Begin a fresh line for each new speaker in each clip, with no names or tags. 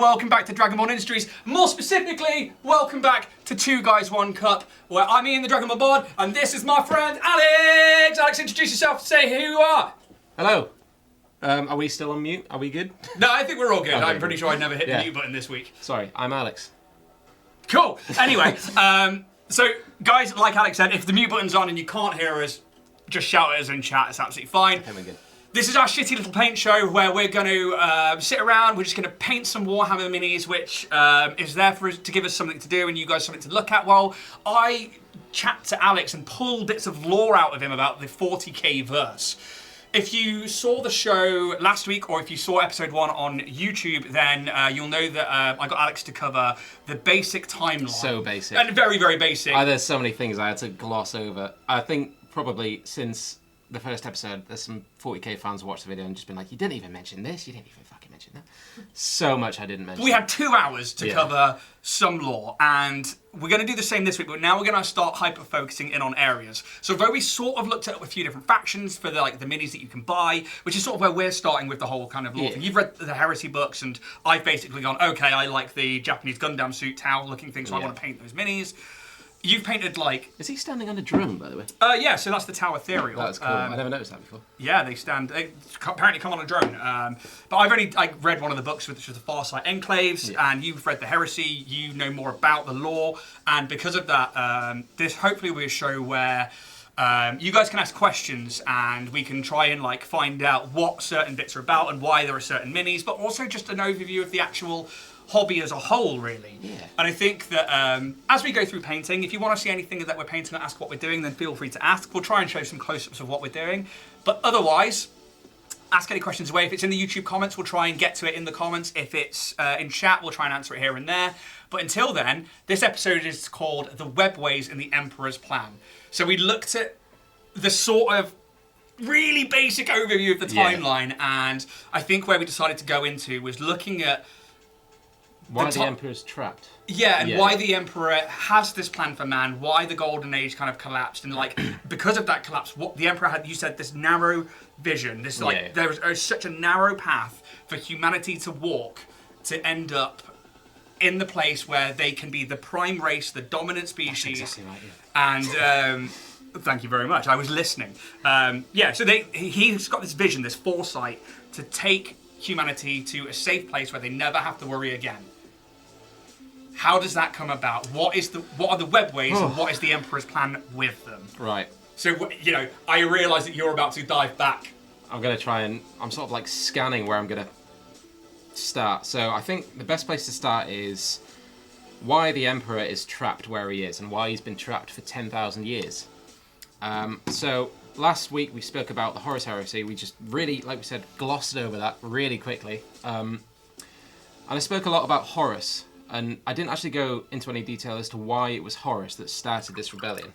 welcome back to DragonBorn Industries. More specifically, welcome back to Two Guys, One Cup, where I'm Ian the DragonBorn board, and this is my friend Alex. Alex, introduce yourself, say who you are.
Hello. Are we still on mute? Are we good?
No, I think we're all good.
Okay,
I'm pretty sure I never hit the
Yeah.
mute button this week.
Sorry, I'm Alex.
Cool. Anyway, so guys, like Alex said, if the mute button's on and you can't hear us, just shout at us in chat. It's absolutely fine.
Okay, we're good.
This is our shitty little paint show where we're going to sit around, we're just going to paint some Warhammer minis, which is there for us to give us something to do and you guys something to look at while I chat to Alex and pull bits of lore out of him about the 40k verse. If you saw the show last week or if you saw episode 1 on YouTube, then you'll know that I got Alex to cover the basic timeline.
So basic.
And very, very basic.
There's so many things I had to gloss over. I think probably since the first episode, there's some 40k fans who watched the video and just been like, you didn't even mention this, you didn't even fucking mention that. So much I didn't mention.
We had 2 hours to cover some lore, and we're going to do the same this week, but now we're going to start hyper-focusing in on areas. So though we sort of looked at a few different factions for the minis that you can buy, which is sort of where we're starting with the whole kind of lore thing. You've read the heresy books, and I've basically gone, okay, I like the Japanese Gundam suit, Tau-looking things, so I want to paint those minis. You've painted like...
Is he standing on a drone, by the way?
Yeah, so that's the Tau Ethereal.
That's cool. I never noticed that before.
Yeah, they apparently come on a drone. But I've only read one of the books, which is the Farsight Enclaves, and you've read the Heresy, you know more about the lore, and because of that, this hopefully will be a show where you guys can ask questions and we can try and find out what certain bits are about and why there are certain minis, but also just an overview of the actual hobby as a whole, really. Yeah. And I think that as we go through painting, if you want to see anything that we're painting or ask what we're doing, then feel free to ask. We'll try and show some close-ups of what we're doing. But otherwise, ask any questions away. If it's in the YouTube comments, we'll try and get to it in the comments. If it's in chat, we'll try and answer it here and there. But until then, this episode is called The Webways and the Emperor's Plan. So we looked at the sort of really basic overview of the timeline, and I think where we decided to go into was looking at
why the Emperor's trapped.
Yeah, and why the Emperor has this plan for man, why the Golden Age kind of collapsed, and because of that collapse, what the Emperor had, you said, this narrow vision, this there is such a narrow path for humanity to walk to end up in the place where they can be the prime race, the dominant species.
That's exactly right, yeah.
And thank you very much, I was listening. So he's got this vision, this foresight to take humanity to a safe place where they never have to worry again. How does that come about? What are the webways and what is the Emperor's plan with them?
Right.
So, I realise that you're about to dive back.
I'm going to try and... I'm sort of scanning where I'm going to start. So I think the best place to start is why the Emperor is trapped where he is and why he's been trapped for 10,000 years. So last week we spoke about the Horus heresy. We just really, like we said, glossed over that really quickly. And I spoke a lot about Horus. And I didn't actually go into any detail as to why it was Horus that started this rebellion.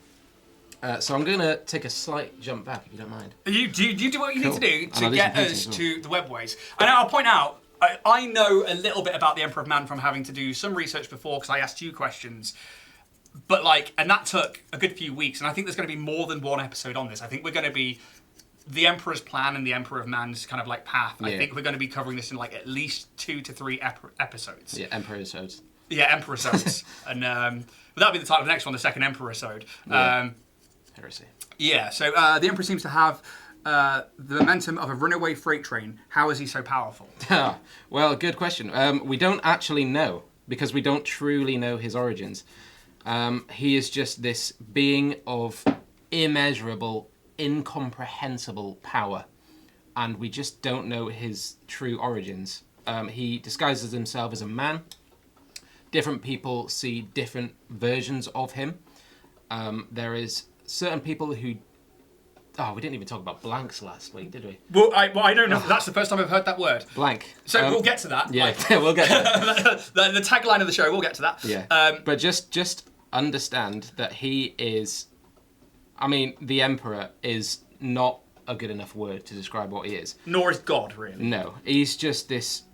So I'm going to take a slight jump back, if you don't mind.
You do what you need to do to get us to the webways. And I'll point out, I know a little bit about the Emperor of Man from having to do some research before, because I asked you questions. But and that took a good few weeks, and I think there's going to be more than one episode on this. I think we're going to be the Emperor's Plan and the Emperor of Man's kind of path. Yeah. I think we're going to be covering this in at least 2 to 3 episodes.
Yeah, Emperor-sodes.
Yeah, Emperor-sodes. And that'll be the title of the next one, the second Emperor-sode.
Heresy.
Yeah, so the Emperor seems to have the momentum of a runaway freight train. How is he so powerful?
Well, good question. We don't actually know, because we don't truly know his origins. He is just this being of immeasurable, incomprehensible power, and we just don't know his true origins. He disguises himself as a man. Different people see different versions of him. There is certain people who... Oh, we didn't even talk about blanks last week, did we?
Well, I don't know. That's the first time I've heard that word.
Blank.
So we'll get to that.
Yeah, we'll get to that.
the tagline of the show, we'll get to that.
Yeah. But just understand that he is... I mean, the Emperor is not a good enough word to describe what he is.
Nor is God, really.
No. He's just this...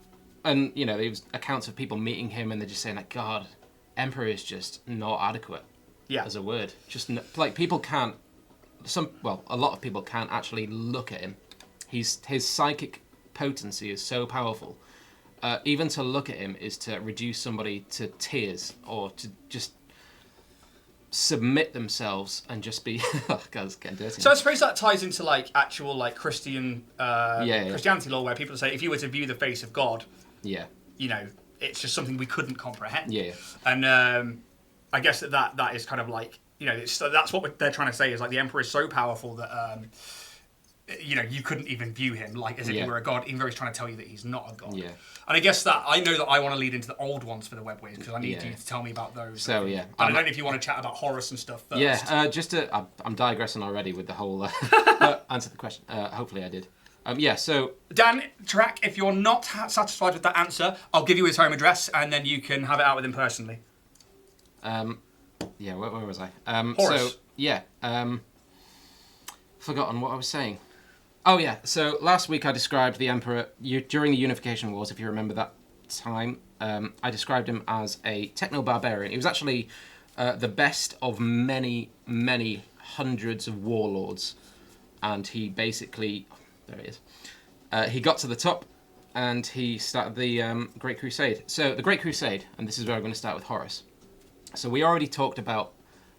And, there was accounts of people meeting him and they're just saying, God, Emperor is just not adequate as a word. Just, people can't... a lot of people can't actually look at him. His psychic potency is so powerful even to look at him is to reduce somebody to tears or to just submit themselves and just be guys getting dirty.
So I suppose that ties into like actual like Christianity law, where people say if you were to view the face of God, you know, it's just something we couldn't comprehend. And I guess that is kind of like, you know, that's what they're trying to say is like the Emperor is so powerful that you know, you couldn't even view him like as if he were a god, even though he's trying to tell you that he's not a god. And I guess that I know that I want to lead into the old ones for the web ways because I need you to tell me about those.
So
but I don't know if you want to chat about Horus and stuff first.
I'm digressing already with the whole answer the question. Hopefully I did. So
Dan, Tarak, if you're not satisfied with that answer, I'll give you his home address and then you can have it out with him personally.
Where was I?
Horus.
Forgotten what I was saying. Oh yeah, so last week I described the Emperor, during the Unification Wars, if you remember that time, I described him as a techno-barbarian. He was actually the best of many, many hundreds of warlords. And he basically, there he is, he got to the top and he started the Great Crusade. So the Great Crusade, and this is where I'm going to start with Horus. So we already talked about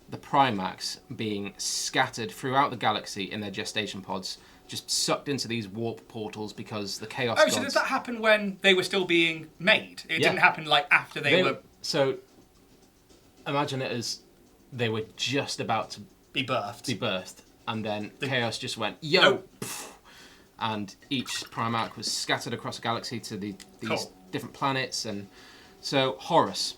the Primarchs being scattered throughout the galaxy in their gestation pods, just sucked into these warp portals because the Chaos Gods...
so did that happen when they were still being made? It didn't happen like after they were...
So imagine it as they were just about to...
Be birthed.
And then Chaos just went, yo! And each Primarch was scattered across the galaxy to these different planets. And so Horus...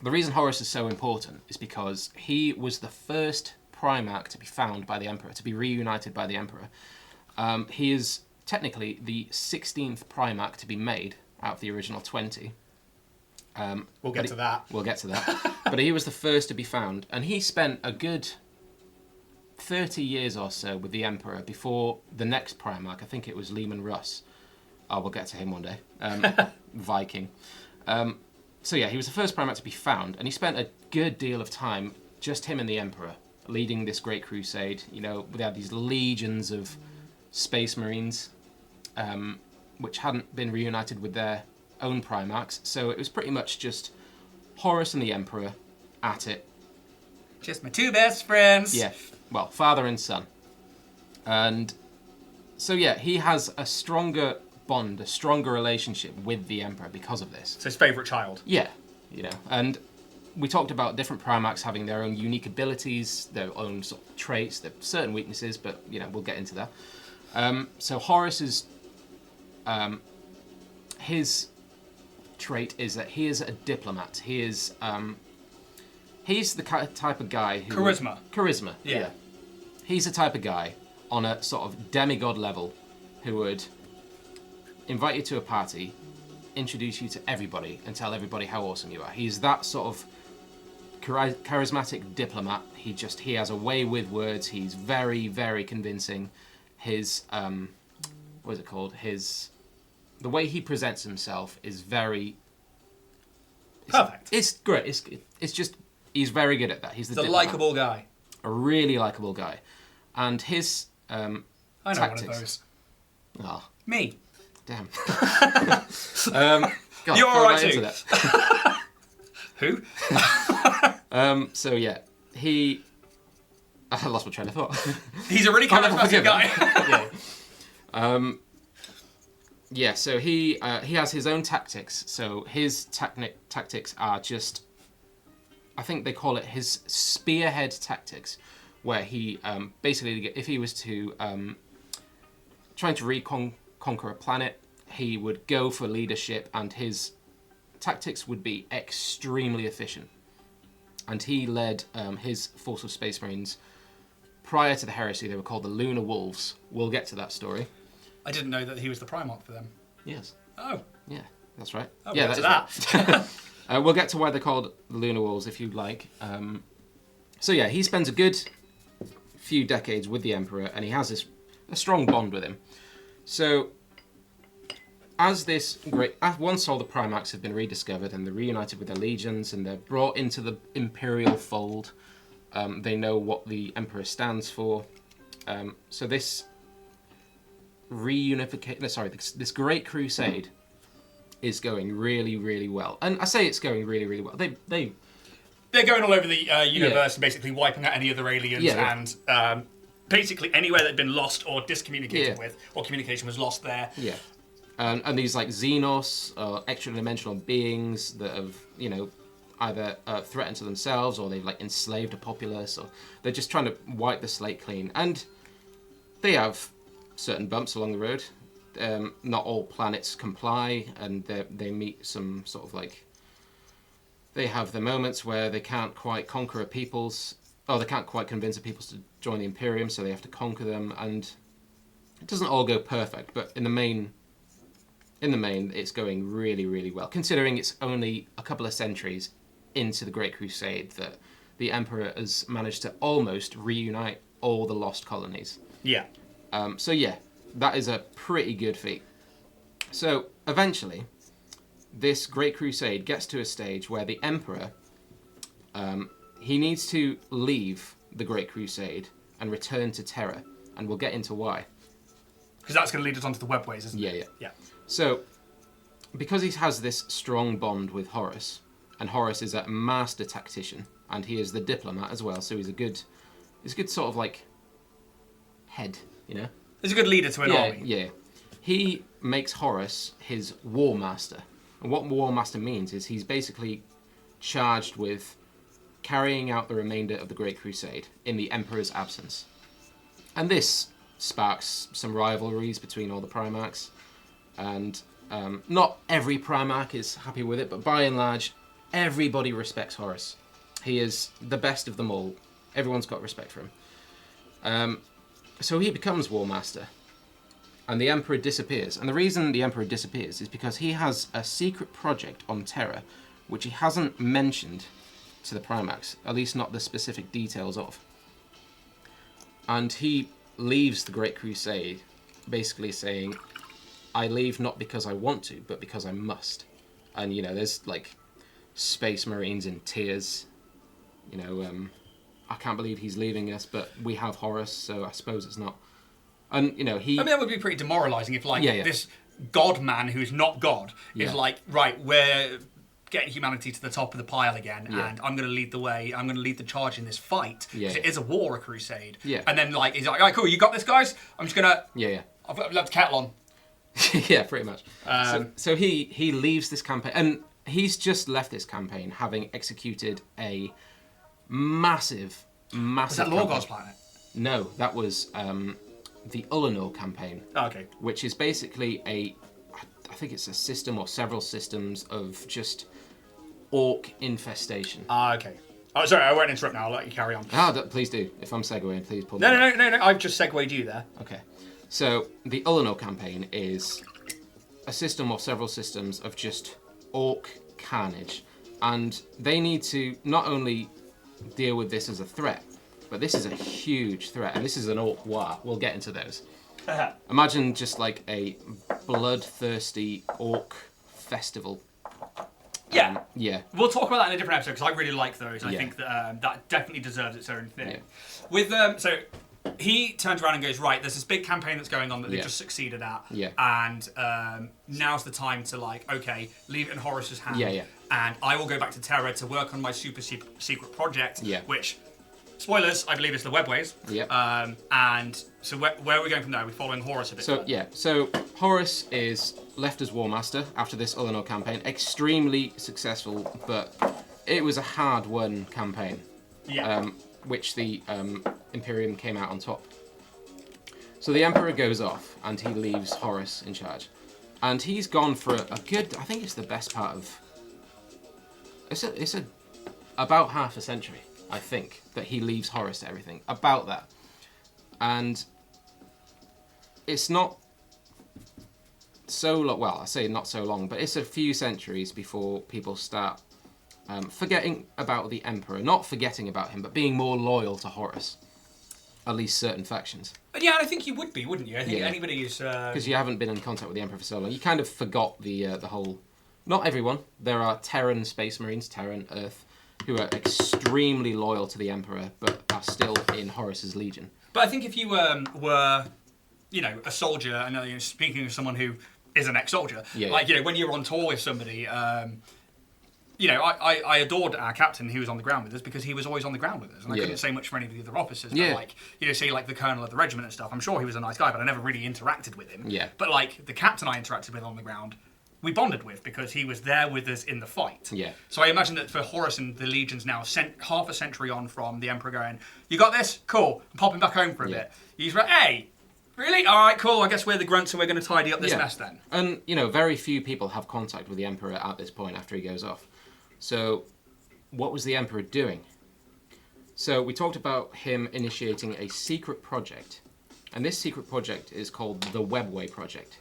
The reason Horus is so important is because he was the first Primarch to be found by the Emperor, to be reunited by the Emperor. He is technically the 16th Primarch to be made out of the original 20.
We'll get to that.
We'll get to that. But he was the first to be found, and he spent a good 30 years or so with the Emperor before the next Primarch. I think it was Lehman Russ. Oh, we'll get to him one day. Viking. So yeah, he was the first Primarch to be found, and he spent a good deal of time, just him and the Emperor, leading this great crusade. You know, they had these legions of space marines, which hadn't been reunited with their own Primarchs, so it was pretty much just Horus and the Emperor at it.
Just my two best friends.
Yeah, well, father and son. And so yeah, he has a stronger bond, a stronger relationship with the Emperor because of this.
So his favourite child.
Yeah, you know, and we talked about different Primarchs having their own unique abilities, their own sort of traits, their certain weaknesses, but, you know, we'll get into that. So Horus is, his trait is that he is a diplomat. He is, he's the type of guy who... Charisma, yeah. He's the type of guy on a sort of demigod level who would invite you to a party, introduce you to everybody, and tell everybody how awesome you are. He's that sort of charismatic diplomat. He has a way with words. He's very, very convincing. His what is it called? The way he presents himself is very
perfect.
It's great. It's just he's very good at that. He's the
likable guy.
A really likable guy, and his
I know
tactics.
one of those.
Oh,
me.
Damn. God,
you're all right too. Who?
So yeah, I lost my train of thought.
He's a really charismatic guy.
Yeah. So he has his own tactics. So his tactics are just, I think they call it his spearhead tactics, where he basically, if he was to trying to conquer a planet, he would go for leadership, and his tactics would be extremely efficient. And he led his force of Space Marines prior to the heresy. They were called the Lunar Wolves. We'll get to that story.
I didn't know that he was the Primarch for them.
Yes.
Oh.
Yeah, that's right.
Oh,
yeah,
we'll get to that.
Right. We'll get to why they're called the Lunar Wolves if you'd like. So yeah, he spends a good few decades with the Emperor, and he has a strong bond with him. So once all the Primarchs have been rediscovered and they're reunited with their legions and they're brought into the Imperial fold, they know what the Emperor stands for. So this reunification, this Great Crusade is going really, really well. And I say it's going really, really well.
They're going all over the universe and basically wiping out any other aliens and basically anywhere that had been lost or discommunicated with, or communication was lost there.
Yeah. And these like Xenos, extra-dimensional beings that have, either threatened to themselves or they've like enslaved a populace, or they're just trying to wipe the slate clean. And they have certain bumps along the road. Not all planets comply, and they meet some sort of like... They have the moments where they can't quite conquer a people's... Oh, they can't quite convince a peoples to join the Imperium, so they have to conquer them, and it doesn't all go perfect, but in the main, it's going really, really well, considering it's only a couple of centuries into the Great Crusade that the Emperor has managed to almost reunite all the lost colonies.
Yeah.
So yeah, that is a pretty good feat. So eventually, this Great Crusade gets to a stage where the Emperor, he needs to leave the Great Crusade and return to Terra, and we'll get into why.
Because that's going to lead us onto the webways, isn't it?
Yeah. So, because he has this strong bond with Horus, and Horus is a master tactician, and he is the diplomat as well, so he's a good sort of like head,
He's a good leader to an army.
Yeah. He makes Horus his war master. And what war master means is he's basically charged with carrying out the remainder of the Great Crusade in the Emperor's absence. And this sparks some rivalries between all the Primarchs. And not every Primarch is happy with it, but by and large, everybody respects Horus. He is the best of them all. Everyone's got respect for him. So he becomes War Master, and the Emperor disappears. And the reason the Emperor disappears is because he has a secret project on Terra, which he hasn't mentioned to the Primarchs, at least not the specific details of. And he leaves the Great Crusade, basically saying, I leave not because I want to, but because I must. And, there's, like, Space Marines in tears. I can't believe he's leaving us, but we have Horus, so I suppose it's not. And, he...
I mean, that would be pretty demoralising if, this God man who's not God is like, right, we're getting humanity to the top of the pile again, and I'm going to lead the way, I'm going to lead the charge in this fight, because it is a war, a crusade.
Yeah.
And then, he's like, all right, cool, you got this, guys? I'm just going to...
Yeah.
I've left the kettle on.
Yeah, pretty much. So he leaves this campaign, and he's just left this campaign having executed a massive
Was that Lorgar's planet?
No, that was the Ullanor campaign.
Oh, okay.
Which is basically I think it's a system or several systems of just orc infestation.
Okay. Oh, sorry, I won't interrupt now. I'll let you carry on.
Please do. If I'm segueing, please pull me
No. I've just segued you there.
Okay. So, the Ullanor campaign is a system or several systems of just orc carnage. And they need to not only deal with this as a threat, but this is a huge threat. And this is an orc war. We'll get into those. Imagine just like a bloodthirsty orc festival.
Yeah.
Yeah.
We'll talk about that in a different episode because I really like those. I think that that definitely deserves its own thing. Yeah. With so he turns around and goes, right, there's this big campaign that's going on that they've just succeeded at.
Yeah.
And now's the time to leave it in Horus's hand.
Yeah.
And I will go back to Terra to work on my super secret project.
Yeah.
Which, spoilers, I believe is the webways.
Yeah.
And so where are we going from there? Are we following Horus a bit?
So Horus is left as War Master after this Ullanor campaign. Extremely successful, but it was a hard-won campaign.
Yeah.
Which the Imperium came out on top. So the Emperor goes off and he leaves Horus in charge. And he's gone for a good, I think it's the best part of, it's about half a century, I think, that he leaves Horus to everything. About that. And it's not so long, well, I say not so long, but it's a few centuries before people start forgetting about the Emperor. Not forgetting about him, but being more loyal to Horus. At least certain factions.
Yeah, I think you would be, wouldn't you? I think anybody who's...
Because you haven't been in contact with the Emperor for so long. You kind of forgot the whole... Not everyone. There are Terran Space Marines, Terran Earth, who are extremely loyal to the Emperor, but are still in Horus's Legion.
But I think if you were, a soldier, and speaking of someone who is an ex-soldier.
Yeah,
Like, you know, when you're on tour with somebody, you know, I adored our captain who was on the ground with us because he was always on the ground with us. And I couldn't say much for any of the other officers. But, like, you know, say, like, the colonel of the regiment and stuff, I'm sure he was a nice guy, but I never really interacted with him.
Yeah.
But, like, the captain I interacted with on the ground, we bonded with because he was there with us in the fight.
Yeah.
So I imagine that for Horus and the legions now, half a century on from the Emperor going, you got this? Cool. I'm popping back home for a bit. He's like, hey, really? All right, cool. I guess we're the grunts and we're going to tidy up this mess then.
And, you know, very few people have contact with the Emperor at this point after he goes off. So, what was the Emperor doing? So, we talked about him initiating a secret project. And this secret project is called the Webway Project.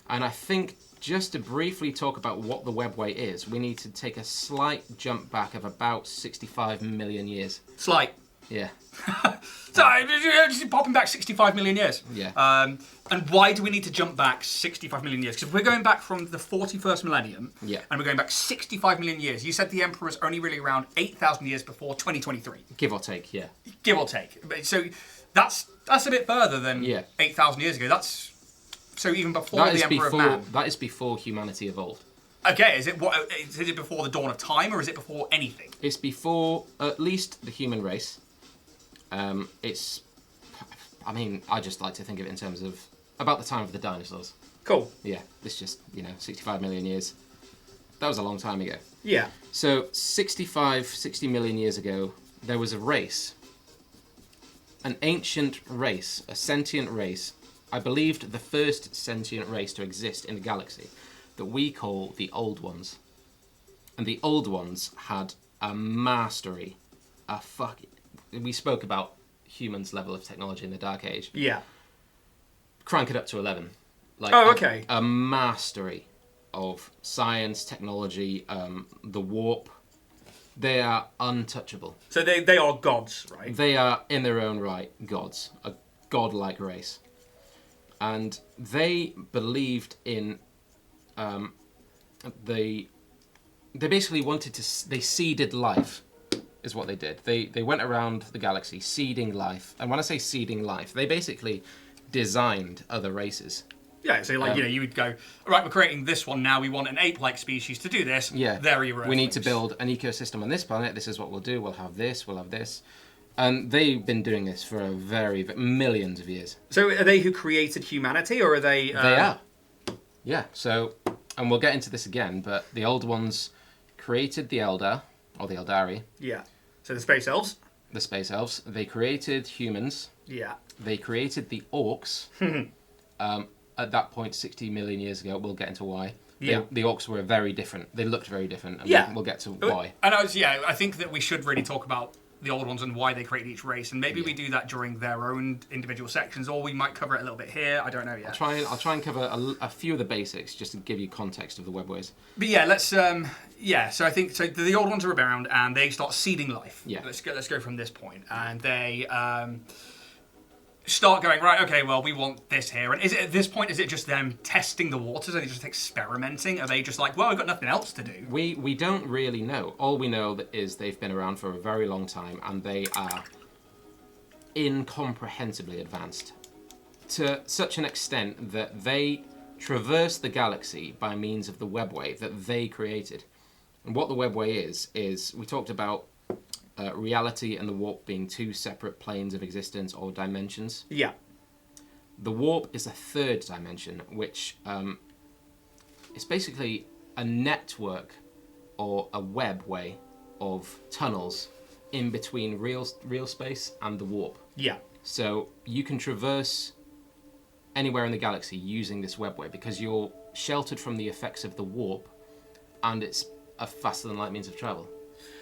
And I think just to briefly talk about what the Webway is, we need to take a slight jump back of about 65 million years.
Slight.
Yeah.
So, just popping back 65 million years.
Yeah.
And why do we need to jump back 65 million years? Because we're going back from the 41st millennium, and we're going back 65 million years. You said the Emperor was only really around 8,000 years before 2023.
Give or take, yeah.
Give or take. So that's a bit further than 8,000 years ago. That's so even before the Emperor of Man.
That is before humanity evolved.
Okay, is it before the dawn of time, or is it before anything?
It's before at least the human race. I mean, I just like to think of it in terms of about the time of the dinosaurs.
Cool.
Yeah, it's just, 65 million years. That was a long time ago.
Yeah.
So 60 million years ago, there was a race. An ancient race, a sentient race. I believed the first sentient race to exist in the galaxy that we call the Old Ones. And the Old Ones had a mastery, we spoke about humans' level of technology in the Dark Age.
Yeah.
Crank it up to 11.
Okay.
A mastery of science, technology, the warp. They are untouchable.
So they are gods, right?
They are, in their own right, gods. A godlike race. And they believed in... They basically wanted to... They seeded life, is what they did. They went around the galaxy seeding life. And when I say seeding life, they basically designed other races.
Yeah, so you would go, all right, we're creating this one now. We want an ape-like species to do this.
Yeah.
There are your
We need to build an ecosystem on this planet. This is what we'll do. We'll have this. We'll have this. And they've been doing this for millions of years.
So are they who created humanity, or are they...
They are. Yeah, so... And we'll get into this again, but the Old Ones created the Eldar, or the Eldari.
Yeah. So the Space Elves?
The Space Elves. They created humans.
Yeah.
They created the Orcs. At that point, 60 million years ago, we'll get into why.
Yeah.
The Orcs were very different. They looked very different, and we'll get to why.
And I think that we should really talk about the Old Ones and why they created each race, and maybe we do that during their own individual sections, or we might cover it a little bit here. I don't know yet.
I'll try and cover a few of the basics just to give you context of the webways.
But yeah, let's so I think the Old Ones are around and they start seeding life.
Yeah.
Let's go from this point, and they start going, right, okay, well, we want this here. And at this point, is it just them testing the waters? Are they just experimenting? Are they just like, well, we've got nothing else to do?
We don't really know. All we know is they've been around for a very long time, and they are incomprehensibly advanced. To such an extent that they traverse the galaxy by means of the webway that they created. And what the webway is we talked about reality and the warp being two separate planes of existence or dimensions.
Yeah.
The warp is a third dimension, which is basically a network or a webway of tunnels in between real space and the warp.
Yeah.
So you can traverse anywhere in the galaxy using this webway because you're sheltered from the effects of the warp, and it's a faster than light means of travel.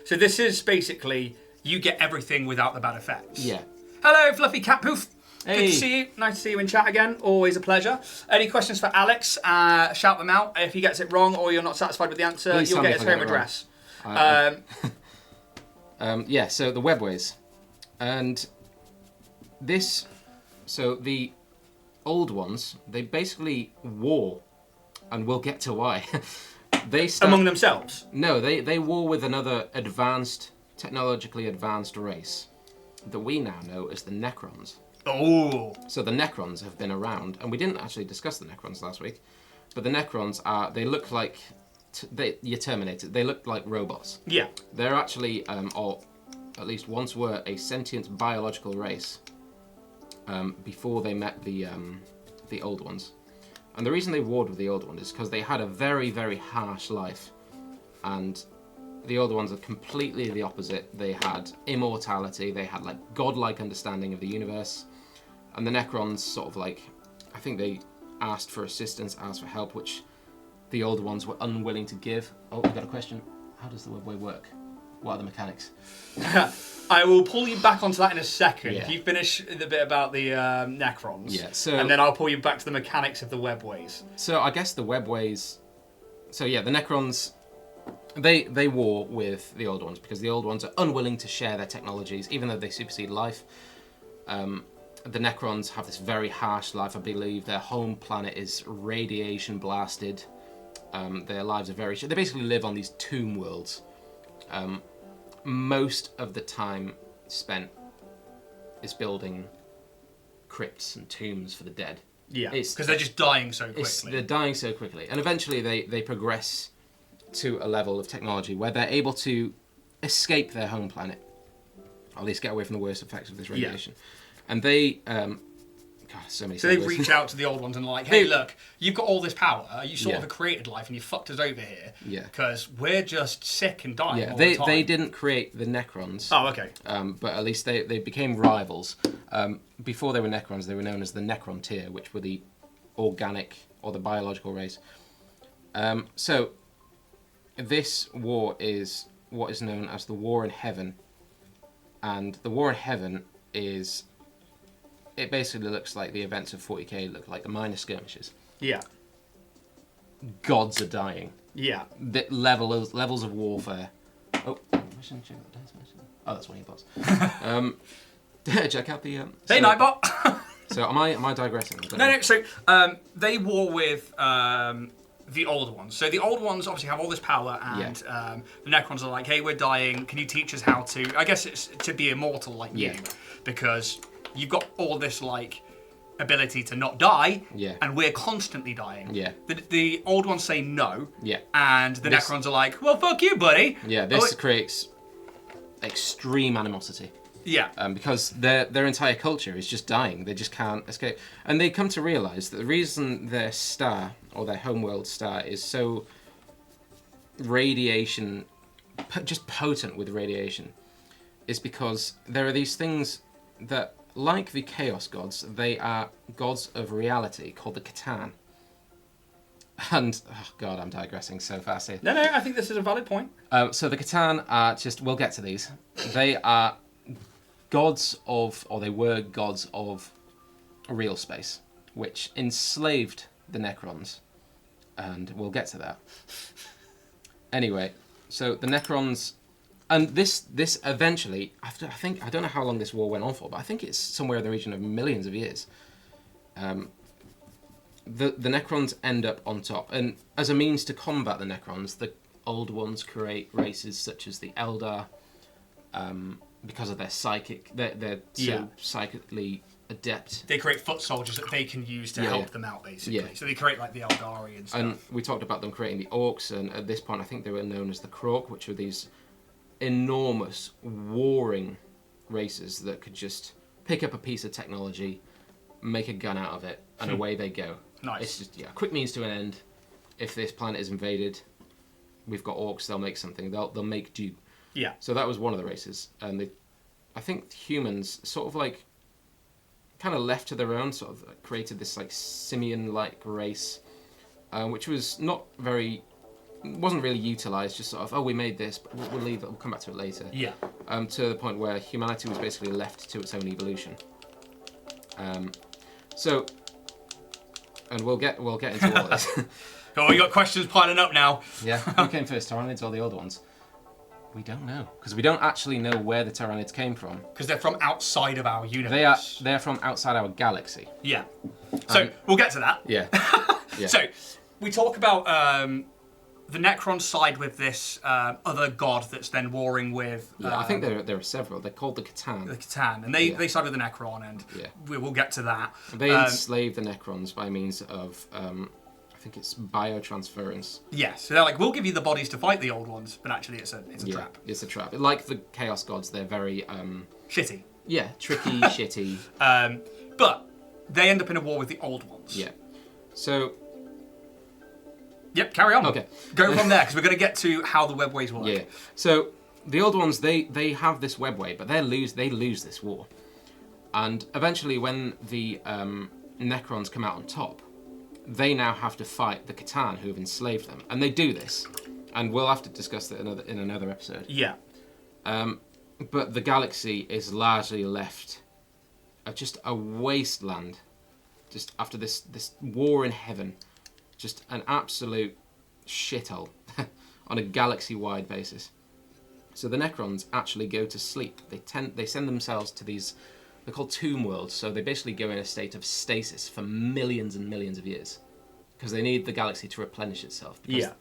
So this is basically, you get everything without the bad effects.
Yeah.
Hello, Fluffy Cat Poof.
Hey.
Good to see you. Nice to see you in chat again. Always a pleasure. Any questions for Alex? Shout them out. If he gets it wrong or you're not satisfied with the answer,
Please
you'll
tell
get
me
his
if I
home
get it
address.
Yeah, so the webways. And the Old Ones, they basically war, and we'll get to why.
Among themselves?
No, they war with another technologically advanced race that we now know as the Necrons.
Oh.
So the Necrons have been around, and we didn't actually discuss the Necrons last week. But the Necrons they look like you're Terminated. They look like robots.
Yeah.
They're actually, or at least once were, a sentient biological race before they met the Old Ones. And the reason they warred with the Old Ones is because they had a very, very harsh life. And the Old Ones are completely the opposite. They had immortality. They had like godlike understanding of the universe. And the Necrons sort of like, I think they asked for assistance, asked for help, which the Old Ones were unwilling to give. Oh, we got a question. How does the webway work? What are the mechanics?
I will pull you back onto that in a second.
Yeah.
You finish the bit about the Necrons.
Yeah, so...
And then I'll pull you back to the mechanics of the webways.
So I guess the webways... So yeah, the Necrons, they war with the Old Ones because the Old Ones are unwilling to share their technologies, even though they supersede life. The Necrons have this very harsh life, I believe. Their home planet is radiation blasted. Their lives are very short. They basically live on these tomb worlds. Most of the time spent is building crypts and tombs for the dead.
Yeah, because they're just dying so quickly.
They're dying so quickly. And eventually they progress to a level of technology where they're able to escape their home planet. Or at least get away from the worst effects of this radiation. Yeah. And they... so
they reach out to the Old Ones and are like, hey, look, you've got all this power. You sort of have created life and you fucked us over here. Yeah. Because we're just sick and dying all the time.
They didn't create the Necrons.
Oh, okay.
But at least they became rivals. Before they were Necrons, they were known as the Necron tier, which were the organic or the biological race. So this war is what is known as the War in Heaven. And the War in Heaven is... It basically looks like the events of 40k look like the minor skirmishes. Yeah. Gods are dying. Yeah. The levels of warfare. Oh, I shouldn't check that dice mission. Oh, that's one of your bots. Check out the.
Hey, Nightbot.
So am I digressing?
No. So they war with the Old Ones. So the Old Ones obviously have all this power, and the Necrons are like, hey, we're dying. Can you teach us how to? I guess it's to be immortal like you, because you've got all this like ability to not die, and we're constantly dying. Yeah. The Old Ones say no. Yeah. And the Necrons are like, well, fuck you, buddy.
Yeah. This creates extreme animosity. Yeah. Because their entire culture is just dying. They just can't escape, and they come to realize that the reason their star or their homeworld star is so radiation, just potent with radiation, is because there are these things that, like the Chaos Gods, they are gods of reality called the Catan. And, oh God, I'm digressing so fast here.
No, I think this is a valid point.
So the Catan are just, we'll get to these. They are gods of, or they were gods of real space, which enslaved the Necrons. And we'll get to that. Anyway, so the Necrons... And this eventually, after I don't know how long this war went on for, but I think it's somewhere in the region of millions of years. The Necrons end up on top, and as a means to combat the Necrons, the Old Ones create races such as the Eldar, because of their psychic. They're so psychically adept.
They create foot soldiers that they can use to help them out, basically. Yeah. So they create like the Eldari and stuff.
And we talked about them creating the Orcs, and at this point, I think they were known as the Krork, which were these enormous warring races that could just pick up a piece of technology, make a gun out of it, and away they go. Nice. It's just quick means to an end. If this planet is invaded, we've got orcs. They'll make something. They'll make do. Yeah. So that was one of the races, and I think humans sort of like kind of left to their own, sort of created this like simian-like race, which was wasn't really utilised, just sort of, we made this, but we'll leave it, we'll come back to it later. Yeah. To the point where humanity was basically left to its own evolution. And we'll get into all this.
Oh, you got questions piling up now.
Yeah. Who came first, Tyranids or the Old Ones? We don't know, because we don't actually know where the Tyranids came from.
Because they're from outside of our universe.
They're from outside our galaxy.
Yeah. So we'll get to that.
Yeah.
So we talk about the Necrons side with this other god that's then warring with...
I think there are several. They're called the Catan.
The Catan. And they side with the Necron, and we will get to that.
They enslaved the Necrons by means of... I think it's biotransference.
Yes, so they're like, we'll give you the bodies to fight the old ones, but actually it's a trap.
It's a trap. Like the Chaos Gods, they're very
Shitty.
yeah, tricky, shitty.
But they end up in a war with the old ones.
Yeah. So.
Yep, carry on.
Okay.
Go from there, because we're going to get to how the webways work.
Yeah. So the old ones, they have this webway, but they lose this war. And eventually, when the Necrons come out on top, they now have to fight the Catan who have enslaved them, and they do this. And we'll have to discuss that in another episode.
Yeah.
But the galaxy is largely left just a wasteland. Just after this war in heaven, just an absolute shithole on a galaxy-wide basis. So the Necrons actually go to sleep. They send themselves to these. They're called tomb worlds, so they basically go in a state of stasis for millions and millions of years because they need the galaxy to replenish itself. Because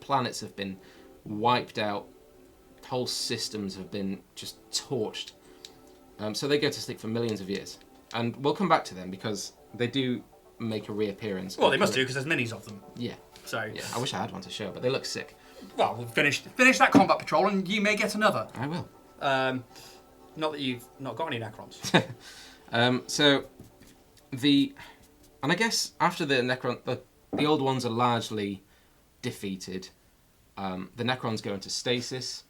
planets have been wiped out, whole systems have been just torched. So they go to sleep for millions of years. And we'll come back to them because they do make a reappearance.
Well, they must do because there's minis of them.
Yeah.
So
yeah, I wish I had one to show, but they look sick.
Well, we'll finish that combat patrol and you may get another.
I will.
Not that you've not got any Necrons.
And I guess after the Necron, the old ones are largely defeated. The Necrons go into stasis.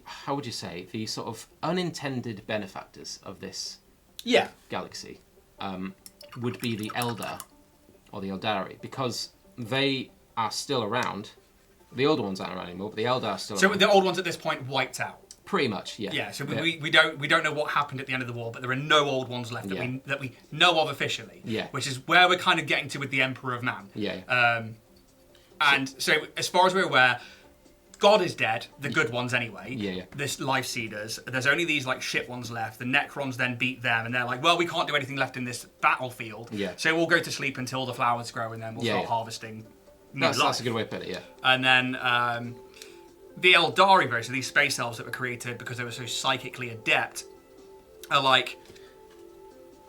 How would you say, the sort of unintended benefactors of this galaxy would be the Eldar or the Eldari, because they are still around. The older ones aren't around anymore, but the Eldar are still around.
So the old ones at this point wiped out.
Pretty much, yeah.
Yeah. So we don't know what happened at the end of the war, but there are no old ones left that we know of officially.
Yeah.
Which is where we're kind of getting to with the Emperor of Man.
Yeah.
And so as far as we're aware, God is dead. The good ones anyway.
Yeah.
This Life Seeders. There's only these like shit ones left. The Necrons then beat them, and they're like, well, we can't do anything left in this battlefield.
Yeah.
So we'll go to sleep until the flowers grow, and then we'll start harvesting.
That's a good way to put it. Yeah.
And then the Eldari, so these space elves that were created because they were so psychically adept, are like,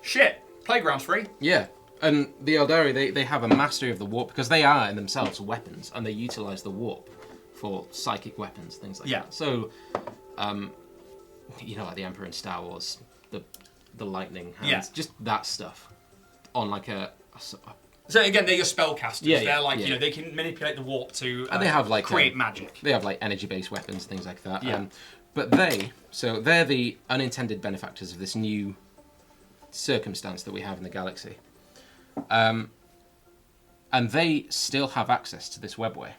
shit, playground's free.
Yeah. And the Eldari, they have a mastery of the warp because they are in themselves weapons, and they utilize the warp for psychic weapons, things like that. So, like the Emperor in Star Wars, the lightning hands, just that stuff on like a
So again, they're your spellcasters.
Yeah,
they're like, they can manipulate the warp to
and they have like
create magic.
They have like energy-based weapons, things like that.
Yeah.
But they're the unintended benefactors of this new circumstance that we have in the galaxy. And they still have access to this webway.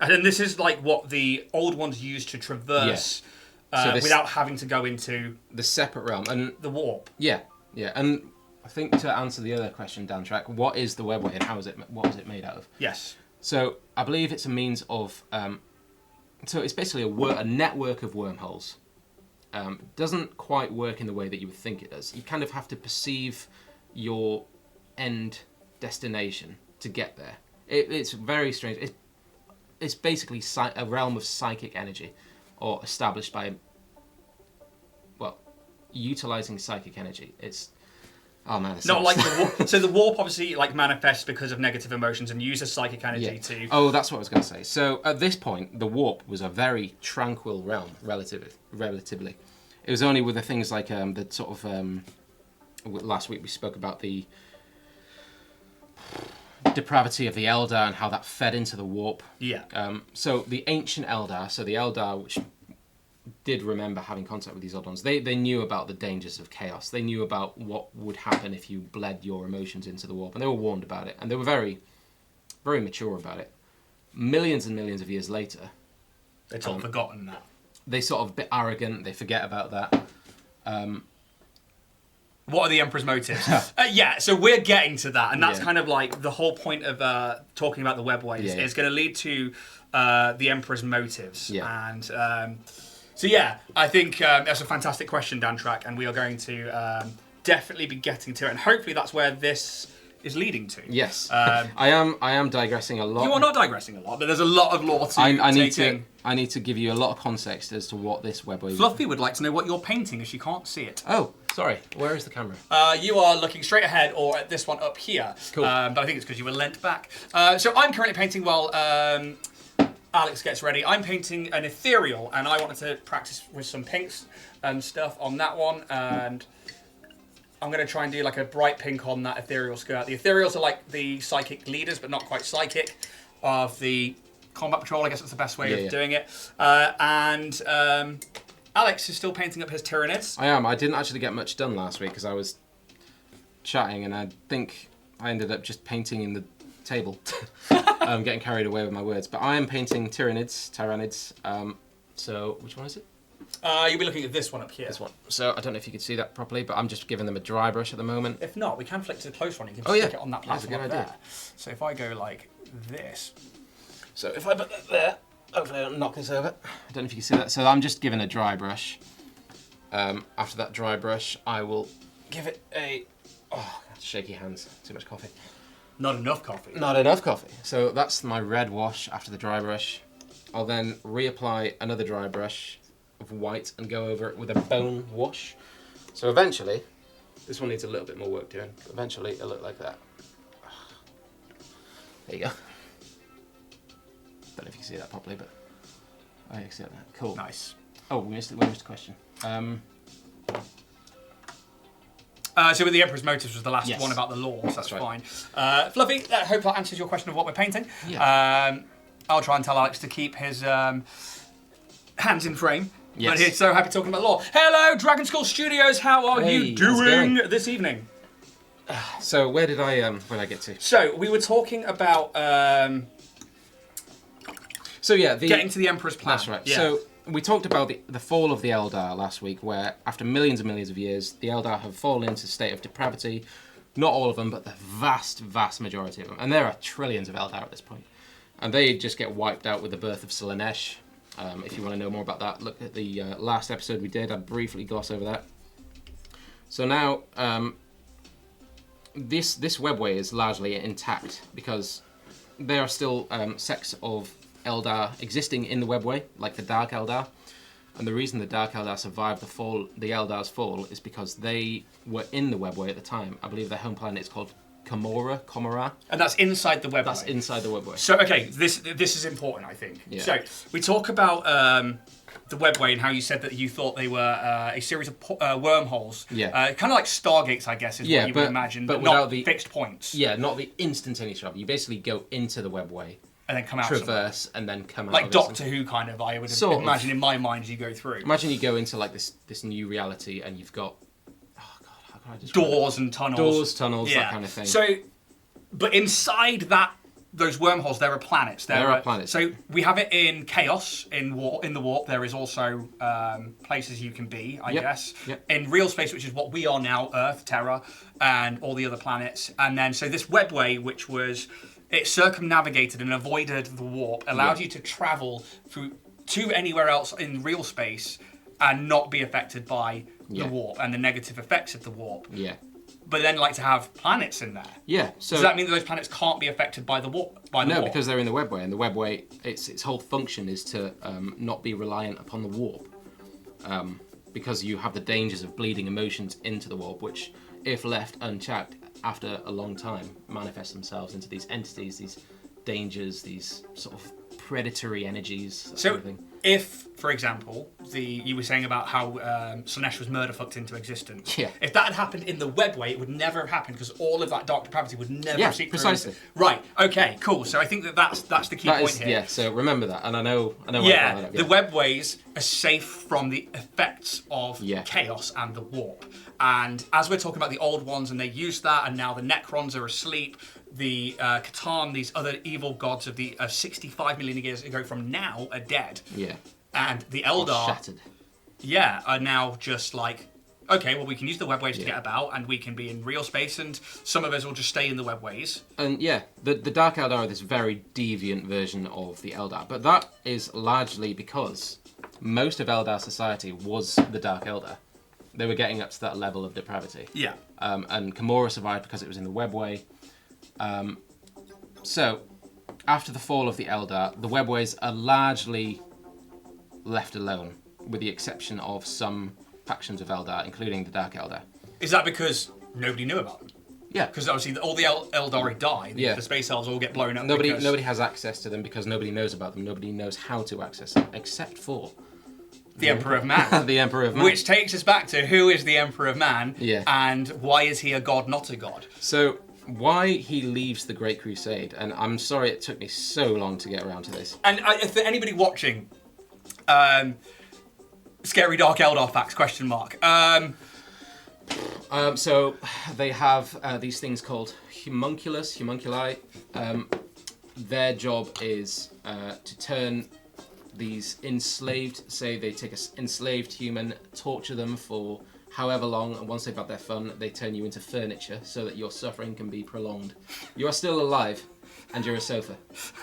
And then this is like what the old ones used to traverse without having to go into
the separate realm and
the warp.
Yeah. And I think to answer the other question, Dan Track, what is the webway and what is it made out of?
Yes.
So I believe it's a means of. So it's basically a network of wormholes. Doesn't quite work in the way that you would think it does. You kind of have to perceive your end destination to get there. It's very strange. It's basically a realm of psychic energy, or established by, utilizing psychic energy. It's, oh man,
not like the warp. So the warp obviously like manifests because of negative emotions and uses psychic energy to.
Oh, that's what I was going to say. So at this point, the warp was a very tranquil realm, relatively. It was only with the things like the sort of last week we spoke about the depravity of the Eldar and how that fed into the warp.
Yeah.
So the ancient Eldar, the Eldar which did remember having contact with these old ones, they knew about the dangers of chaos. They knew about what would happen if you bled your emotions into the warp, and they were warned about it, and they were very, very mature about it. Millions and millions of years later,
they'd sort of forgotten that.
They sort of a bit arrogant, they forget about that.
What are the Emperor's motives? So we're getting to that, and that's kind of like the whole point of talking about the webways. It's going to lead to the Emperor's motives.
Yeah.
And I think that's a fantastic question, Dan Track, and we are going to definitely be getting to it, and hopefully that's where this is leading to.
Yes. I am digressing a lot.
You are not digressing a lot, but there's a lot of lore to
I need to give you a lot of context as to what this webway is.
Fluffy would like to know what you're painting, as she can't see it.
Oh, sorry. Where is the camera?
You are looking straight ahead, or at this one up here.
Cool.
But I think it's because you were leant back. So I'm currently painting while Alex gets ready. I'm painting an ethereal, and I wanted to practice with some pinks and stuff on that one, and I'm going to try and do like a bright pink on that ethereal skirt. The ethereals are like the psychic leaders, but not quite psychic, of the combat patrol. I guess that's the best way of doing it. And Alex is still painting up his Tyranids.
I am. I didn't actually get much done last week because I was chatting, and I think I ended up just painting in the table. I'm getting carried away with my words. But I am painting Tyranids. So, which one is it?
You'll be looking at this one up here.
This one. So, I don't know if you can see that properly, but I'm just giving them a dry brush at the moment.
If not, we can flick to the close one. You can stick it on that platform
That's a good idea.
there. So if I go like this.
So if I put that there, hopefully I don't knock this over. I don't know if you can see that. So I'm just giving a dry brush. After that dry brush, I will give it a... Oh, shaky hands. Too much coffee.
Not enough coffee.
Not enough coffee. So that's my red wash after the dry brush. I'll then reapply another dry brush of white and go over it with a bone wash. So eventually, this one needs a little bit more work doing. Eventually it'll look like that. There you go. Don't know if you can see that properly, but oh, you can see that. Cool.
Nice.
Oh, we missed a question.
So with the Emperor's Motives was the last one about the law, so that's
right.
fine. Fluffy, I hope that answers your question of what we're painting.
Yeah.
I'll try and tell Alex to keep his hands in frame.
Yes.
But he's so happy talking about law. Hello, Dragon School Studios. How are you doing this evening?
So where did I get to?
So we were talking about
So yeah,
getting to the Emperor's plan.
That's right.
Yeah.
So we talked about the fall of the Eldar last week, where after millions and millions of years, the Eldar have fallen into a state of depravity. Not all of them, but the vast, vast majority of them. And there are trillions of Eldar at this point. And they just get wiped out with the birth of Slaanesh. If you want to know more about that, look at the last episode we did. I'd briefly gloss over that. So now, this webway is largely intact because there are still sects of Eldar existing in the webway, like the Dark Eldar. And the reason the Dark Eldar survived the Eldar's fall is because they were in the webway at the time. I believe their home planet is called Comora.
And that's inside the webway.
That's inside the webway.
So, okay, this is important, I think.
Yeah.
So, we talk about the webway and how you said that you thought they were a series of wormholes.
Yeah.
Kind of like stargates, I guess, is what you would imagine, but not the fixed points.
Yeah, not the instantaneous travel. You basically go into the webway,
and then come out
traverse, and then come out.
Like Doctor Who, kind of, I would imagine in my mind as you go through.
Imagine you go into like this new reality, and you've got
doors and tunnels.
Doors, tunnels, that kind of thing.
So, but inside those wormholes, there are planets.
There are planets.
So we have it in Chaos, in the Warp. There is also places you can be, I guess.
Yep.
In real space, which is what we are now, Earth, Terra, and all the other planets. And then, so this webway, which was... It circumnavigated and avoided the warp, allowed you to travel to anywhere else in real space and not be affected by the warp and the negative effects of the warp.
Yeah.
But then like to have planets in there.
Yeah. So
does that mean that those planets can't be affected by the warp?
No, because they're in the webway, and the webway, its whole function is to not be reliant upon the warp, because you have the dangers of bleeding emotions into the warp, which, if left unchecked, after a long time, manifest themselves into these entities, these dangers, these sort of predatory energies.
So,
sort of thing.
If, for example, you were saying about how Slaanesh was murder fucked into existence.
Yeah.
If that had happened in the webway, it would never have happened because all of that dark depravity would never have seeped
precisely.
through. Right. Okay. Cool. So I think that's the key point here.
Yeah. So remember that, and I know.
Yeah. The webways are safe from the effects of chaos and the warp. And as we're talking about the old ones, and they used that, and now the Necrons are asleep. The Catan, these other evil gods of the 65 million years ago from now, are dead.
Yeah.
And the Eldar,
shattered.
Yeah, are now just like, okay, well, we can use the webways to get about, and we can be in real space, and some of us will just stay in the webways. And
the Dark Eldar are this very deviant version of the Eldar, but that is largely because most of Eldar society was the Dark Eldar. They were getting up to that level of depravity.
Yeah.
And Comora survived because it was in the webway. So, after the fall of the Eldar, the webways are largely left alone, with the exception of some factions of Eldar, including the Dark Eldar.
Is that because nobody knew about them?
Yeah.
Because obviously all the Eldari die.
Yeah.
The space elves all get blown up.
Nobody has access to them because nobody knows about them. Nobody knows how to access them, except for
the Emperor of Man.
the Emperor of Man.
Which takes us back to who is the Emperor of Man,
Yeah.
and why is he a god, not a god?
So, why he leaves the Great Crusade, and I'm sorry it took me so long to get around to this.
And if for anybody watching, scary dark Eldar facts, question mark.
So they have these things called homunculi. Their job is to turn these enslaved, say they take an enslaved human, torture them for however long, and once they've had their fun, they turn you into furniture so that your suffering can be prolonged. You are still alive, and you're a sofa.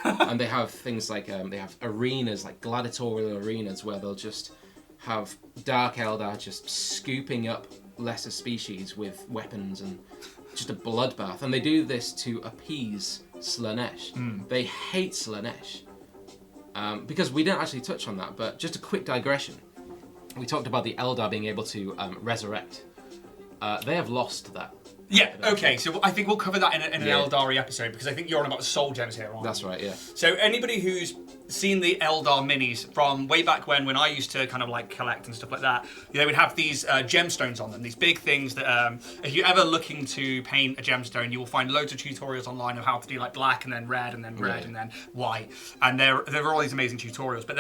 And they have things like, they have arenas, like gladiatorial arenas, where they'll just have Dark Eldar just scooping up lesser species with weapons and just a bloodbath. And they do this to appease Slaanesh. They hate Slaanesh. Because we didn't actually touch on that, but just a quick digression. We talked about the Eldar being able to resurrect. They have lost that.
Yeah, okay, so I think we'll cover that in an
Yeah.
Eldari episode, because I think you're on about soul gems here, aren't
That's
you?
right, yeah.
So anybody who's seen the Eldar minis from way back when I used to kind of like collect and stuff like that, they would have these gemstones on them, these big things that if you're ever looking to paint a gemstone, you will find loads of tutorials online of how to do like black and then red and then red and then white. And there are all these amazing tutorials, but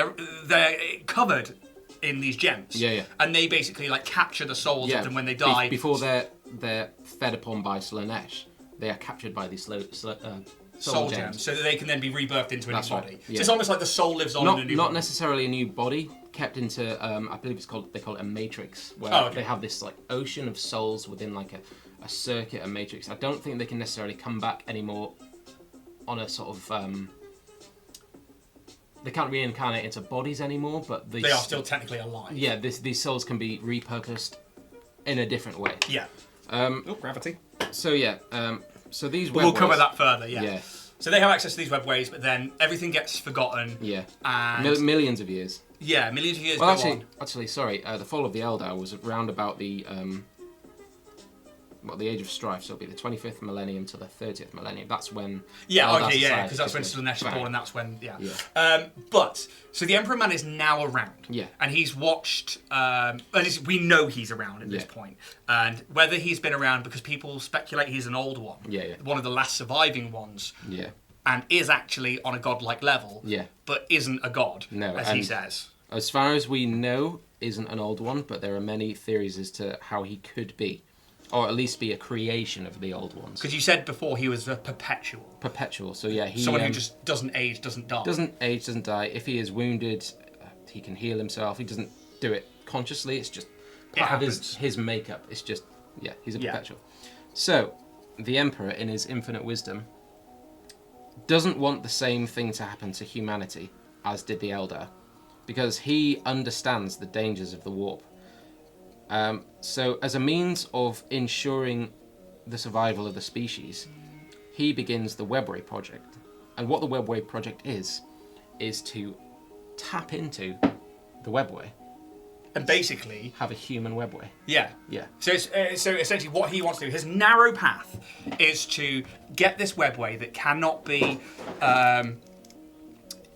they're covered in these gems.
Yeah, yeah.
And they basically like capture the souls of them when they die.
Before they're fed upon by Slaanesh, they are captured by these soul gems.
So that they can then be rebirthed into a
That's
new
right,
body.
yeah.
So it's almost like the soul lives on in a new
Not
body.
necessarily a new body, kept into I believe they call it a matrix, where
okay.
they have this like ocean of souls within like a circuit, a matrix. I don't think they can necessarily come back anymore on a sort of they can't reincarnate into bodies anymore, but
they are still technically alive.
Yeah, these souls can be repurposed in a different way.
Yeah. Gravity.
So yeah, so these
We'll
webways,
cover that further, yeah.
Yeah.
So they have access to these webways, but then everything gets forgotten.
Yeah.
And
Millions of years.
yeah, millions of years
Well,
go on.
actually, sorry. The fall of the Eldar was around about the Age of Strife. So it'll be the 25th millennium to the 30th millennium. That's when.
Yeah,
Eldar
okay, yeah,
society
because that's when
just
Slaanesh is
bang.
born, and that's when, yeah.
Yeah.
But, so the Emperor Man is now around.
Yeah.
And he's watched, at least we know he's around at this point. And whether he's been around because people speculate he's an old one.
Yeah, yeah.
One of the last surviving ones.
Yeah.
And is actually on a godlike level.
Yeah.
But isn't a god,
No,
as he
and-
says.
As far as we know, isn't an old one, but there are many theories as to how he could be, or at least be a creation of the old ones.
Because you said before he was a perpetual.
Perpetual. So yeah, he
Someone who just doesn't age, doesn't die.
doesn't age, doesn't die. If he is wounded, he can heal himself. He doesn't do it consciously. It's just part of his makeup. It's just, yeah, he's a perpetual. So, the Emperor, in his infinite wisdom, doesn't want the same thing to happen to humanity as did the Eldar, because he understands the dangers of the warp. So, as a means of ensuring the survival of the species, he begins the Webway Project. And what the Webway Project is to tap into the Webway.
And basically,
Have a human Webway.
yeah.
Yeah.
So, so essentially, what he wants to do, his narrow path, is to get this webway that cannot be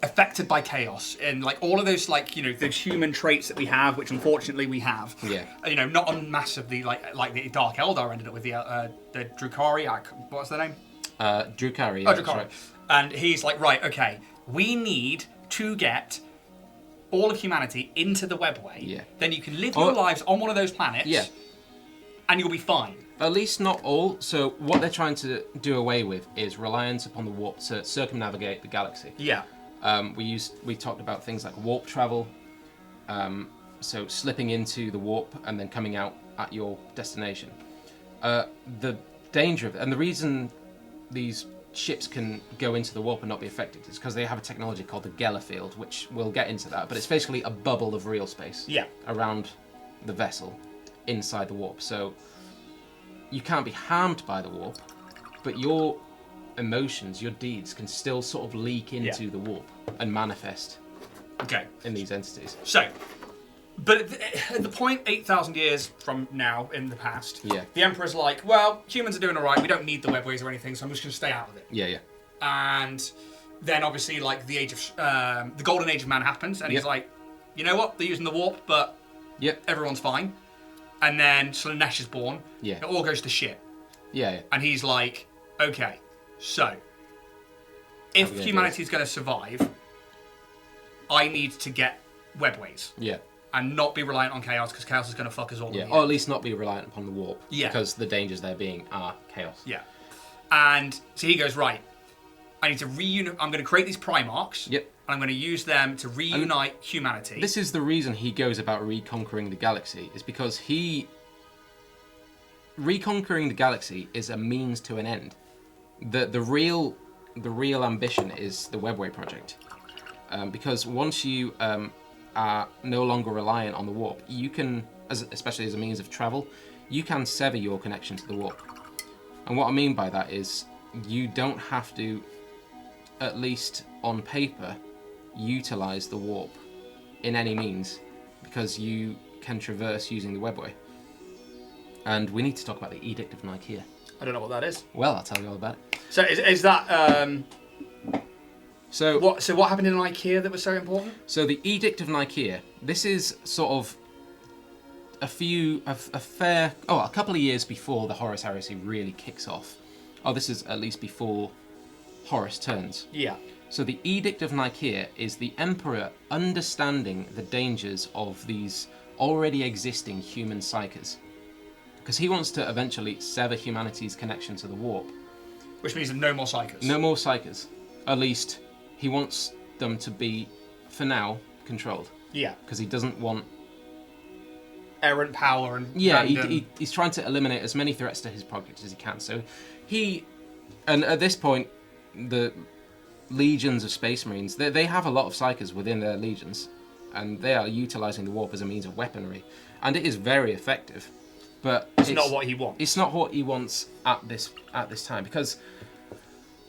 affected by chaos, and like all of those, like, you know, those human traits that we have, which unfortunately we have.
Yeah.
You know, not on massively like the Dark Eldar ended up with the Drukhari. What's their name?
Drukhari.
Oh,
Yeah,
Drukhari.
that's right.
And he's like, right, okay, we need to get all of humanity into the webway.
Yeah.
Then you can live your lives on one of those planets.
Yeah.
And you'll be fine.
At least not all. So what they're trying to do away with is reliance upon the warp to circumnavigate the galaxy.
Yeah.
We talked about things like warp travel, so slipping into the warp and then coming out at your destination. The danger of it, and the reason these ships can go into the warp and not be affected is because they have a technology called the Geller field, which we'll get into that, but it's basically a bubble of real space around the vessel inside the warp. So you can't be harmed by the warp, but your emotions, your deeds can still sort of leak into the warp and manifest in these entities.
So, but at the point 8,000 years from now in the past, the Emperor's like, well, humans are doing all right. We don't need the webways or anything, so I'm just going to stay out of it.
Yeah.
And then obviously, like the golden age of man happens, and he's like, you know what? They're using the warp, but everyone's fine. And then Slanesh is born. Yeah. It all goes to shit. Yeah. And he's like, okay, so if humanity's going to survive, I need to get webways. Yeah. And not be reliant on chaos, because chaos is going to fuck us all. Yeah.
Or at least not be reliant upon the warp. Yeah. Because the dangers there being are chaos.
Yeah. And so he goes, right, I need to I'm going to create these Primarchs. Yep. And I'm going to use them to reunite humanity.
This is the reason he goes about reconquering the galaxy, is because reconquering the galaxy is a means to an end. The real ambition is the Webway project. Because once you are no longer reliant on the warp, you can, especially as a means of travel, you can sever your connection to the warp. And what I mean by that is you don't have to, at least on paper, utilize the warp in any means, because you can traverse using the webway. And we need to talk about the Edict of Nicaea.
I don't know what that is.
Well, I'll tell you all about it.
So is that... So what happened in Nicaea that was so important?
So the Edict of Nicaea, this is sort of a couple of years before the Horus heresy really kicks off. Oh, this is at least before Horus turns. Yeah. So the Edict of Nicaea is the Emperor understanding the dangers of these already existing human psykers. Because he wants to eventually sever humanity's connection to the warp.
Which means no more psykers.
No more psykers. At least he wants them to be, for now, controlled. Yeah. Because he doesn't want...
errant power and...
Yeah, he's trying to eliminate as many threats to his project as he can. So and at this point, the legions of Space Marines, they have a lot of psykers within their legions, and they are utilising the warp as a means of weaponry. And it is very effective. But
it's not what he wants.
It's not what he wants at this time, because...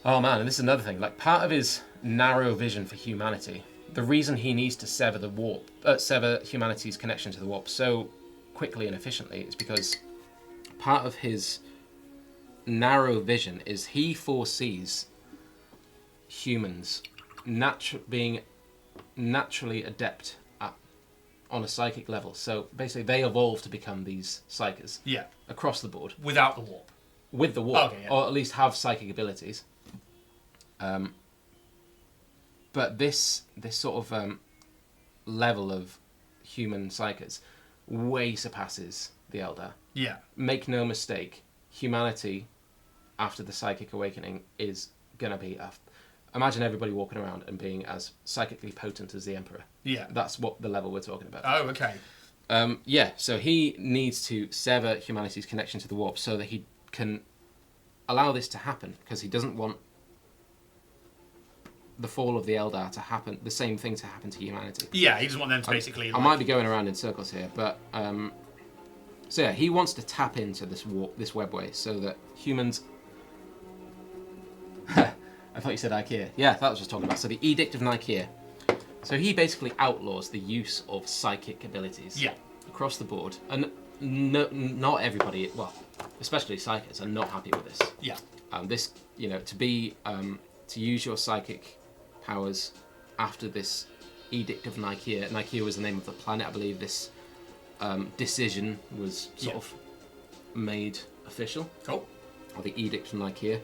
Oh man, and this is another thing. Like, part of his narrow vision for humanity, the reason he needs to sever the warp, sever humanity's connection to the warp so quickly and efficiently, is because part of his narrow vision is he foresees humans being naturally adept on a psychic level. So basically, they evolve to become these psykers. Yeah. Across the board.
Without the warp.
With the warp, or at least have psychic abilities. But this sort of level of human psykers way surpasses the Eldar. Yeah. Make no mistake, humanity, after the psychic awakening, is gonna be imagine everybody walking around and being as psychically potent as the Emperor. Yeah. That's what the level we're talking about.
Oh, okay.
Yeah, so he needs to sever humanity's connection to the warp so that he can allow this to happen, because he doesn't want the fall of the Eldar to happen, the same thing to happen to humanity.
Yeah, he doesn't want them to basically...
I might be going around in circles here, but... so yeah, he wants to tap into this webway so that humans... I thought you said Nicaea. Yeah, that was what I was talking about. So the Edict of Nicaea. So he basically outlaws the use of psychic abilities across the board. And not everybody, well, especially psychics, are not happy with this. Yeah. This, to use your psychic powers after this Edict of Nicaea. Nicaea was the name of the planet, I believe. This decision was sort of made official. Cool. Or the Edict of Nicaea.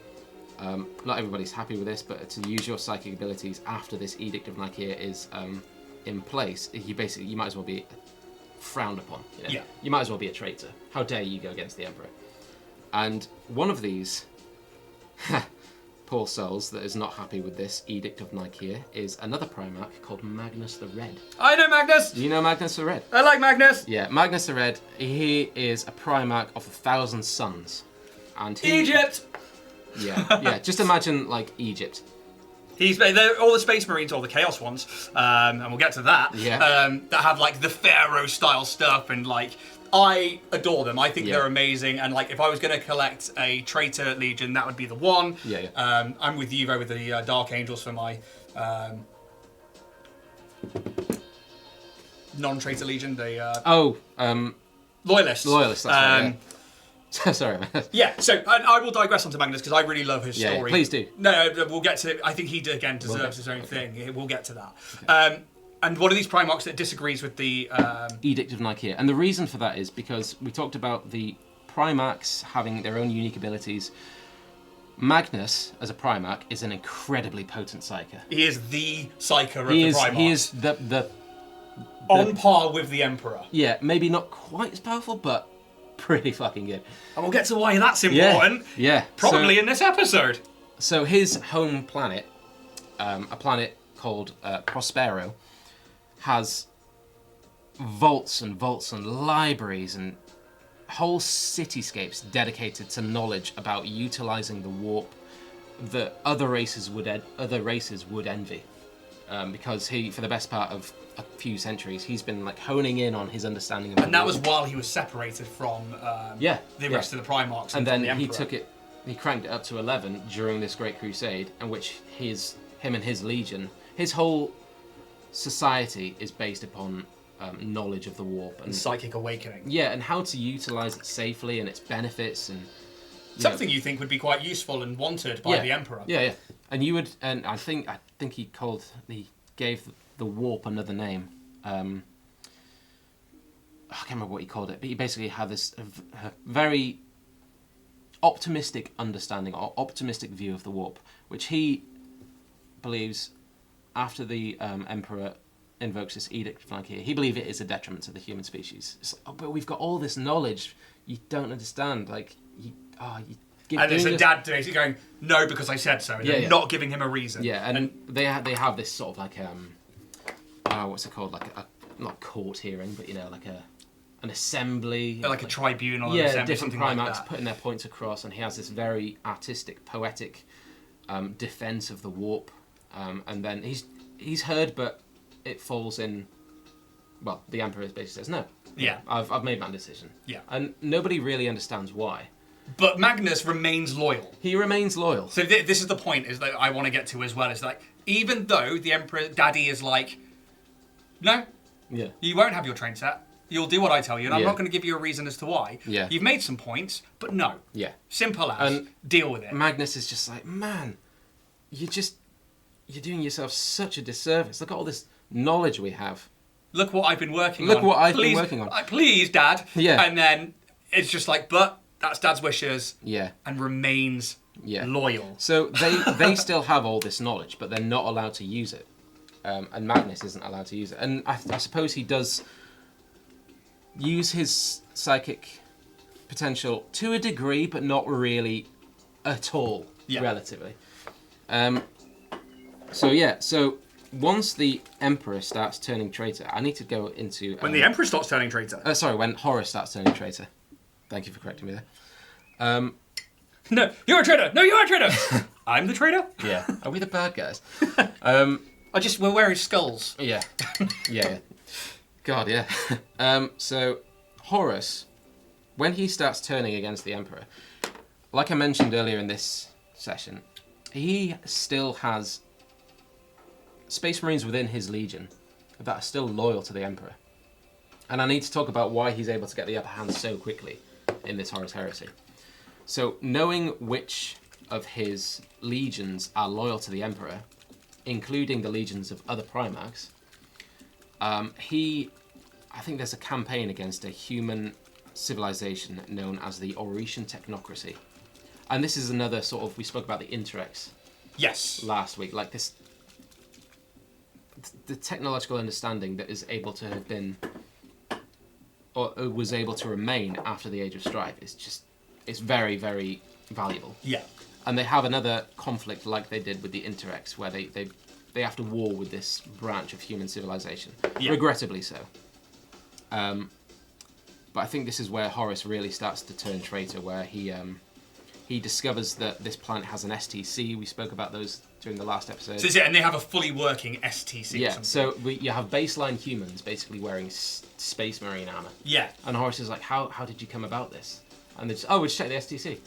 Not everybody's happy with this, but to use your psychic abilities after this Edict of Nicaea is in place, you might as well be frowned upon. Yeah. You might as well be a traitor. How dare you go against the Emperor? And one of these poor souls that is not happy with this Edict of Nicaea is another Primarch called Magnus the Red.
I know Magnus!
Do you know Magnus the Red?
I like Magnus!
Yeah, Magnus the Red, he is a Primarch of 1,000 suns. And
Egypt!
Yeah, just imagine, like, Egypt.
all the Space Marines, all the Chaos ones, and we'll get to that.
Yeah.
That have like the Pharaoh style stuff, and like I adore them. I think
Yeah.
they're amazing. And like if I was going to collect a Traitor Legion, that would be the one.
Yeah.
I'm with you though with the Dark Angels for my non-Traitor Legion. The Loyalists.
Loyalists. That's right, yeah. Sorry, man.
Yeah, so I will digress onto Magnus because I really love his
Yeah,
story.
please do.
No, we'll get to. I think he again deserves his own thing. We'll get to that. Okay. And one of these Primarchs that disagrees with the
Edict of Nicaea, and the reason for that is because we talked about the Primarchs having their own unique abilities. Magnus, as a Primarch, is an incredibly potent Psyker.
He is the Psyker of the Primarchs.
He is the
on par with the Emperor.
Yeah, maybe not quite as powerful, but pretty fucking good.
And we'll get to why that's important.
Yeah.
Probably in this episode.
So his home planet, a planet called Prospero, has vaults and vaults and libraries and whole cityscapes dedicated to knowledge about utilizing the warp that other races would envy, because he, for the best part of a few centuries, he's been like honing in on his understanding of
and that was while he was separated from the rest of the Primarchs.
And then
the
he cranked it up to 11 during this Great Crusade, in which him and his legion, his whole society is based upon knowledge of the warp
and psychic awakening.
Yeah, and how to utilize it safely and its benefits and
something you think would be quite useful and wanted by the Emperor.
Yeah. And I think he gave the warp another name. I can't remember what he called it, but he basically had this very optimistic understanding or optimistic view of the warp, which he believes after the Emperor invokes this Edict of Nicaea, he believes it is a detriment to the human species. It's like, but we've got all this knowledge you don't understand. Like,
and there's a dad basically going, no, because I said so. And they're not giving him a reason.
Yeah, and they have this sort of like, what's it called? Like, not court hearing, but, like an assembly.
Like a tribunal.
Yeah,
assembly,
different
Primarchs
like putting their points across, and he has this very artistic, poetic defense of the warp. And then he's heard, but it falls in. Well, the Emperor basically says no.
Yeah,
I've made my decision.
Yeah,
and nobody really understands why.
But Magnus remains loyal.
He remains loyal.
So this is the point is that I want to get to as well. Is like even though the Emperor Daddy is like, no, you won't have your train set. You'll do what I tell you, and I'm not going to give you a reason as to why.
Yeah,
you've made some points, but no.
Yeah,
simple as deal with it.
Magnus is just like, man, you're doing yourself such a disservice. Look at all this knowledge we have.
Look what I've been working on.
Look what I've been working on.
Please, Dad.
Yeah.
And then it's just like, but that's Dad's wishes.
Yeah.
And remains loyal.
So they still have all this knowledge, but they're not allowed to use it. And Magnus isn't allowed to use it. And I suppose he does use his psychic potential to a degree, but not really at all, relatively. So once the Emperor starts turning traitor, I need to go into...
when the Emperor starts turning traitor?
When Horus starts turning traitor. Thank you for correcting me there.
No, you're a traitor! No, you're a traitor! I'm the traitor?
Yeah. Are we the bad guys?
We're wearing skulls.
Yeah. Yeah. God, yeah. So Horus, when he starts turning against the Emperor, like I mentioned earlier in this session, he still has Space Marines within his legion that are still loyal to the Emperor. And I need to talk about why he's able to get the upper hand so quickly in this Horus heresy. So knowing which of his legions are loyal to the Emperor, including the legions of other Primarchs, I think there's a campaign against a human civilization known as the Oretian Technocracy. And this is another sort of, we spoke about the Interrex last week, like this, the technological understanding that is able to have been, or was able to remain after the Age of Strife it's very, very valuable.
Yeah.
And they have another conflict like they did with the Interrex, where they have to war with this branch of human civilization. Yeah. Regrettably so. But I think this is where Horus really starts to turn traitor, where he discovers that this planet has an STC. We spoke about those during the last episode.
So is it, and they have a fully working STC. Or
Yeah,
something.
so you have baseline humans basically wearing space marine armor.
Yeah.
And Horus is like, how did you come about this? And they just, oh, we'll just check the STC.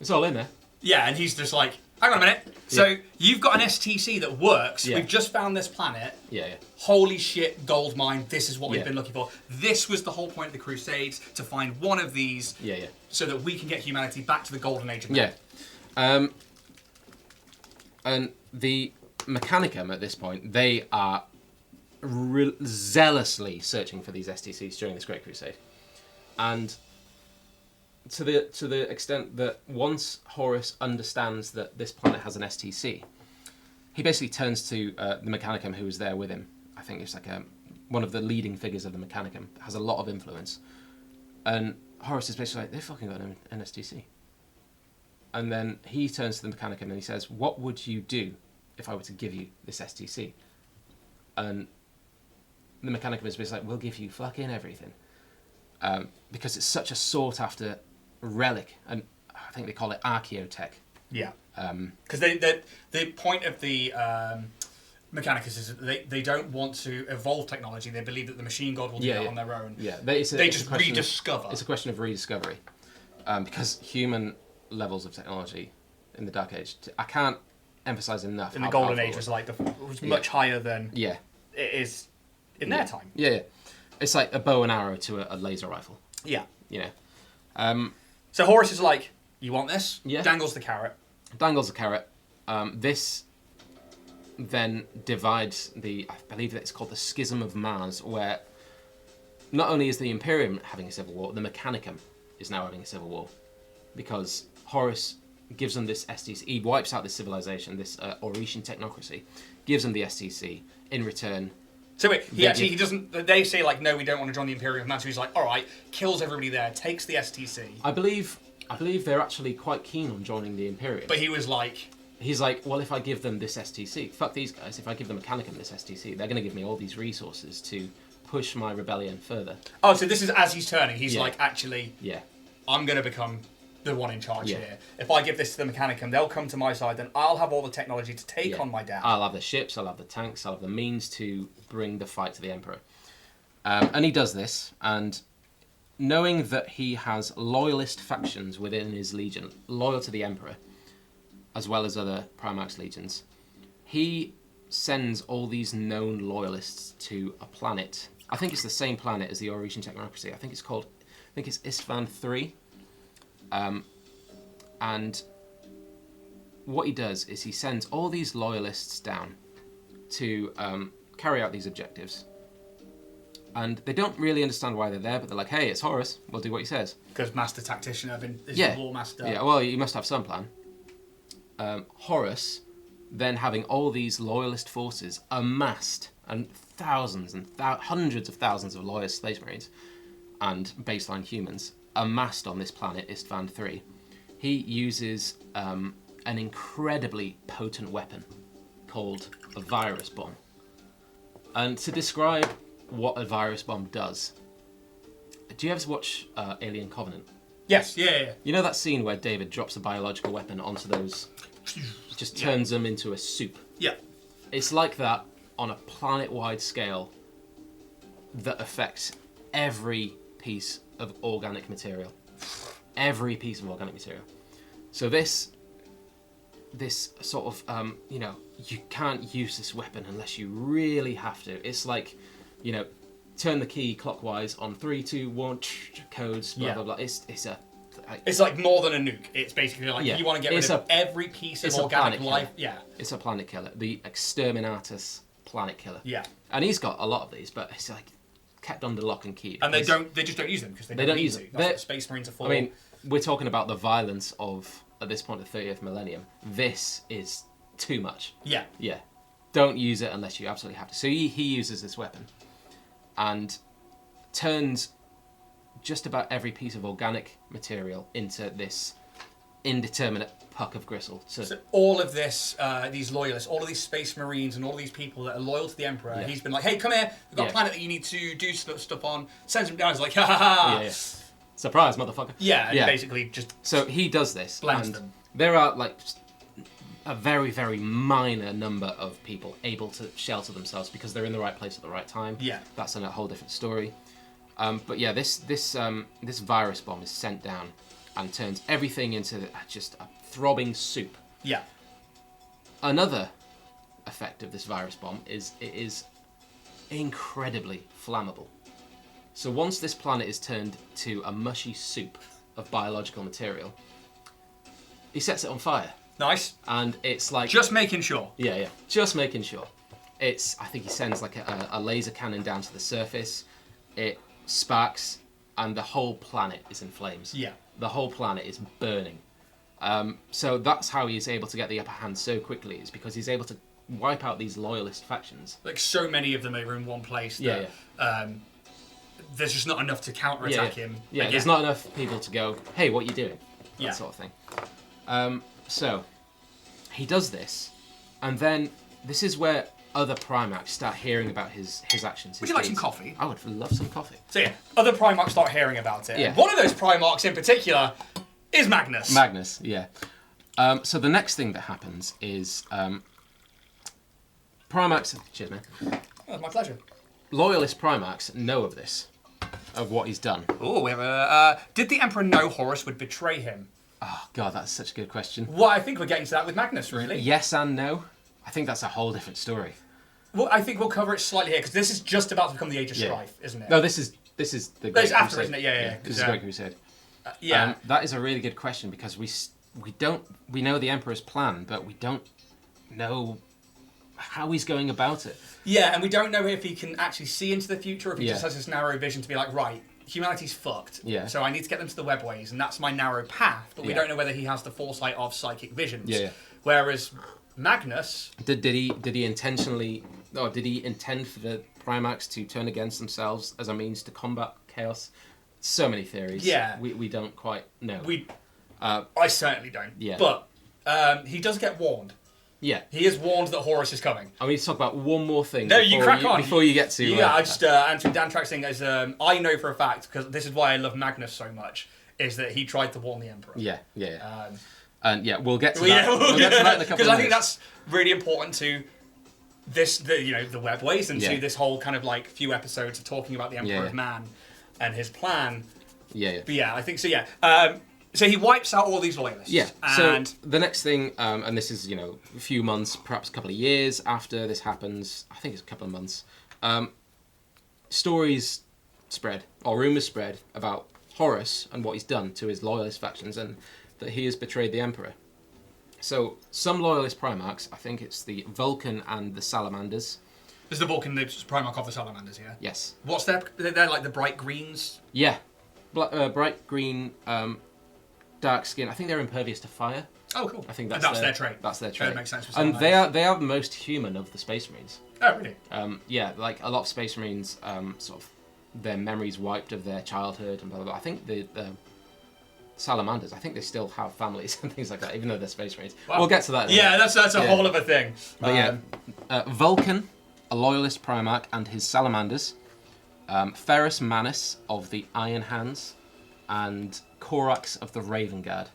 It's all in there.
Yeah, and he's just like, hang on a minute. So you've got an STC that works.
Yeah.
We've just found this planet.
Yeah.
Holy shit, gold mine. This is what we've
Yeah.
been looking for. This was the whole point of the Crusades, to find one of these so that we can get humanity back to the golden age of man.
Yeah. And the Mechanicum at this point, they are zealously searching for these STCs during this Great Crusade. And to the extent that once Horus understands that this planet has an STC, he basically turns to the Mechanicum who was there with him. I think it's like one of the leading figures of the Mechanicum, has a lot of influence. And Horus is basically like, they've fucking got an STC. And then he turns to the Mechanicum and he says, what would you do if I were to give you this STC? And the Mechanicum is basically like, we'll give you fucking everything. Because it's such a sought after relic, and I think they call it archaeotech.
Yeah. Because the point of the Mechanicus is that they don't want to evolve technology. They believe that the machine god will do that on their own.
Yeah,
they just rediscover.
It's a question of rediscovery. Because human levels of technology in the Dark Age, I can't emphasize enough.
In the Golden Age was much higher than it is in their time.
Yeah. It's like a bow and arrow to a laser rifle.
Yeah.
You know.
So Horus is like, you want this?
Yeah.
Dangles the carrot.
Dangles the carrot. This then divides I believe that it's called the Schism of Mars, where not only is the Imperium having a civil war, the Mechanicum is now having a civil war. Because Horus gives them this STC, he wipes out this civilization, this Orician technocracy, gives them the STC in return.
So wait, he doesn't. They say like, no, we don't want to join the Imperium. And that's why he's like, all right, kills everybody there, takes the STC.
I believe they're actually quite keen on joining the Imperium.
But he's like,
well, if I give them this STC, fuck these guys. If I give the Mechanicum this STC, they're going to give me all these resources to push my rebellion further.
Oh, so this is as he's turning. He's like, actually, I'm going to become the one in charge here. If I give this to the Mechanicum, they'll come to my side, then I'll have all the technology to take on my dad.
I'll have the ships, I'll have the tanks, I'll have the means to bring the fight to the Emperor. And he does this, and knowing that he has loyalist factions within his legion, loyal to the Emperor, as well as other Primarch's legions, he sends all these known loyalists to a planet. I think it's the same planet as the Orician technocracy. I think it's Istvan 3. And what he does is he sends all these loyalists down to carry out these objectives. And they don't really understand why they're there, but they're like, hey, it's Horus, we'll do what he says.
Because Master Tactician, is the War Master.
Yeah, well, you must have some plan. Horus, then having all these loyalist forces amassed, and thousands and hundreds of thousands of loyalist space marines and baseline humans amassed on this planet, Istvan 3, he uses an incredibly potent weapon called a virus bomb. And to describe what a virus bomb does, do you ever watch Alien Covenant?
Yes, yeah.
You know that scene where David drops a biological weapon onto those, just turns them into a soup?
Yeah.
It's like that on a planet-wide scale that affects every piece of organic material. Every piece of organic material. So this sort of, you can't use this weapon unless you really have to. It's like, turn the key clockwise on 3, 2, 1, codes, blah, blah, blah.
It's like more than a nuke. It's basically like you want to get rid of every piece of organic life. Yeah.
It's a planet killer. The Exterminatus planet killer.
Yeah.
And he's got a lot of these, but it's like kept under lock and key.
And they just don't use them because they don't use them. That's what Space Marines are for.
I mean, we're talking about the violence of, at this point, the 30th millennium. This is too much.
Yeah.
Yeah. Don't use it unless you absolutely have to. So he uses this weapon and turns just about every piece of organic material into this indeterminate puck of gristle. So
all of this, these loyalists, all of these Space Marines and all of these people that are loyal to the Emperor, he's been like, hey, come here, we've got a planet that you need to do stuff on. Sends them down, he's like, ha ha ha.
Yeah. Surprise, motherfucker.
Yeah, and basically just
So he does this.
blends them.
There are like a very, very minor number of people able to shelter themselves because they're in the right place at the right time.
Yeah.
That's a whole different story. But yeah, this virus bomb is sent down and turns everything into just a throbbing soup.
Yeah.
Another effect of this virus bomb is it is incredibly flammable. So once this planet is turned to a mushy soup of biological material, he sets it on fire.
Nice.
And it's like...
Just making sure.
Yeah. Just making sure. I think he sends like a laser cannon down to the surface. It sparks, and the whole planet is in flames.
Yeah.
The whole planet is burning. So that's how he's able to get the upper hand so quickly, is because he's able to wipe out these loyalist factions.
Like, so many of them are in one place that there's just not enough to counterattack him.
Yeah,
again.
there's not enough people to go, hey, what are you doing? That sort of thing. So he does this, and then this is where other Primarchs start hearing about his actions.
Would you like some coffee?
I would love some coffee.
So yeah, other Primarchs start hearing about it.
Yeah.
And one of those Primarchs in particular is Magnus.
Magnus, yeah. So the next thing that happens is Primarchs... Cheers, man.
Oh, my pleasure.
Loyalist Primarchs know of this, of what he's done.
Oh, we have a... did the Emperor know Horus would betray him?
Oh, God, that's such a good question.
Well, I think we're getting to that with Magnus, really.
Yes and no. I think that's a whole different story.
Well, I think we'll cover it slightly here, because this is just about to become the Age of Strife, isn't it?
No, this is the Great
It's after,
Crusade.
isn't it? Yeah.
This is Great Crusade.
Yeah.
That is a really good question, because we know the Emperor's plan, but we don't know how he's going about it.
Yeah, and we don't know if he can actually see into the future, or if he
Yeah.
just has this narrow vision to be like, right, humanity's fucked.
Yeah.
So I need to get them to the webways, and that's my narrow path. But we
Yeah.
don't know whether he has the foresight of psychic visions.
Yeah.
Whereas Magnus,
Did he intentionally, or did he intend for the Primarchs to turn against themselves as a means to combat chaos? So many theories.
Yeah.
We don't quite know.
I certainly don't.
Yeah.
But he does get warned.
Yeah.
He is warned that Horus is coming.
I need to talk about one more thing.
No, you crack on.
Before you get to...
Yeah, I just answering Dan Track's thing as I know for a fact, because this is why I love Magnus so much, is that he tried to warn the Emperor.
Yeah. And yeah, we'll get to that.
Yeah,
We'll get to that in a couple of
because I think
minutes.
that's really important to the webways, and
Yeah.
to this whole kind of like few episodes of talking about the Emperor of Man and his plan.
Yeah.
But yeah, I think so. Yeah. So he wipes out all these loyalists.
Yeah.
And
So the next thing, and this is a few months, perhaps a couple of years after this happens. I think it's a couple of months. Stories spread, or rumors spread, about Horus and what he's done to his loyalist factions, and that he has betrayed the Emperor. So some loyalist Primarchs, I think it's the Vulcan and the Salamanders.
Is the Vulcan the Primarch of the Salamanders? Yeah.
Yes.
What's their? They're like the bright greens.
Yeah. Bright green, dark skin. I think they're impervious to fire.
Oh, cool.
I think
And
that's
their trait.
That's their trait.
That makes sense for
And
Salamanders.
they are the most human of the Space Marines.
Oh, really?
Yeah, like a lot of Space Marines, sort of their memories wiped of their childhood and blah blah blah. I think the Salamanders, I think they still have families and things like that, even though they're Space Marines.
Wow.
We'll get to that.
Yeah, that's a whole other thing.
But Vulcan, a loyalist Primarch, and his Salamanders, Ferrus Manus of the Iron Hands, and Corax of the Raven Guard.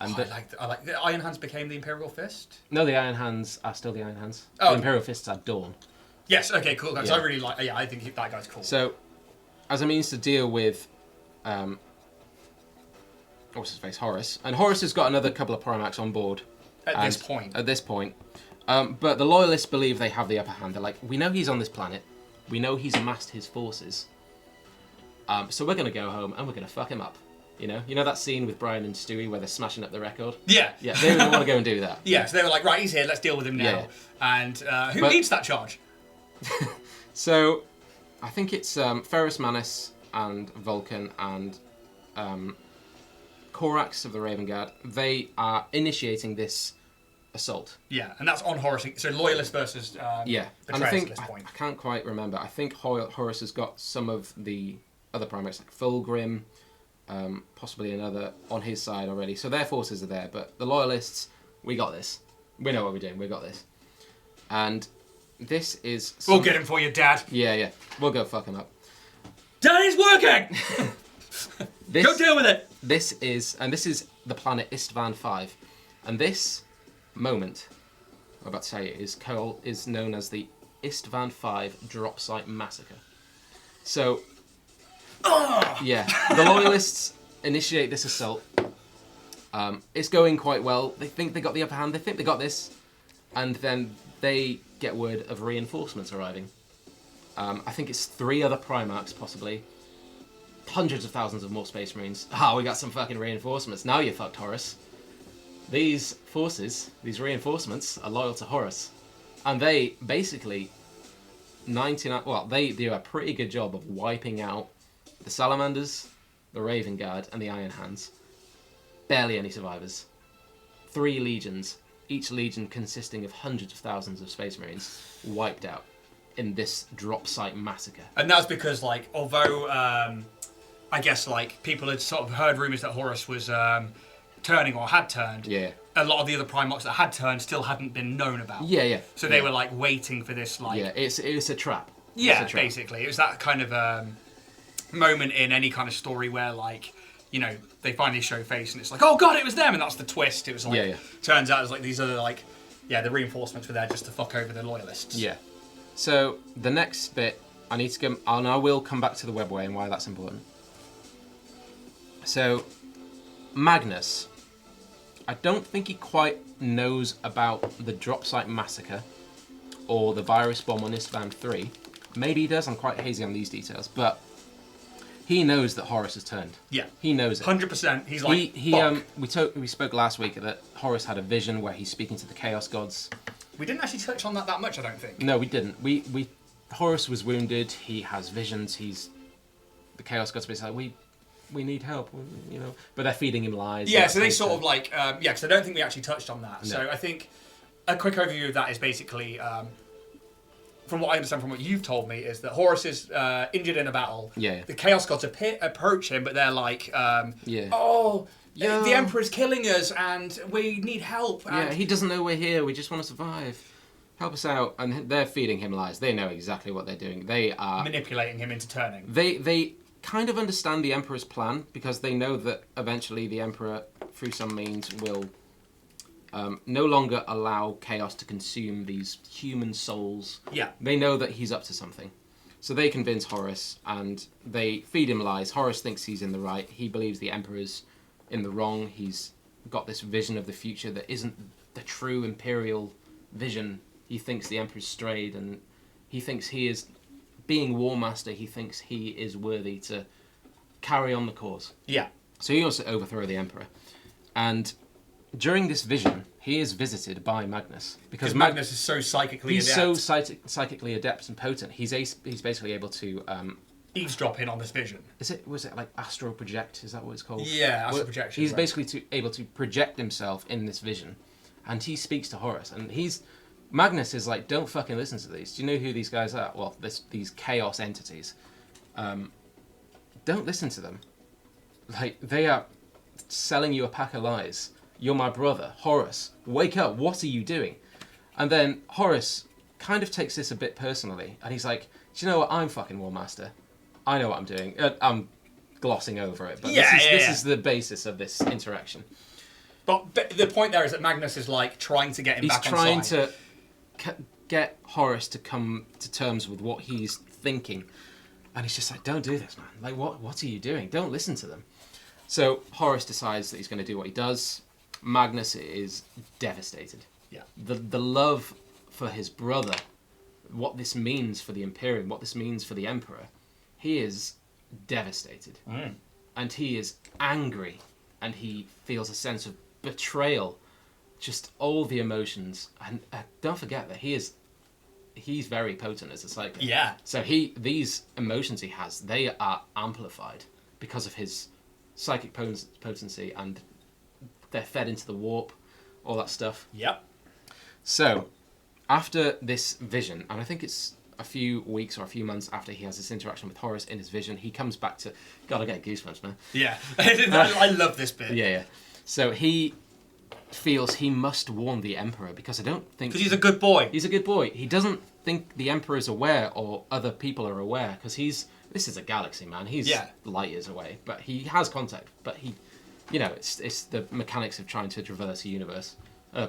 And
I like the Iron Hands became the Imperial Fist.
No, the Iron Hands are still the Iron Hands.
Oh.
The Imperial Fists are Dawn.
Yes. Okay. Cool. Because
Yeah.
I really like. Yeah, I think that guy's cool.
So, as a means to deal with, what's his face, Horus, and Horus has got another couple of Primarchs on board.
At this point.
At this point. But the Loyalists believe they have the upper hand. They're like, we know he's on this planet. We know he's amassed his forces. So we're going to go home and we're going to fuck him up. You know that scene with Brian and Stewie where they're smashing up the record?
Yeah.
Yeah, they want to go and do that.
Yeah, so they were like, right, he's here, let's deal with him now.
Yeah.
And who leads that charge?
So, I think it's Ferrus Manus and Vulcan and Corax of the Raven Guard. They are initiating this assault.
Yeah, and that's on Horus. So loyalist versus
Yeah, and I
betrayers
think
at this point.
I can't quite remember. I think Horus has got some of the other Primarchs, like Fulgrim, possibly another on his side already. So their forces are there, but the Loyalists, we got this. We know what we're doing. We got this. And this is.
We'll get him for you, Dad.
Yeah. We'll go fuck him up.
Daddy's working. Go deal with it.
This is the planet Istvan 5, and this moment I'm about to say is known as the Istvan V Drop Site Massacre. So, yeah, the Loyalists initiate this assault. It's going quite well. They think they got the upper hand. They think they got this. And then they get word of reinforcements arriving. I think it's 3 other Primarchs, possibly. Hundreds of thousands of more Space Marines. We got some fucking reinforcements. Now you're fucked, Horus. These forces, these reinforcements, are loyal to Horus. And they basically, they do a pretty good job of wiping out the Salamanders, the Raven Guard, and the Iron Hands. Barely any survivors. 3 legions, each legion consisting of hundreds of thousands of Space Marines, wiped out in this drop site massacre.
And that's because, like, although I guess like people had sort of heard rumours that Horus was turning or had turned, a lot of the other Primarchs that had turned still hadn't been known about. So they were like waiting for this, like...
Yeah, it's a trap.
Yeah, basically. It was that kind of moment in any kind of story where, like, you know, they finally show face and it's like, oh god, it was them, and that's the twist. It was like, turns out it was like these other, like, the reinforcements were there just to fuck over the Loyalists.
Yeah. So the next bit, I need to go, and I will come back to the webway and why that's important. So, Magnus, I don't think he quite knows about the Drop Site Massacre or the virus bomb on Istvan 3. Maybe he does, I'm quite hazy on these details, but he knows that Horus has turned.
Yeah.
He knows it.
100%. He's like,
we spoke last week that Horus had a vision where he's speaking to the Chaos Gods.
We didn't actually touch on that much, I don't think.
No, we didn't. Horus was wounded, he has visions, the Chaos Gods basically like, we need help, you know, but they're feeding him lies.
Yeah, so they sort of like, because I don't think we actually touched on that.
No.
So I think a quick overview of that is basically, from what I understand from what you've told me, is that Horus is injured in a battle.
Yeah.
The Chaos Gods approach him, but they're like, the Emperor's killing us and we need help. And
he doesn't know we're here, we just want to survive. Help us out. And they're feeding him lies. They know exactly what they're doing. They are...
manipulating him into turning.
They kind of understand the Emperor's plan because they know that eventually the Emperor, through some means, will no longer allow chaos to consume these human souls.
Yeah.
They know that he's up to something. So they convince Horus and they feed him lies. Horus thinks he's in the right. He believes the Emperor's in the wrong. He's got this vision of the future that isn't the true Imperial vision. He thinks the Emperor's strayed and he thinks he is... being War Master, he thinks he is worthy to carry on the cause.
Yeah.
So he wants to overthrow the Emperor. And during this vision, he is visited by Magnus. Because
Magnus is so psychically adept.
He's so psychically adept and potent. He's basically able to...
eavesdrop in on this vision.
Was it like astral project? Is that what it's called?
Yeah, astral projection.
He's basically able to project himself in this vision. And he speaks to Horus. And Magnus is like, don't fucking listen to these. Do you know who these guys are? Well, these chaos entities. Don't listen to them. Like, they are selling you a pack of lies. You're my brother. Horus, wake up. What are you doing? And then Horus kind of takes this a bit personally. And he's like, do you know what? I'm fucking War Master. I know what I'm doing. I'm glossing over it. But this is the basis of this interaction.
But the point there is that Magnus is like trying to get him back on side.
He's trying to get Horus to come to terms with what he's thinking. And he's just like, don't do this, man. Like, what are you doing? Don't listen to them. So Horus decides that he's going to do what he does. Magnus is devastated.
Yeah.
The love for his brother, what this means for the Imperium, what this means for the Emperor, he is devastated. And he is angry. And he feels a sense of betrayal. Just all the emotions. And don't forget that he's very potent as a psychic.
Yeah.
So these emotions he has, they are amplified because of his psychic potency, and they're fed into the warp, all that stuff.
Yep.
So, after this vision, and I think it's a few weeks or a few months after he has this interaction with Horus in his vision, he comes back to... God, I get goosebumps, man.
Yeah. I love this bit.
Yeah. So he feels he must warn the Emperor because I don't think...
Because he's a good boy.
He's a good boy. He doesn't think the Emperor is aware or other people are aware because this is a galaxy, man. He's light years away, but he has contact. But he, it's the mechanics of trying to traverse a universe.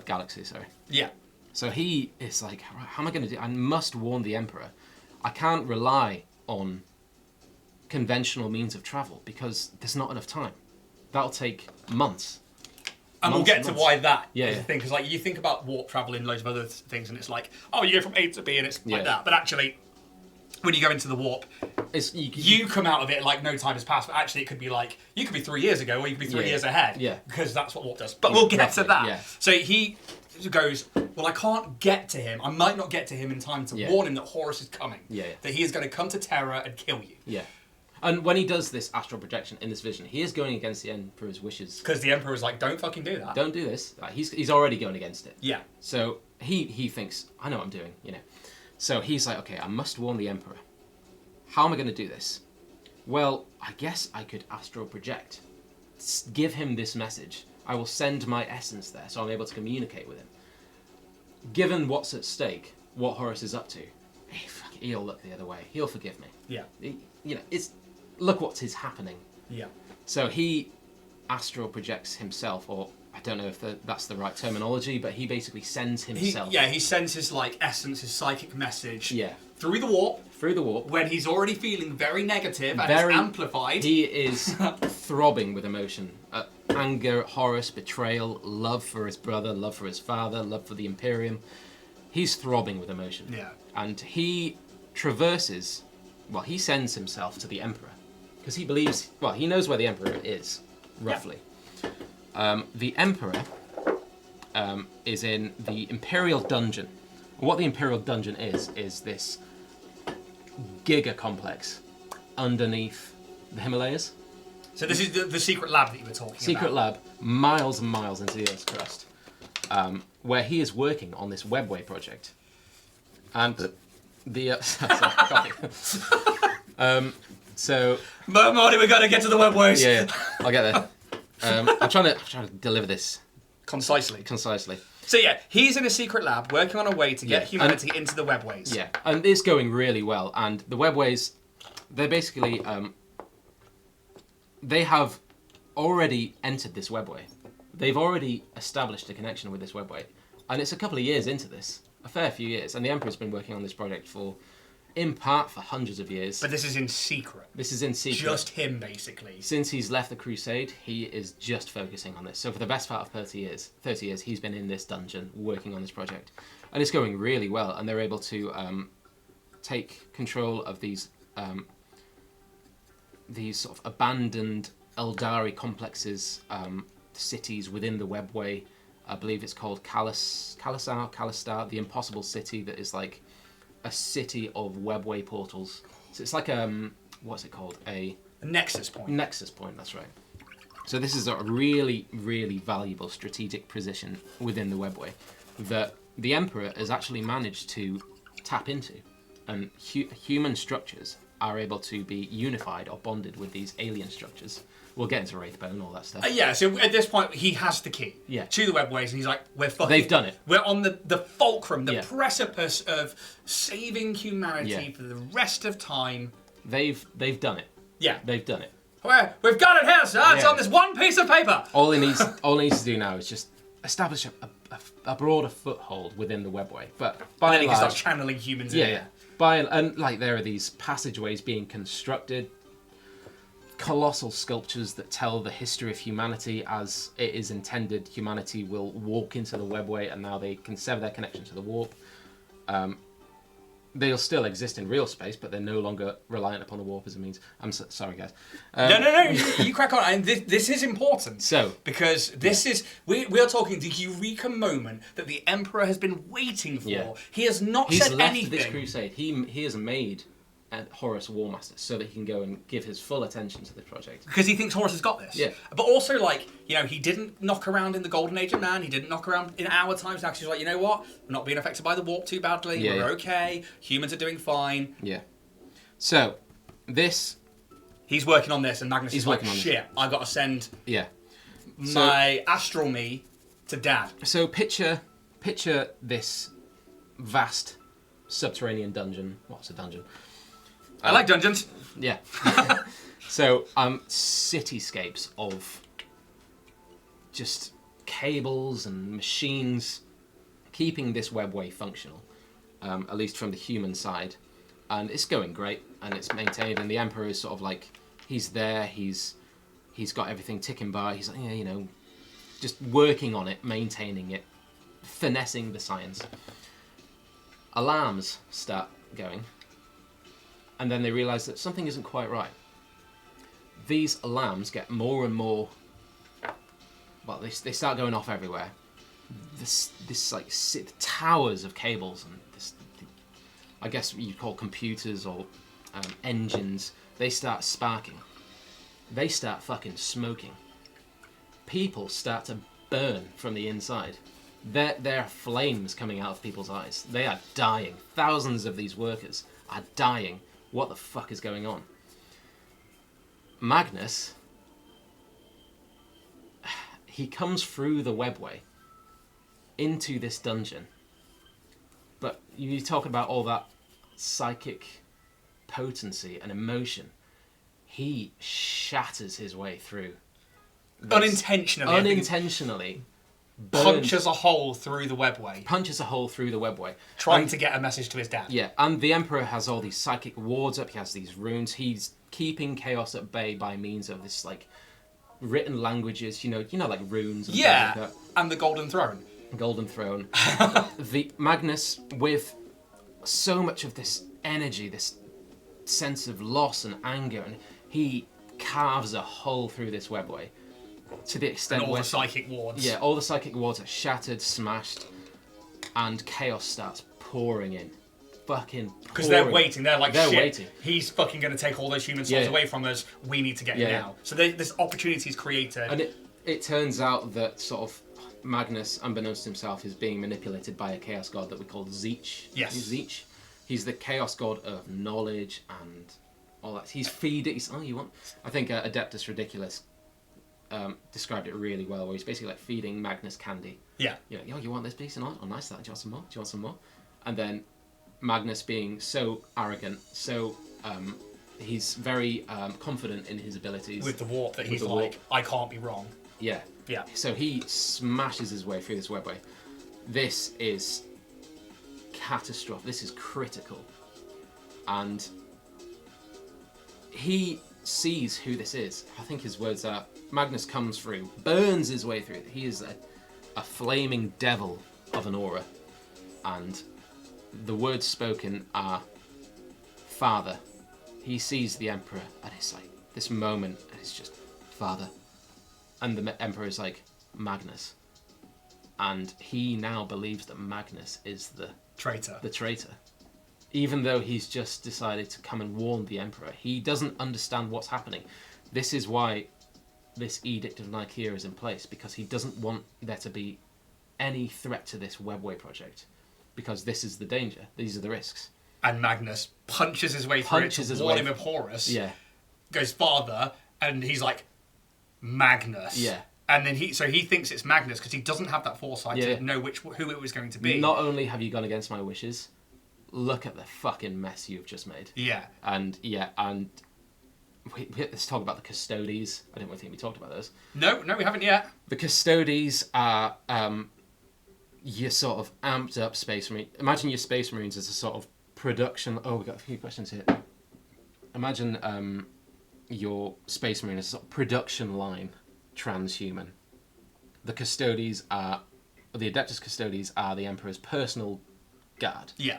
galaxy, sorry.
Yeah.
So he is like, how am I going to do? I must warn the Emperor. I can't rely on conventional means of travel because there's not enough time. That'll take months.
And we'll get to why that is
the
thing, because like you think about warp travel in loads of other things, and it's like, oh, you go from A to B, and it's like that. But actually, when you go into the warp, you come out of it like no time has passed. But actually, it could be like you could be 3 years ago, or you could be 3 years ahead.
Yeah,
because that's what warp does. But we'll get to that.
Yeah.
So he goes, well, I can't get to him. I might not get to him in time to warn him that Horus is coming. That he is going to come to Terra and kill you.
Yeah. And when he does this astral projection in this vision, he is going against the Emperor's wishes.
Because the Emperor is like, don't fucking do that.
Don't do this. He's already going against it.
Yeah.
So he thinks, I know what I'm doing, you know. So he's like, okay, I must warn the Emperor. How am I going to do this? Well, I guess I could astral project. Give him this message. I will send my essence there so I'm able to communicate with him. Given what's at stake, what Horus is up to, he'll look the other way. He'll forgive me.
Yeah.
Look what is happening.
Yeah.
So he astral projects himself, or I don't know if that's the right terminology, but he basically sends himself.
He sends his essence, his psychic message.
Yeah.
Through the warp.
When
he's already feeling very negative and it's amplified.
He is throbbing with emotion. Anger, Horus, betrayal, love for his brother, love for his father, love for the Imperium. He's throbbing with emotion.
Yeah.
And he traverses, he sends himself to the Emperor. Because he believes, he knows where the Emperor is, roughly. Yeah. The Emperor is in the Imperial Dungeon. What the Imperial Dungeon is this giga complex underneath the Himalayas.
So this is the secret lab that you were talking about.
Secret lab, miles and miles into the Earth's crust, where he is working on this webway project. And so
Marty, we got to get to the webways.
Yeah, I'll get there. I'm trying to deliver this
concisely.
So
yeah, he's in a secret lab working on a way to get humanity into the webways.
Yeah, and it's going really well. And the webways, they're basically they have already entered this webway. They've already established a connection with this webway, and it's a couple of years into this, a fair few years. And the Emperor's been working on this project in part for hundreds of years.
But this is in secret.
Just
him, basically.
Since he's left the Crusade, he is just focusing on this. So for the best part of 30 years, he's been in this dungeon working on this project. And it's going really well, and they're able to take control of these sort of abandoned Eldari complexes, cities within the webway. I believe it's called Kalistar, the impossible city that is like a city of webway portals. So it's like what's it called? A
nexus point.
Nexus point, that's right. So this is a really, really valuable strategic position within the webway that the Emperor has actually managed to tap into, and human structures are able to be unified or bonded with these alien structures. We'll get into Wraithbone and all that stuff.
So at this point, he has the key to the webways, and he's like, we're fucking...
They've done it.
We're on the fulcrum, the precipice of saving humanity for the rest of time.
They've done it.
Yeah.
They've done it.
We've got it here, sir. It's on this one piece of paper.
All he needs to do now is just establish a broader foothold within the webway. But by and large...
he can start channeling humans in.
And there are these passageways being constructed, colossal sculptures that tell the history of humanity as it is intended. Humanity will walk into the webway, and now they can sever their connection to the warp. They'll still exist in real space, but they're no longer reliant upon the warp as a means. I'm sorry, guys.
No. You crack on. And this is important. Because this is... We are talking the eureka moment that the Emperor has been waiting for. Yeah. He has not said anything.
He's left this crusade. He has made Horus War Master so that he can go and give his full attention to the project.
Because he thinks Horus has got this.
Yeah.
But also, he didn't knock around in the Golden Age of Man. He didn't knock around in our times. Now he's like, you know what? We're not being affected by the warp too badly. Yeah, We're okay. Humans are doing fine.
Yeah. So,
he's working on this, and Magnus is like, shit, I've got to send my astral me to Dad. So
picture this vast subterranean dungeon. What's a dungeon?
I like dungeons.
Yeah. So, cityscapes of just cables and machines keeping this webway functional, at least from the human side. And it's going great, and it's maintained, and the Emperor is sort of like, he's there, he's got everything ticking by, he's like, yeah, you know, just working on it, maintaining it, finessing the science. Alarms start going, and then they realise that something isn't quite right. These alarms get more and more, well, they start going off everywhere. This like towers of cables and this, I guess you'd call computers or engines, they start sparking. They start fucking smoking. People start to burn from the inside. There are flames coming out of people's eyes. They are dying. Thousands of these workers are dying. What the fuck is going on? Magnus, he comes through the webway into this dungeon. But you talk about all that psychic potency and emotion. He shatters his way through.
Unintentionally.
Unintentionally.
Punches a hole through the webway.
Trying
to get a message to his dad.
Yeah, and the Emperor has all these psychic wards up. He has these runes. He's keeping chaos at bay by means of this, like, written languages. You know, like runes. And
yeah,
things like that.
And the Golden Throne.
Golden Throne. The Magnus, with so much of this energy, this sense of loss and anger, and he carves a hole through this webway to the extent
and all
where
the psychic wards.
Yeah, all the psychic wards are shattered, smashed, and chaos starts pouring in. Fucking pouring.
Because they're waiting. They're like,
they're
shit,
waiting.
He's fucking going to take all those human souls away from us. We need to get him now. So this opportunity is created.
And it turns out that sort of Magnus, unbeknownst to himself, is being manipulated by a chaos god that we call Zeech.
Yes.
Zeech. He's the chaos god of knowledge and all that. He's feeding. I think Adeptus Ridiculous described it really well, where he's basically like feeding Magnus candy.
Yeah.
You know, you want this piece? Oh, nice that. Do you want some more? Do you want some more? And then Magnus, being so arrogant, so he's very confident in his abilities.
With the warp that he's like, I can't be wrong.
Yeah.
Yeah.
So he smashes his way through this webway. This is catastrophic. This is critical. And he sees who this is. I think his words are, Magnus comes through, burns his way through. He is a flaming devil of an aura. And the words spoken are, Father. He sees the Emperor, and it's like this moment, and it's just, Father. And the Emperor is like, Magnus. And he now believes that Magnus is the
traitor.
Even though he's just decided to come and warn the Emperor. He doesn't understand what's happening. This is why this Edict of Nicaea is in place, because he doesn't want there to be any threat to this webway project. Because this is the danger. These are the risks.
And Magnus punches his way through it to warn him of Horus.
Yeah.
Goes, Father, and he's like, Magnus.
Yeah.
And then he thinks it's Magnus because he doesn't have that foresight to know who it was going to be.
Not only have you gone against my wishes, look at the fucking mess you've just made.
Yeah.
And let's talk about the Custodes. I didn't think we talked about those.
No, we haven't yet.
The Custodes are your sort of amped up Space Marine. Imagine your Space Marines as a sort of production. Oh, we've got a few questions here. Imagine your Space Marine as a sort of production line transhuman. The Custodes are, the Adeptus Custodes are the Emperor's personal guard.
Yeah.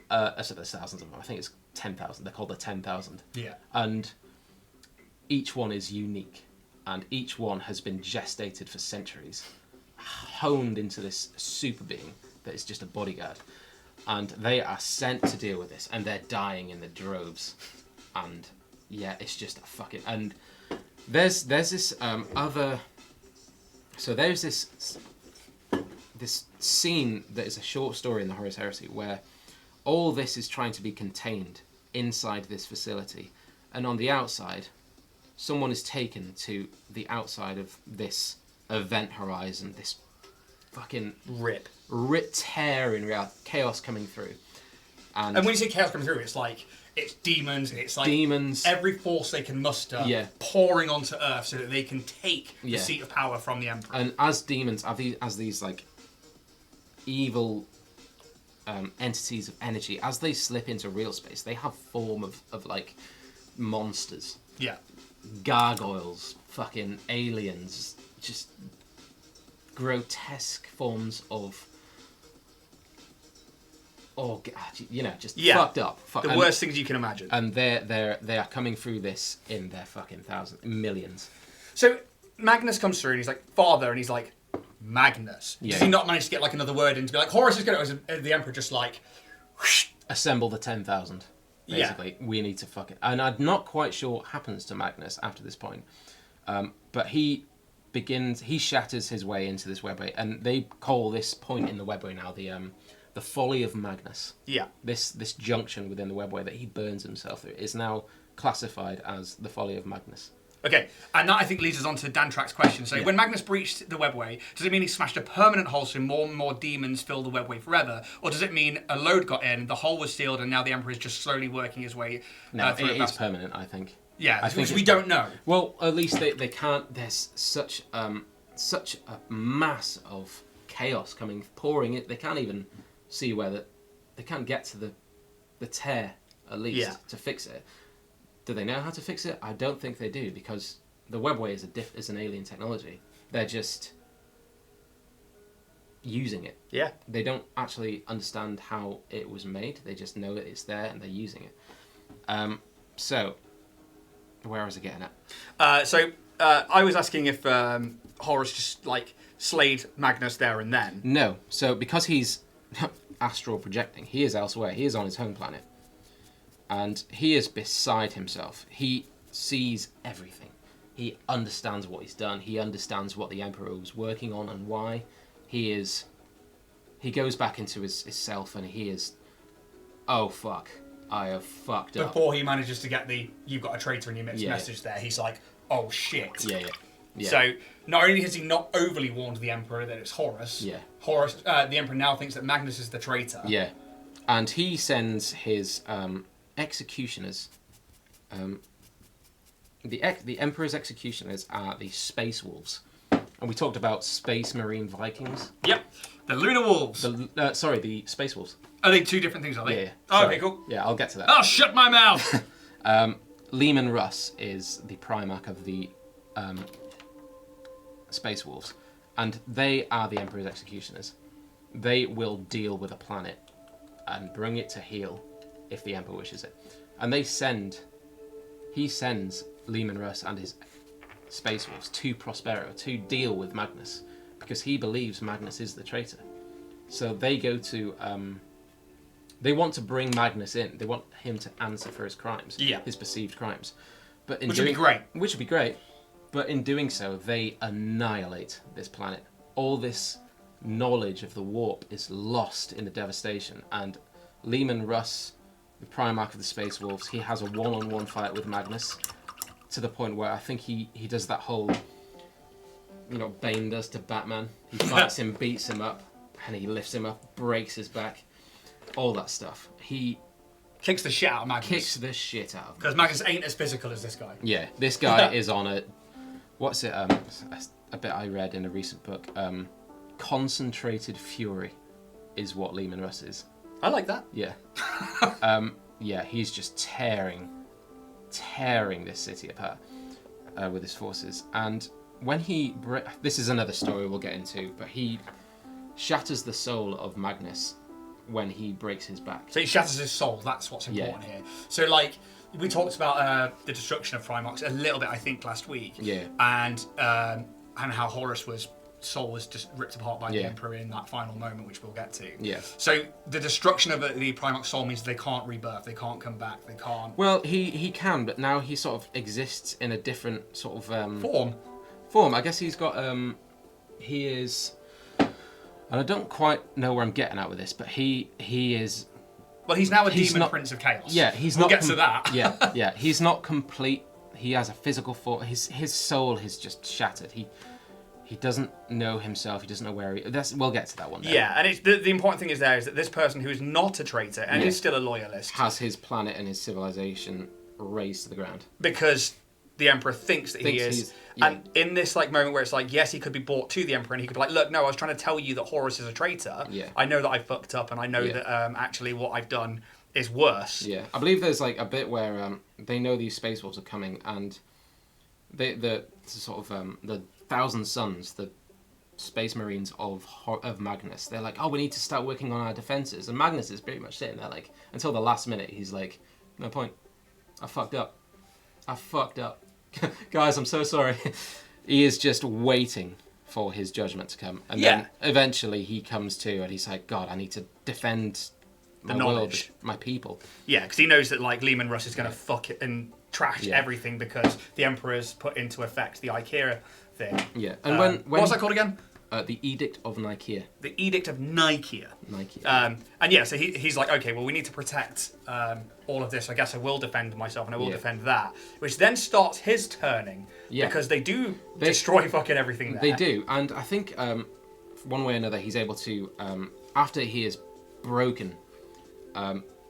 So there's thousands of them. I think it's 10,000. They're called the 10,000.
Yeah.
And each one is unique, and each one has been gestated for centuries, honed into this super being that is just a bodyguard. And they are sent to deal with this, and they're dying in the droves. And yeah, it's just a fucking... And there's this other... So there's this scene that is a short story in the Horus Heresy where all this is trying to be contained inside this facility. And on the outside, someone is taken to the outside of this event horizon, this fucking
rip
tear in reality, chaos coming through. And
when you see chaos coming through, it's demons, it's like
demons,
every force they can muster pouring onto Earth so that they can take the seat of power from the Emperor.
And as demons, as these like evil entities of energy, as they slip into real space, they have form of like monsters.
Yeah.
Gargoyles, fucking aliens, just grotesque forms of, just fucked up.
The worst things you can imagine.
And they are coming through this in their fucking millions.
So Magnus comes through and he's like, Father, and he's like, Magnus. Does he not manage to get like another word in to be like, Horus is going to, the Emperor just like, whoosh.
Assemble the 10,000. Basically, we need to fuck it. And I'm not quite sure what happens to Magnus after this point. But he shatters his way into this webway, and they call this point in the webway now the folly of Magnus.
Yeah.
This junction within the webway that he burns himself through is now classified as the folly of Magnus.
Okay, and that I think leads us on to Dantrak's question. So when Magnus breached the webway, does it mean he smashed a permanent hole so more and more demons fill the webway forever? Or does it mean a load got in, the hole was sealed, and now the Emperor is just slowly working his way
no,
through
it is permanent, I think.
Yeah, which we don't know.
Well, at least they can't. There's such a mass of chaos pouring in. They can't even see they can't get to the tear, at least, to fix it. Do they know how to fix it? I don't think they do, because the webway is an alien technology. They're just using it. Yeah. They don't actually understand how it was made. They just know that it's there and they're using it. So, where was I getting at?
I was asking if Horus just like slayed Magnus there and then.
No. So because he's astral projecting, he is elsewhere. He is on his home planet. And he is beside himself. He sees everything. He understands what he's done. He understands what the Emperor was working on and why. He goes back into his self and he is, oh fuck, I have fucked up.
Before he manages to get you've got a traitor in your midst message there, he's like, oh shit.
Yeah.
So not only has he not overly warned the Emperor that it's Horus, the Emperor now thinks that Magnus is the traitor.
Yeah. And he sends his executioners. The Emperor's executioners are the Space Wolves. And we talked about Space Marine Vikings.
Yep. The Lunar Wolves.
The Space Wolves.
Are they two different things, are they?
Yeah.
Oh, okay, cool.
Yeah, I'll get to that.
Oh, shut my mouth!
Leman Russ is the Primarch of the Space Wolves. And they are the Emperor's executioners. They will deal with a planet and bring it to heel if the Emperor wishes it. And he sends Leman Russ and his Space Wolves to Prospero to deal with Magnus, because he believes Magnus is the traitor. So they go to they want to bring Magnus in. They want him to answer for his crimes, his perceived crimes. But
which would be great.
Which would be great. But in doing so, they annihilate this planet. All this knowledge of the warp is lost in the devastation, and Leman Russ, the Primarch of the Space Wolves, he has a one-on-one fight with Magnus, to the point where I think he does that whole, Bane does to Batman. He fights him, beats him up, and he lifts him up, breaks his back, all that stuff. He
kicks the shit out of Magnus.
Kicks the shit out of him.
Because Magnus ain't as physical as this guy.
Yeah, this guy is on a, what's it, a bit I read in a recent book, concentrated fury is what Leman Russ is.
I like that.
Yeah. He's just tearing this city apart with his forces. And when this is another story we'll get into, but he shatters the soul of Magnus when he breaks his back.
So he shatters his soul, that's what's important here. So we talked about the destruction of Primarchs a little bit, I think, last week.
Yeah.
And how Horus' soul was just ripped apart by the Emperor in that final moment, which we'll get to.
Yeah.
So the destruction of the Primarch soul means they can't rebirth, they can't come back, they can't...
Well, he can, but now he sort of exists in a different sort of...
Form.
I guess he's got... he is... And I don't quite know where I'm getting at with this, but he is...
Well, he's now a demon prince of chaos.
Yeah,
we'll get to that.
yeah. He's not complete. He has a physical form. His soul is just shattered. he doesn't know himself. He doesn't know where he. We'll get to that one day.
Yeah, and it's the important thing is that this person who is not a traitor and is still a loyalist
has his planet and his civilization razed to the ground
because the Emperor thinks that he is. And in this like moment where it's like, yes, he could be brought to the Emperor and he could be like, look, no, I was trying to tell you that Horus is a traitor.
Yeah.
I know that I fucked up and I know that actually what I've done is worse.
Yeah, I believe there's like a bit where they know these space wolves are coming and the sort of the Thousand Sons, the space marines of Magnus, they're like, oh, we need to start working on our defenses. And Magnus is pretty much sitting there like, until the last minute, he's like, no point. I fucked up. Guys, I'm so sorry. He is just waiting for his judgment to come. And then eventually he comes to and he's like, God, I need to defend my world, my people. Yeah,
because he knows that like Leman Russ is going to fuck it and trash everything because the Emperor's put into effect the Ikea thing.
Yeah, and when
what's that called again?
The Edict of Nicaea.
The Edict of Nicaea. And yeah, so he's like, okay, well, we need to protect all of this. I guess I will defend myself and I will defend that. Which then starts his turning. Yeah. Because they destroy fucking everything there.
They do. And I think one way or another, he's able to, after he is broken,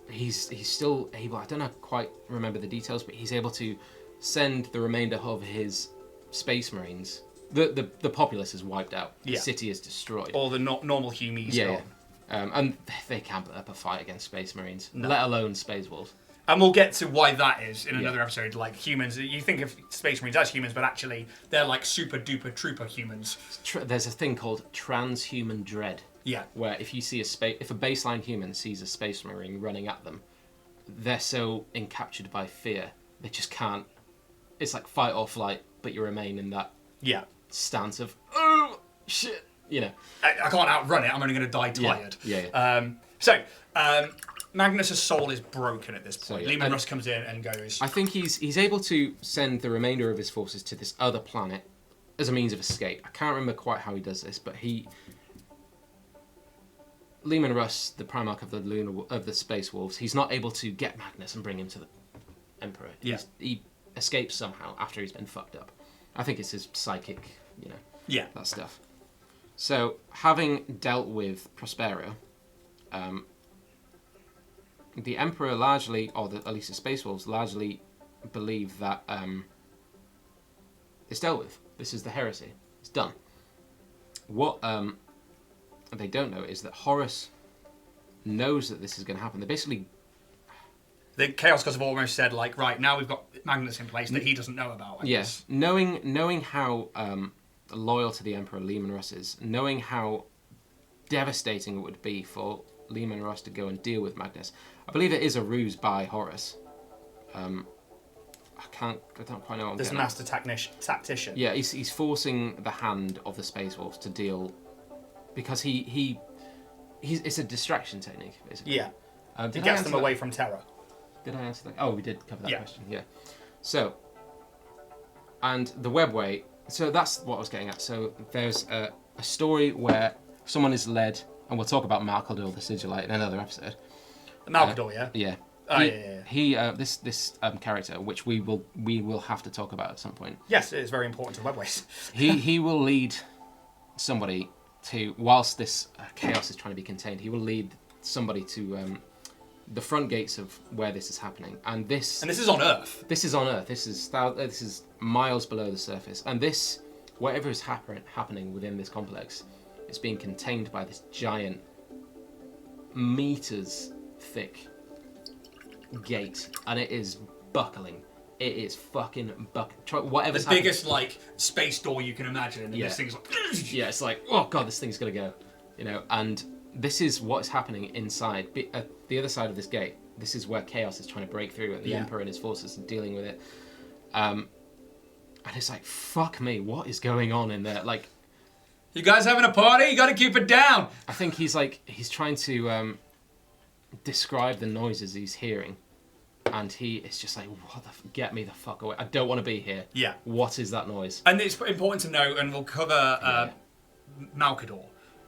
he's still able, I don't quite remember the details, but he's able to send the remainder of his space marines. The populace is wiped out. The city is destroyed.
All the normal humies gone.
And they can't put up a fight against space marines, let alone space wolves.
And we'll get to why that is in another episode. Like humans, you think of space marines as humans, but actually they're like super duper trooper humans.
There's a thing called transhuman dread.
Yeah.
Where if you see if a baseline human sees a space marine running at them, they're so encaptured by fear they just can't. It's like fight or flight, but you remain in that stance of oh shit, you know.
I can't outrun it. I'm only going to die tired. So Magnus's soul is broken at this point. Leman Russ comes in and goes.
I think he's able to send the remainder of his forces to this other planet as a means of escape. I can't remember quite how he does this, but Leman Russ, the Primarch of the Space Wolves, he's not able to get Magnus and bring him to the Emperor. He escapes somehow after he's been fucked up. I think it's his psychic, that stuff. So, having dealt with Prospero, the Emperor largely, or at least the Space Wolves, largely believe that it's dealt with. This is the heresy. It's done. What they don't know is that Horus knows that this is going to happen. They basically...
The Chaos Gods have almost said, like, right, now we've got Magnus in place that he doesn't know about.
Yes. Knowing how loyal to the Emperor Leman Russ is, knowing how devastating it would be for Leman Russ to go and deal with Magnus. I believe it is a ruse by Horus. I don't quite know what I'm
This master tactician.
Yeah, he's forcing the hand of the Space Wolves to deal... Because he's it's a distraction technique, basically.
Yeah. It gets them away from terror.
Did I answer that? Oh, we did cover that question. Yeah. So, and the webway. So that's what I was getting at. So there's a story where someone is led, and we'll talk about Malcador the Sigillite in another episode.
Malcador, yeah.
Yeah.
Oh,
He this character, which we will have to talk about at some point.
Yes, it is very important to webways.
he will lead somebody to, whilst this chaos is trying to be contained, he will lead somebody to the front gates of where this is happening, and this
is on Earth.
This is on Earth. This is miles below the surface, and this, whatever is happening within this complex, is being contained by this giant, meters thick gate, and it is buckling. It is fucking whatever's
the biggest like space door you can imagine, and this thing's like
yeah, it's like, oh god, this thing's gonna go, and this is what's happening inside. At the other side of this gate, this is where chaos is trying to break through, and the Emperor and his forces are dealing with it. And it's like, fuck me, what is going on in there? Like,
you guys having a party? You got to keep it down.
I think he's trying to describe the noises he's hearing. And it's just like, get me the fuck away. I don't want to be here.
Yeah.
What is that noise?
And it's important to know, and we'll cover Malcador.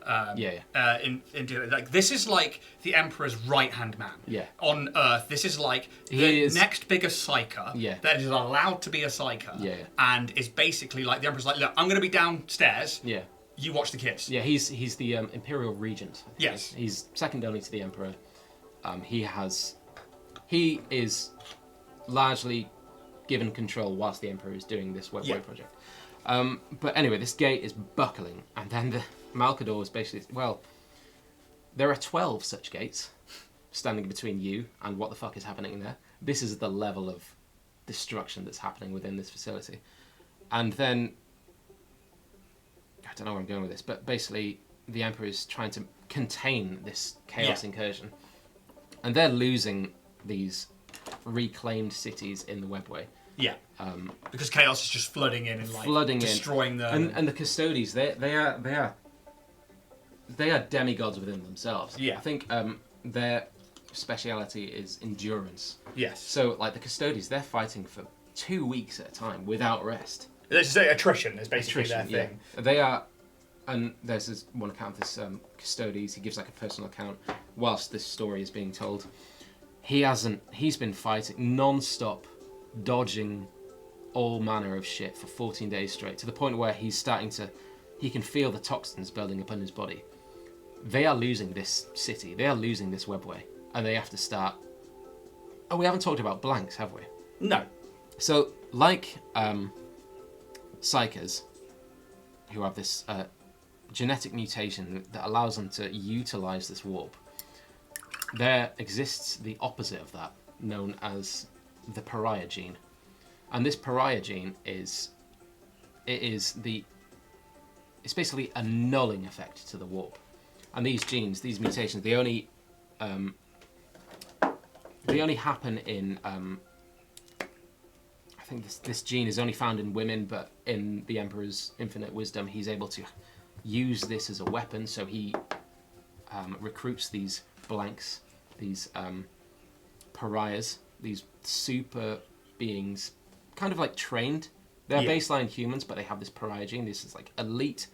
Like this is like the Emperor's right-hand man.
Yeah.
On Earth, this is like next biggest psyker.
Yeah.
That is allowed to be a psyker.
Yeah.
And is basically like the Emperor's like, look, I'm going to be downstairs.
Yeah.
You watch the kids.
Yeah. He's the Imperial Regent.
Yes.
He's second only to the Emperor. He is largely given control whilst the Emperor is doing this webway project. But anyway, this gate is buckling, and then the Malcador is basically, well, there are 12 such gates standing between you and what the fuck is happening in there. This is the level of destruction that's happening within this facility. And then, I don't know where I'm going with this, but basically the Emperor is trying to contain this chaos incursion. And they're losing these reclaimed cities in the webway.
Yeah. Because chaos is just flooding in and destroying them.
And the Custodies, they are demigods within themselves.
Yeah.
I think their speciality is endurance.
Yes.
So like the Custodies, they're fighting for 2 weeks at a time without rest.
Let's say attrition is basically their thing.
Yeah. They are, and there's this one account of this Custodes. He gives like a personal account whilst this story is being told. He's been fighting non-stop, dodging all manner of shit for 14 days straight, to the point where he can feel the toxins building up in his body. They are losing this city, they are losing this webway, and they have to start. Oh, we haven't talked about blanks, have we?
No.
So, like psychers, who have this genetic mutation that allows them to utilize this warp, there exists the opposite of that, known as the pariah gene. And this pariah gene it's basically a nulling effect to the warp. And these genes, these mutations, they only happen in I think this gene is only found in women, but in the Emperor's infinite wisdom, he's able to use this as a weapon. So he recruits these blanks, these pariahs, these super beings, kind of like trained. They're baseline humans, but they have this pariah gene. This is like elite,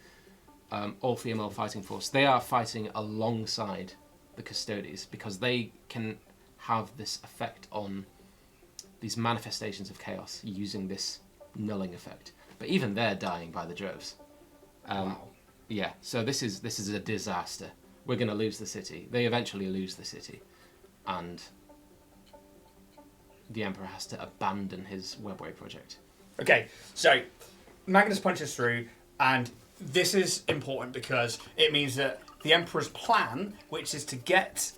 all-female fighting force. They are fighting alongside the Custodes because they can have this effect on these manifestations of chaos using this nulling effect. But even they're dying by the droves.
Wow.
Yeah, so this is a disaster. We're going to lose the city. They eventually lose the city, and the Emperor has to abandon his webway project.
Okay, so Magnus punches through, and this is important because it means that the Emperor's plan, which is to get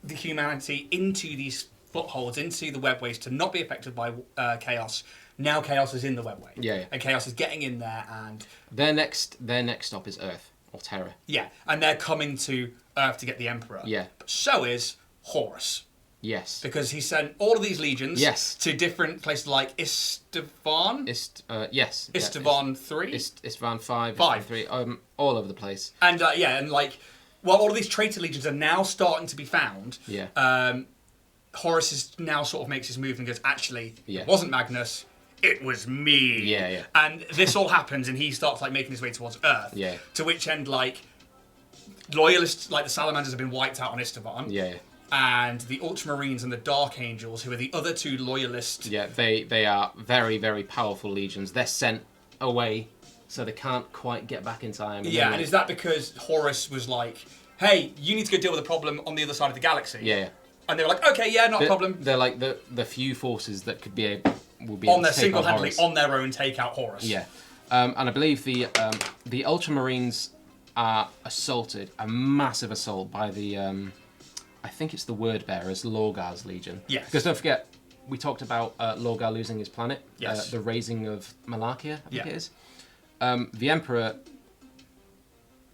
the humanity into these footholds, into the webways, to not be affected by chaos. Now chaos is in the webway.
Yeah.
And chaos is getting in there, and
their next stop is Earth or Terra.
Yeah, and they're coming to Earth to get the Emperor.
Yeah.
But so is Horus.
Yes.
Because he sent all of these legions to different places like Istvan.
Yes.
Istvan 3?
Istvan 5.
5.
3. All over the place.
And all of these traitor legions are now starting to be found.
Yeah.
Horus now sort of makes his move and goes, actually,
Yeah.
it wasn't Magnus, it was me.
Yeah.
And this all happens, and he starts making his way towards Earth.
Yeah.
To which end, loyalists, the Salamanders have been wiped out on Istvan.
Yeah.
And the Ultramarines and the Dark Angels, who are the other two loyalists.
Yeah, they are very, very powerful legions. They're sent away, so they can't quite get back in time.
And is that because Horus was like, hey, you need to go deal with the problem on the other side of the galaxy?
Yeah.
And they were like, okay, yeah, not a problem.
They're like the few forces that will be able
on their
to take
single-handedly, on their own, take out Horus.
Yeah. And I believe the Ultramarines are assaulted, a massive assault by the... I think it's the word bearers, Lorgar's Legion.
Yes.
Because don't forget, we talked about Lorgar losing his planet.
Yes.
The raising of Malarkia, I think it is. The Emperor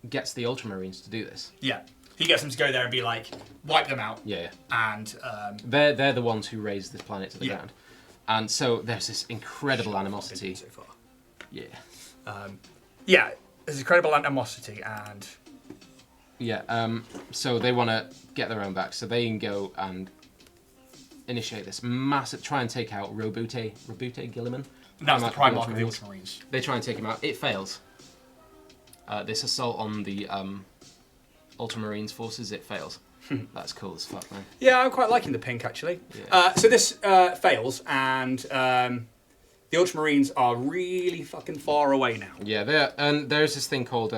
gets the Ultramarines to do this.
Yeah. He gets them to go there and be like, wipe them out.
Yeah.
And
they're the ones who raised this planet to the ground. And so there's this incredible animosity.
So far.
Yeah.
There's incredible animosity and...
Yeah, so they want to get their own back, so they can go and initiate this massive, try and take out Robute Gilliman.
That's the Primarch of the Ultramarines.
They try and take him out. It fails. This assault on the Ultramarines forces, it fails. That's cool as fuck, man.
Yeah, I'm quite liking the pink actually.
Yeah.
So this fails, and the Ultramarines are really fucking far away now.
Yeah, and there's this thing called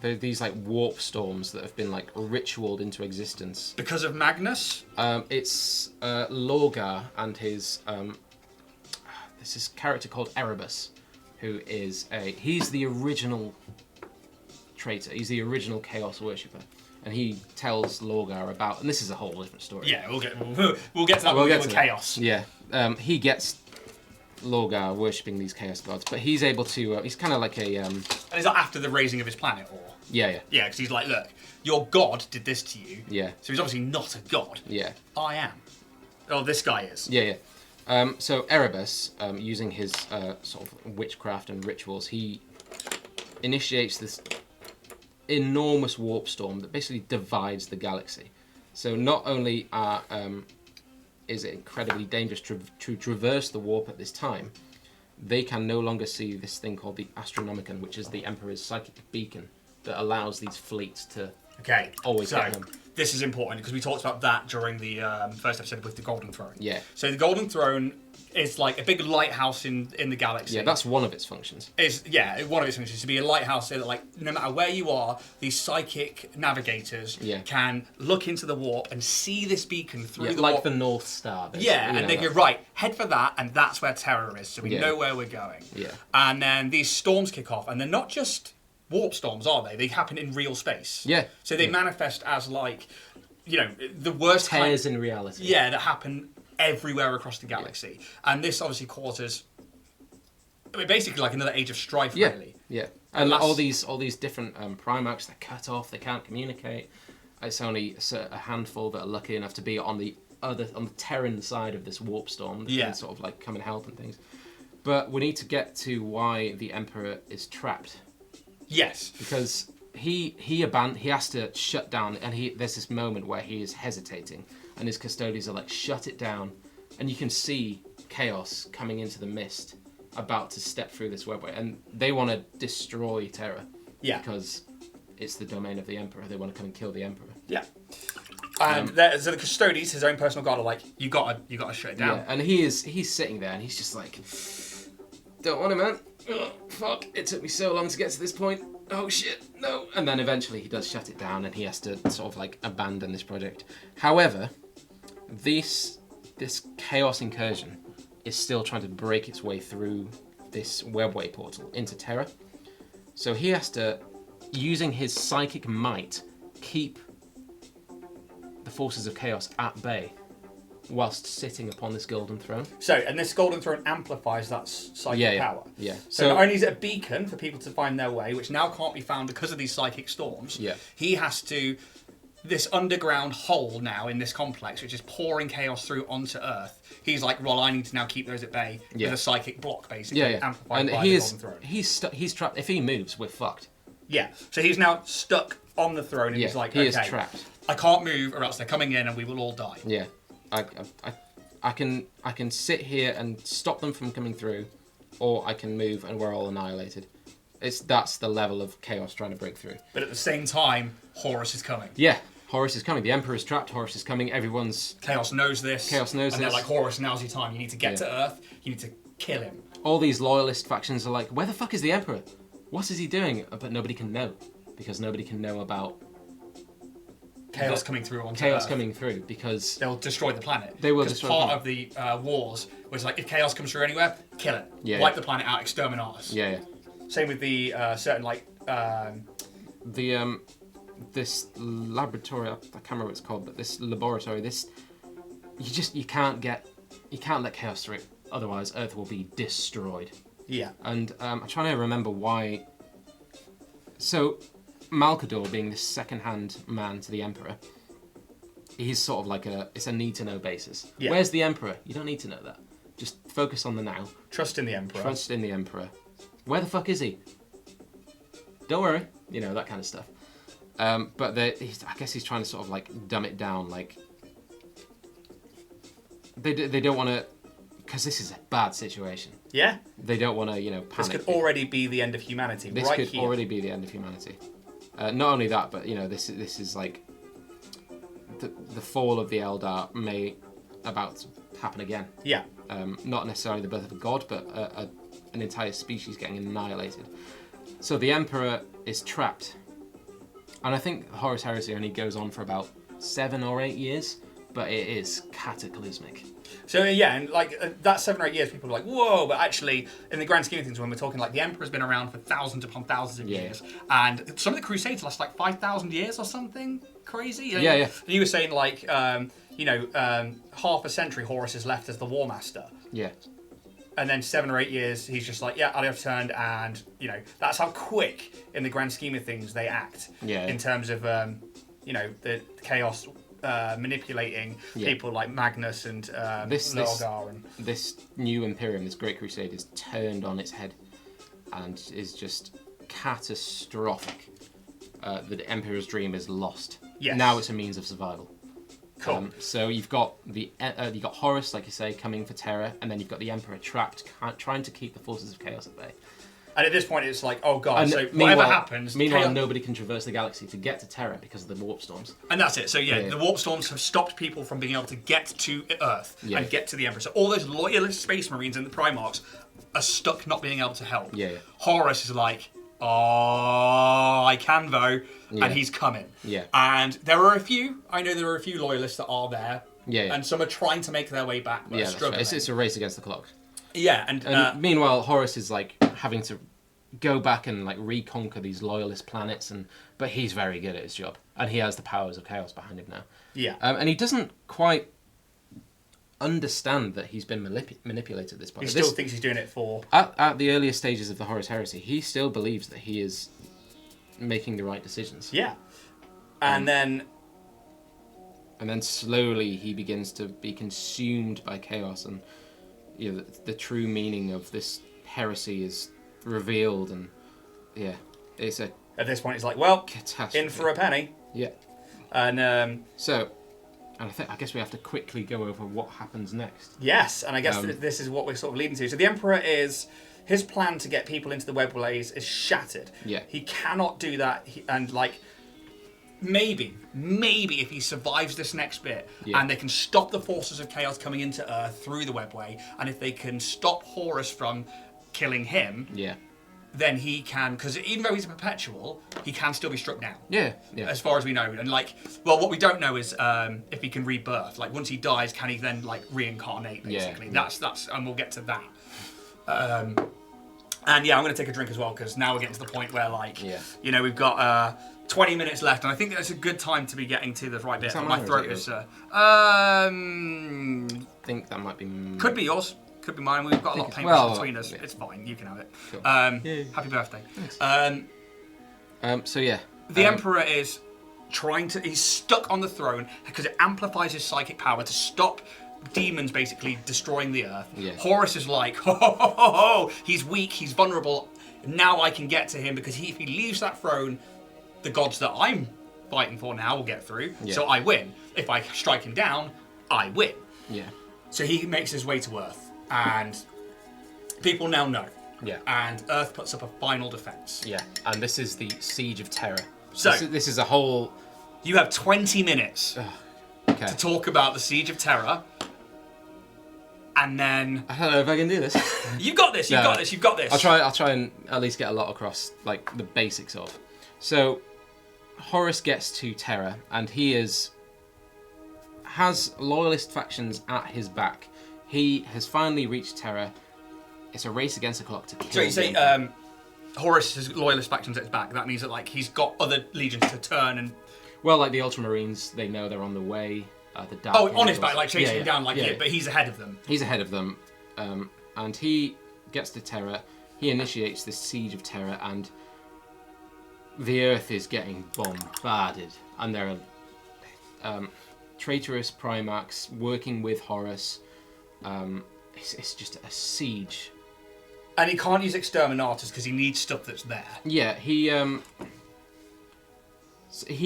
these like warp storms that have been like ritualed into existence
Because of Magnus?
It's Lorgar and his there's this character called Erebus, who is he's the original traitor. He's the original Chaos worshipper, and he tells Lorgar about. And this is a whole different story.
Yeah, we'll get to that
We'll get
with
to
Chaos.
Yeah, he gets Lorgar worshipping these Chaos gods, but he's able to. He's kind of like a.
And is that after the raising of his planet, or?
Yeah.
Yeah, because he's like, look, your god did this to you.
Yeah.
So he's obviously not a god.
Yeah.
I am. Oh, this guy is.
Yeah. So Erebus, using his sort of witchcraft and rituals, he initiates this enormous warp storm that basically divides the galaxy. So not only is it incredibly dangerous to traverse the warp at this time, they can no longer see this thing called the Astronomicon, which is the Emperor's psychic beacon that allows these fleets to always get home.
This is important because we talked about that during the first episode with the Golden Throne.
Yeah.
So the Golden Throne is like a big lighthouse in the galaxy.
Yeah, that's one of its functions.
One of its functions is to be a lighthouse so that, like, no matter where you are, these psychic navigators can look into the warp and see this beacon through the
like
warp.
the North Star.
Yeah, and they go, right, head for that, and that's where terror is, so we know where we're going.
Yeah.
And then these storms kick off, and they're not just warp storms, are they? They happen in real space.
Yeah.
So they manifest as, like, the worst
tears in reality.
Yeah, that happen everywhere across the galaxy. And this obviously causes, basically like another age of strife, really.
Yeah. And all these different Primarchs, they're cut off, they can't communicate. It's only a handful that are lucky enough to be on the Terran side of this warp storm that can sort of like come and help and things. But we need to get to why the Emperor is trapped.
Yes.
Because he has to shut down, and there's this moment where he is hesitating, and his custodians are like, shut it down, and you can see Chaos coming into the mist, about to step through this webway, and they want to destroy Terra. Yeah. Because it's the domain of the Emperor. They want to come and kill the Emperor. Yeah.
And so the custodians, his own personal guard, are like, you gotta shut it down.
Yeah, and he's sitting there, and he's just like, don't want it, man. Ugh, fuck, it took me so long to get to this point. Oh shit, no. And then eventually he does shut it down, and he has to sort of like abandon this project. However, this Chaos incursion is still trying to break its way through this webway portal into Terra. So he has to, using his psychic might, keep the forces of Chaos at bay whilst sitting upon this golden throne.
So, and this golden throne amplifies that psychic power.
Yeah.
So not only is it a beacon for people to find their way, which now can't be found because of these psychic storms, he has to, this underground hole now in this complex, which is pouring chaos through onto Earth, he's like, well, I need to now keep those at bay with a psychic block, basically, amplified by the golden throne.
He's trapped. If he moves, we're fucked.
Yeah. So he's now stuck on the throne, and he's like,
he is trapped.
I can't move, or else they're coming in, and we will all die.
Yeah. I can sit here and stop them from coming through, or I can move and we're all annihilated. That's the level of Chaos trying to break through.
But at the same time, Horus is coming.
Yeah, Horus is coming. The Emperor is trapped. Horus is coming.
Chaos knows this.
And
they're like, Horus, now's your time. You need to get to Earth. You need to kill him.
All these loyalist factions are like, where the fuck is the Emperor? What is he doing? But nobody can know, because nobody can know about
Chaos coming through onto
Chaos
Earth.
coming through, because
they'll destroy the planet.
They will
destroy
part
of the wars was like, if Chaos comes through anywhere, kill it. Wipe the planet out, exterminatus.
Yeah.
Same with the certain like
this laboratory. I can't remember what it's called, but this laboratory. You can't let Chaos through. Otherwise, Earth will be destroyed. Yeah. And I'm trying to remember why. So, Malkador, being this second-hand man to the Emperor, he's sort of like it's a need-to-know basis. Yeah. Where's the Emperor? You don't need to know that. Just focus on the now.
Trust in the Emperor.
Trust in the Emperor. Where the fuck is he? Don't worry. That kind of stuff. But I guess he's trying to sort of like dumb it down. Like they don't want to, because this is a bad situation.
Yeah.
They don't want to, panic.
This could already be the end of humanity.
This could already be the end of humanity. Not only that, but this is like the fall of the Eldar may about to happen again.
Yeah.
Not necessarily the birth of a god, but an entire species getting annihilated. So the Emperor is trapped. And I think Horus Heresy only goes on for about 7 or 8 years, but it is cataclysmic.
So yeah, and like that 7 or 8 years, people are like, whoa, but actually, in the grand scheme of things, when we're talking like the Emperor's been around for thousands upon thousands of years, and some of the Crusades last like 5,000 years or something crazy. And,
yeah.
And you were saying like, half a century Horus is left as the War Master.
Yeah.
And then 7 or 8 years, he's just like, yeah, I've returned, and that's how quick in the grand scheme of things they act.
Yeah.
In terms of the chaos manipulating people like Magnus and Lorgar and
this new Imperium, this Great Crusade, is turned on its head, and is just catastrophic. The Emperor's dream is lost.
Yes.
Now it's a means of survival.
Cool.
So you've got you got Horus, like you say, coming for terror, and then you've got the Emperor trapped, trying to keep the forces of chaos at bay.
And at this point, it's like, oh god,
And
so whatever happens...
Meanwhile, nobody can traverse the galaxy to get to Terra because of the warp storms.
And that's it. So the warp storms have stopped people from being able to get to Earth and get to the Emperor. So all those loyalist space marines and the Primarchs are stuck not being able to help.
Yeah.
Horus is like, oh, I can though, and he's coming.
Yeah.
And there are a few loyalists that are there.
Yeah.
And some are trying to make their way back, but are struggling.
Right. It's a race against the clock.
Yeah,
and meanwhile, Horus is like having to go back and like reconquer these loyalist planets, but he's very good at his job, and he has the powers of chaos behind him now.
Yeah.
And he doesn't quite understand that he's been manipulated at this point.
He still thinks he's doing it for...
At the earliest stages of the Horus Heresy, he still believes that he is making the right decisions.
Yeah. And then
slowly he begins to be consumed by chaos, and the true meaning of this heresy is revealed, and it's a...
At this point, he's like, well,
catastrophe.
In for a penny.
Yeah.
And
I guess we have to quickly go over what happens next.
Yes, and I guess this is what we're sort of leading to. So the Emperor his plan to get people into the Webways is shattered.
Yeah.
He cannot do that, maybe if he survives this next bit, and they can stop the forces of chaos coming into Earth through the Webway, and if they can stop Horus from killing him, then he can, because even though he's a perpetual, he can still be struck down.
Yeah.
As far as we know. And what we don't know is if he can rebirth. Like once he dies, can he then reincarnate basically? That's and we'll get to that. And I'm going to take a drink as well, because now we're getting to the point where we've got 20 minutes left, and I think that's a good time to be getting to the right bit. My throat is...
I think that might be...
Could be yours. Could be mine. We've got a lot of paintbrushes between us. It's fine. You can have it.
Cool.
Happy birthday.
Thanks.
The Emperor is he's stuck on the throne because it amplifies his psychic power to stop demons basically destroying the Earth.
Yeah.
Horus is like, ho, he's weak, he's vulnerable. Now I can get to him, because if he leaves that throne, the gods that I'm fighting for now will get through.
Yeah.
So I win. If I strike him down, I win.
Yeah.
So he makes his way to Earth, and people now know.
Yeah.
And Earth puts up a final defense.
Yeah. And this is the Siege of Terror.
So
this is a whole...
You have 20 minutes
to
talk about the Siege of Terror. And then...
I don't know if I can do this.
You've got this, you've got this.
I'll try and at least get a lot across, the basics of. So, Horus gets to Terra, and he has loyalist factions at his back. He has finally reached Terra. It's a race against the clock to kill.
So you say Horus has loyalist factions at his back. That means that he's got other legions to turn and...
Well, the Ultramarines, they know they're on the way. The Dark
on his back, chasing him down, but he's ahead of them.
He's ahead of them, and he gets to Terra. He initiates this Siege of Terra, and the Earth is getting bombarded, and there are traitorous Primarchs working with Horus. It's just a siege.
And he can't use exterminators because he needs stuff that's there.
Yeah, he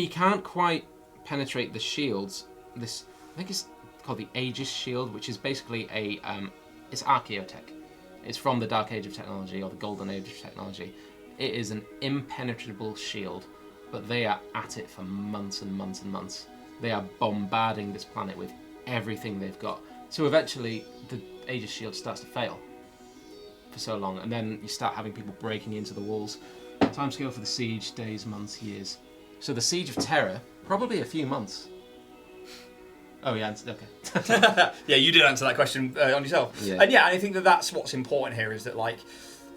can't quite penetrate the shields. I think it's called the Aegis Shield, which is basically it's archaeotech. It's from the Dark Age of Technology, or the Golden Age of Technology. It is an impenetrable shield but they are at it for months and months and months. They are bombarding this planet with everything they've got. So eventually, the Age of Shield starts to fail for so long, and then you start having people breaking into the walls. Timescale for the siege: days, months, years. So the Siege of Terror, probably a few months. Oh yeah, okay.
Yeah, you did answer that question on yourself.
Yeah.
And yeah, I think that that's what's important here is that, like,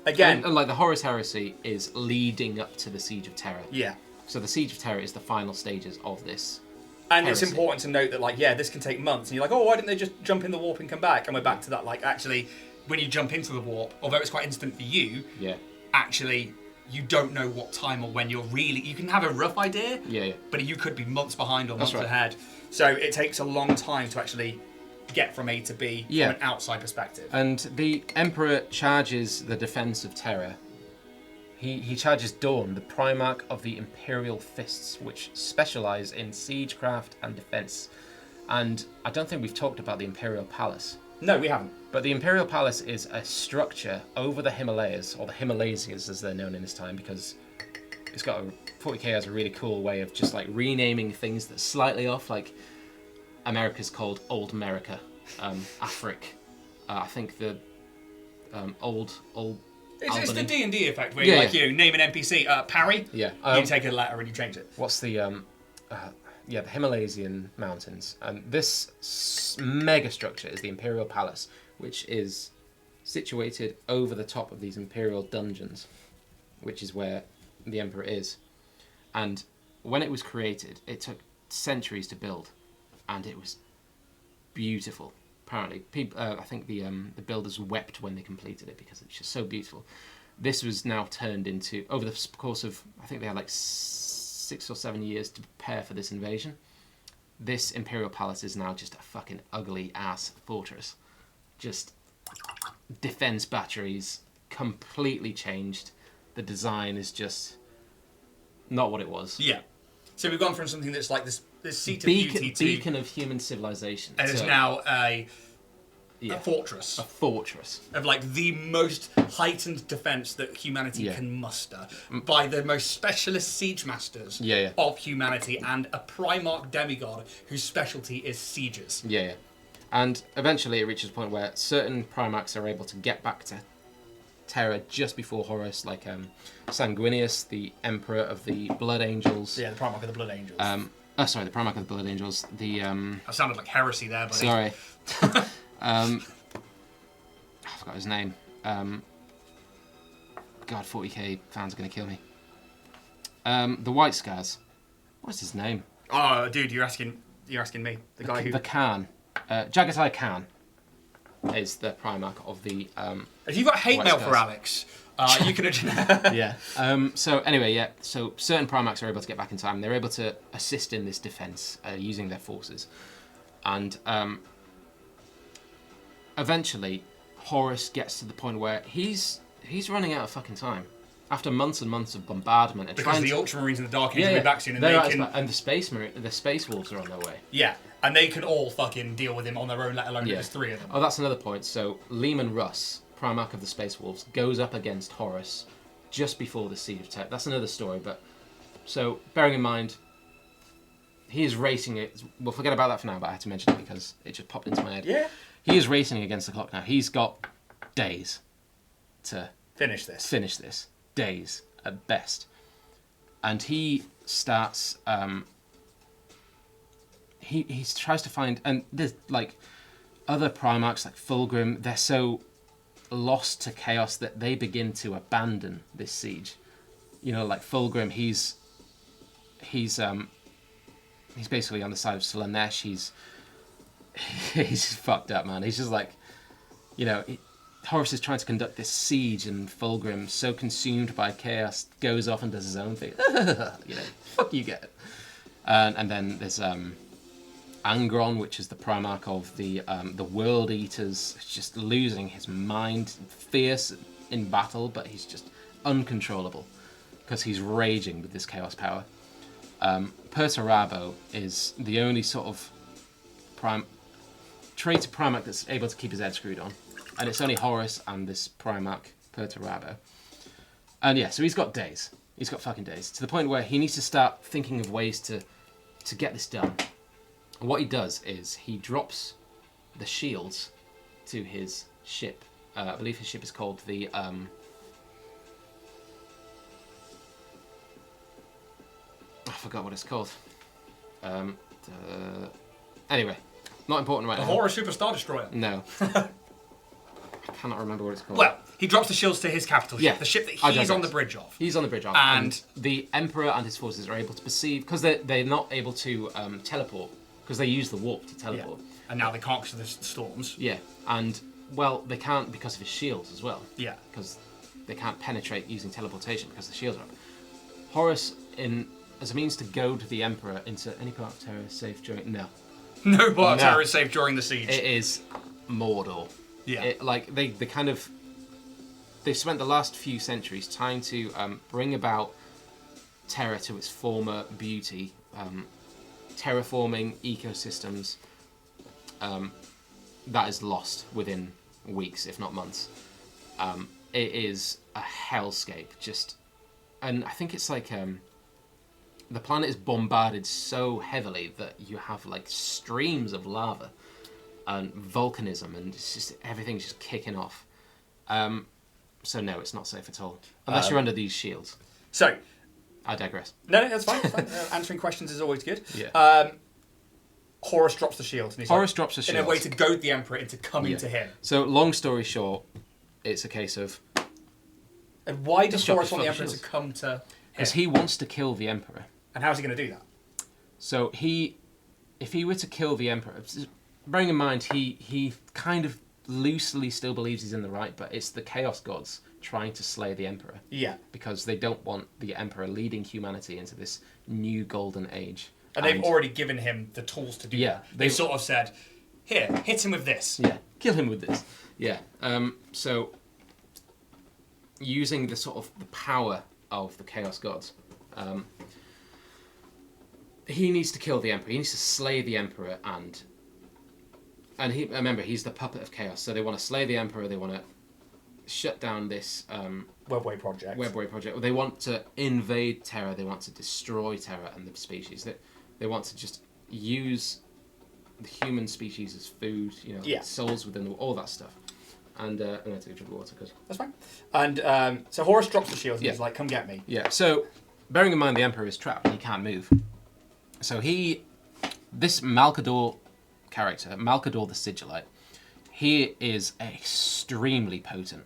again...
And like the Horus Heresy is leading up to the Siege of Terror.
Yeah.
So the Siege of Terror is the final stages of this.
And
heresy.
It's important to note that, like, yeah, this can take months. And you're like, oh, why didn't they just jump in the warp and come back? And we're back to that, like, actually, when you jump into the warp, although it's quite instant for you,
Yeah.
actually, you don't know what time or when you're really... You can have a rough idea,
Yeah.
but you could be months behind or months
right.
ahead. So it takes a long time to actually get from A to B
Yeah.
from an outside perspective.
And the Emperor charges the defense of Terra. He charges Dawn, the Primarch of the Imperial Fists, which specialise in siegecraft and defence. And I don't think we've talked about the Imperial Palace.
No, we haven't.
But the Imperial Palace is a structure over the Himalayas, or the Himalayas as they're known in this time, because it's got 40k has a really cool way of just like renaming things that's slightly off. Like America's called Old America, Afric. I think the old.
It's the
Albany.
D&D effect where
Yeah,
you name an NPC, Parry.
Yeah.
You take a letter and you change it.
What's the the Himalayan mountains, and this mega structure is the Imperial Palace, which is situated over the top of these Imperial dungeons, which is where the Emperor is. And when it was created, it took centuries to build, and it was beautiful. Apparently, people, I think the builders wept when they completed it because it's just so beautiful. This was now turned into, over the course of, I think they had like 6 or 7 years to prepare for this invasion. This Imperial Palace is now just a fucking ugly ass fortress. Just defense batteries, completely changed. The design is just not what it was.
Yeah. So we've gone from something that's like this seat of beauty to...
Beacon of human civilization.
And it's now a fortress.
A fortress.
Of like the most heightened defense that humanity can muster by the most specialist siege masters of humanity and a Primarch demigod whose specialty is sieges.
Yeah. And eventually it reaches a point where certain Primarchs are able to get back to Terra just before Horus, like Sanguinius, the Emperor of the Blood Angels.
Yeah, the Primarch of the Blood Angels.
The Primarch of the Blood Angels.
That sounded like heresy there, buddy.
Sorry. I forgot his name. God, 40k fans are going to kill me. The White Scars. What's his name?
Oh, dude, you're asking me. The guy who...
The Khan. Jagatai Khan is the Primarch of the...
If you've got hate
White
mail
Scars.
for Alex, you can...
Yeah. So anyway, so certain Primarchs are able to get back in time. They're able to assist in this defense using their forces. And eventually, Horus gets to the point where he's running out of fucking time. After months and months of bombardment and
Because
trying
the Ultramarines and the Dark Angels are back soon, and
they're
they can...
and the Space Wolves are on their way.
Yeah, and they can all fucking deal with him on their own, let alone if there's 3 of them.
Oh, that's another point. So Lehman Russ, Primarch of the Space Wolves, goes up against Horus just before the Siege of Terra. That's another story, but so bearing in mind, he is racing it. We'll forget about that for now, but I had to mention it because it just popped into my head.
Yeah.
He is racing against the clock now. He's got days to
finish this.
Days at best. And he starts... He tries to find... And there's, like, other Primarchs, like Fulgrim, they're so lost to chaos that they begin to abandon this siege. You know, like Fulgrim, he's basically on the side of Slaanesh. He's fucked up, man. He's just like, you know, Horus is trying to conduct this siege, and Fulgrim, so consumed by chaos, goes off and does his own thing. You know, fuck you, get it. And then there's Angron, which is the Primarch of the World Eaters, just losing his mind, fierce in battle, but he's just uncontrollable because he's raging with this chaos power. Perturabo is the only sort of traitor Primarch that's able to keep his head screwed on. And it's only Horus and this Primarch, Perturabo. And yeah, so he's got days. He's got fucking days. To the point where he needs to start thinking of ways to get this done. And what he does is he drops the shields to his ship. I believe his ship is called the... I forgot what it's called. Anyway, not important right
The
now.
Horus Superstar Destroyer.
No. I cannot remember what it's called.
Well, he drops the shields to his capital ship,
Yeah,
the ship that
I
he's
digress.
on the bridge of.
He's on the bridge of.
And
the Emperor and his forces are able to perceive, because they're not able to teleport, because they use the warp to teleport.
And now they can't because of the storms.
Yeah, and, well, they can't because of his shields as well.
Yeah.
Because they can't penetrate using teleportation because the shields are up. Horus, as a means to goad the Emperor into any part of Terra safe during... No.
No part of Terra is safe during the siege.
It is Mordor.
Yeah.
They kind of... They've spent the last few centuries trying to bring about Terra to its former beauty, terraforming ecosystems. That is lost within weeks, if not months. It is a hellscape, and I think it's like the planet is bombarded so heavily that you have like streams of lava and volcanism, and it's just everything's just kicking off. So no, it's not safe at all unless you're under these shields.
So,
I digress.
no, that's fine. That's fine. Answering questions is always good.
Yeah.
Horus drops the shields. And he's
Horus drops the shields
in a way to goad the Emperor into coming to him.
So long story short, it's a case of...
And why does
drop
Horus
the
want the
fucking
Emperor to come to him?
Because he wants to kill the Emperor.
And how's he going to do that?
So if he were to kill the Emperor, bearing in mind he kind of loosely still believes he's in the right, but it's the Chaos Gods trying to slay the Emperor.
Yeah.
Because they don't want the Emperor leading humanity into this new golden age.
And they've already given him the tools to do that. They've sort of said, here, hit him with this.
Yeah, kill him with this. Yeah. So using the sort of the power of the Chaos Gods, he needs to kill the Emperor. He needs to slay the Emperor, and he, remember, he's the puppet of Chaos. So they want to slay the Emperor. They want to shut down this
Webway project.
They want to invade Terra. They want to destroy Terra and the species. They want to just use the human species as food. Souls within all that stuff. And I'm going to take a drink of water because
that's fine. And so Horus drops the shields and he's like, "Come get me."
Yeah. So bearing in mind the Emperor is trapped and he can't move. So this Malkador character, Malkador the Sigillite, he is extremely potent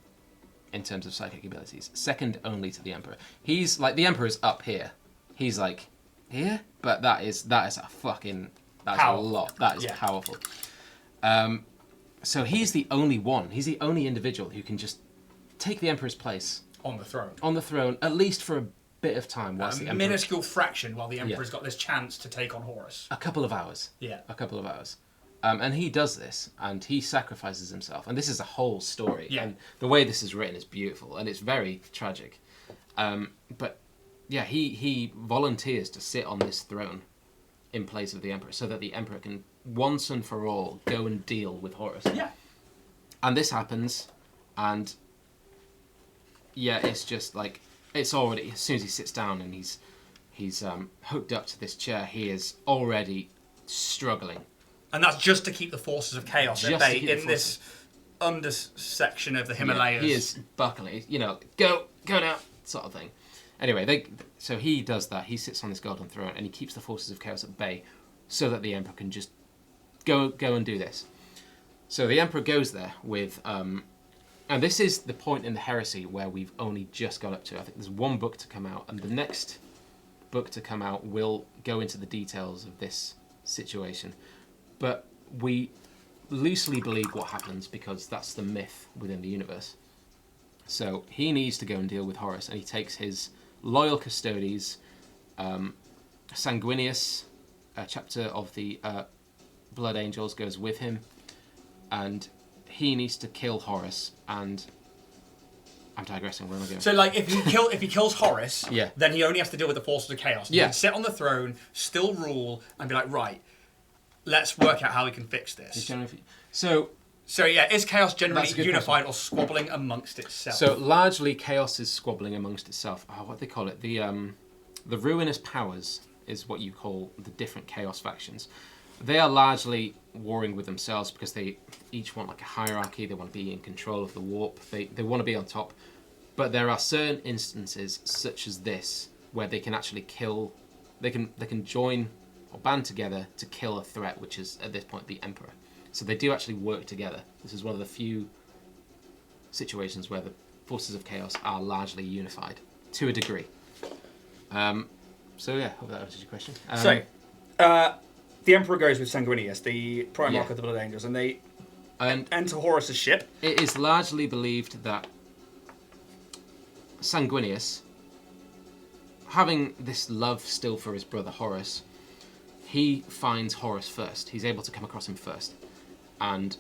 in terms of psychic abilities, second only to the Emperor. He's like, the Emperor is up here, he's like here, but that is a fucking, that's a lot. That is powerful. So he's the only one. He's the only individual who can just take the Emperor's place
on the throne.
On the throne, at least for a bit of time, whilst the Emperor,
minuscule fraction, while the Emperor's got this chance to take on Horus.
A couple of hours.
Yeah.
A couple of hours. And he does this, and he sacrifices himself. And this is a whole story.
Yeah.
And the way this is written is beautiful, and it's very tragic. But yeah, he volunteers to sit on this throne in place of the Emperor, so that the Emperor can once and for all go and deal with Horus.
Yeah.
And this happens, and yeah, it's just like, it's already, as soon as he sits down and he's hooked up to this chair, he is already struggling.
And that's just to keep the forces of chaos at bay in this undersection of the Himalayas.
Yeah, he is buckling, go now, sort of thing. Anyway, so he does that. He sits on this golden throne and he keeps the forces of chaos at bay, so that the Emperor can just go and do this. So the Emperor goes there with, and this is the point in the heresy where we've only just got up to. I think there's one book to come out, and the next book to come out will go into the details of this situation. But we loosely believe what happens because that's the myth within the universe. So he needs to go and deal with Horus, and he takes his loyal custodies, Sanguinius, a chapter of the Blood Angels, goes with him, and he needs to kill Horus. And I'm digressing. Where am I going?
So, like, if he kills Horus,
yeah,
then he only has to deal with the forces of chaos. He can sit on the throne, still rule, and be like, right, let's work out how we can fix this.
So
So yeah, is chaos generally
That's a good
unified or squabbling amongst itself?
So largely, chaos is squabbling amongst itself. Oh, what do they call it? The ruinous powers is what you call the different chaos factions. They are largely warring with themselves because they each want like a hierarchy. They want to be in control of the warp. They want to be on top. But there are certain instances, such as this, where they can actually kill. They can join or band together to kill a threat, which is at this point the Emperor. So they do actually work together. This is one of the few situations where the forces of chaos are largely unified to a degree. So yeah, hope that answers your question.
The Emperor goes with Sanguinius, the Primarch of the Blood Angels, and they enter Horus's ship.
It is largely believed that Sanguinius, having this love still for his brother Horus, he finds Horus first. He's able to come across him first. And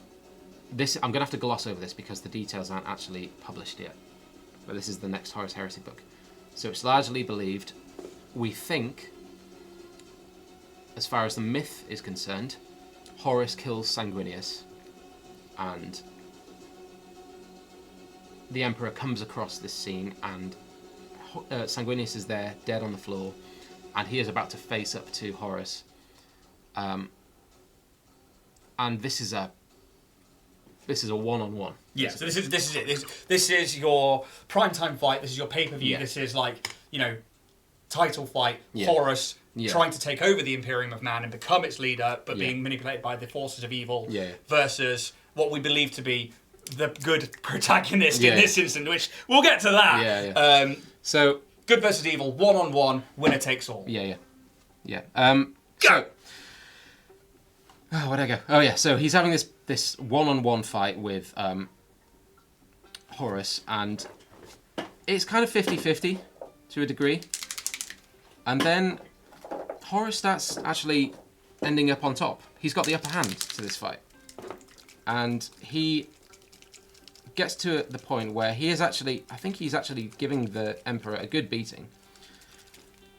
this, I'm going to have to gloss over this because the details aren't actually published yet. But this is the next Horus Heresy book. So it's largely believed, we think, as far as the myth is concerned, Horus kills Sanguinius and the Emperor comes across this scene and Sanguinius is there, dead on the floor, and he is about to face up to Horus. And this is a one-on-one.
Yeah, so this is it. This is your primetime fight. This is your pay-per-view.
Yeah.
This is like, title fight.
Yeah.
Horus
Yeah.
trying to take over the Imperium of Man and become its leader, but being manipulated by the forces of evil.
Yeah.
Versus what we believe to be the good protagonist in
Yeah.
this instance, which we'll get to that.
Yeah. So
good versus evil, one-on-one, winner takes all.
Yeah. So, where'd I go? Oh yeah, so he's having this one-on-one fight with Horus, and it's kind of 50-50 to a degree. And then Horus starts actually ending up on top. He's got the upper hand to this fight. And he gets to the point where he is actually, I think he's actually giving the Emperor a good beating.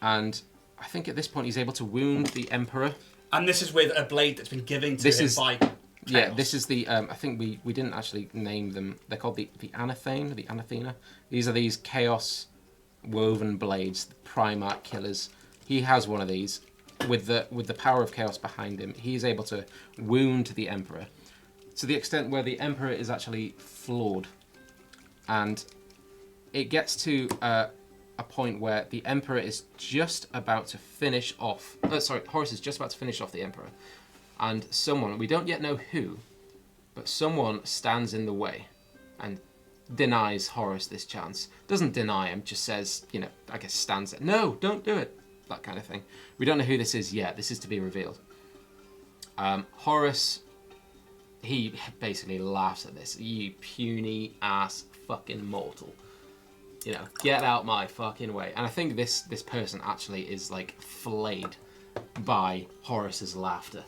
And I think at this point he's able to wound the Emperor.
And this is with a blade that's been given to him by Chaos.
Yeah, this is the, I think we didn't actually name them. They're called the Anathane, the Anathena. These are these chaos woven blades, the Primarch killers. He has one of these. With the power of chaos behind him, he is able to wound the Emperor to the extent where the Emperor is actually floored. And it gets to a point where the Emperor is just about to finish off... Horus is just about to finish off the Emperor. And someone, we don't yet know who, but someone stands in the way and denies Horus this chance. Doesn't deny him, just says, I guess stands there. No, don't do it. That kind of thing. We don't know who this is yet. This is to be revealed. Horus, he basically laughs at this. You puny ass fucking mortal. Get out my fucking way. And I think this person actually is like flayed by Horus's laughter.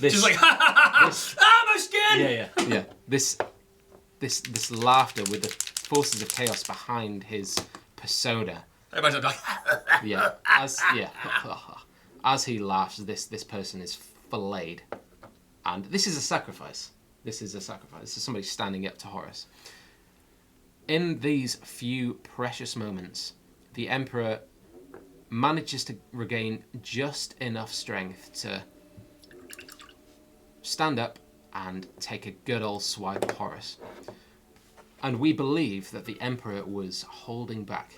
Just like, ha ha ha ha! My skin!
Yeah. This laughter with the forces of chaos behind his persona.
Everybody's like,
As he laughs, this person is filleted, and this is a sacrifice. This is somebody standing up to Horus. In these few precious moments, the Emperor manages to regain just enough strength to stand up and take a good old swipe at Horus. And we believe that the Emperor was holding back.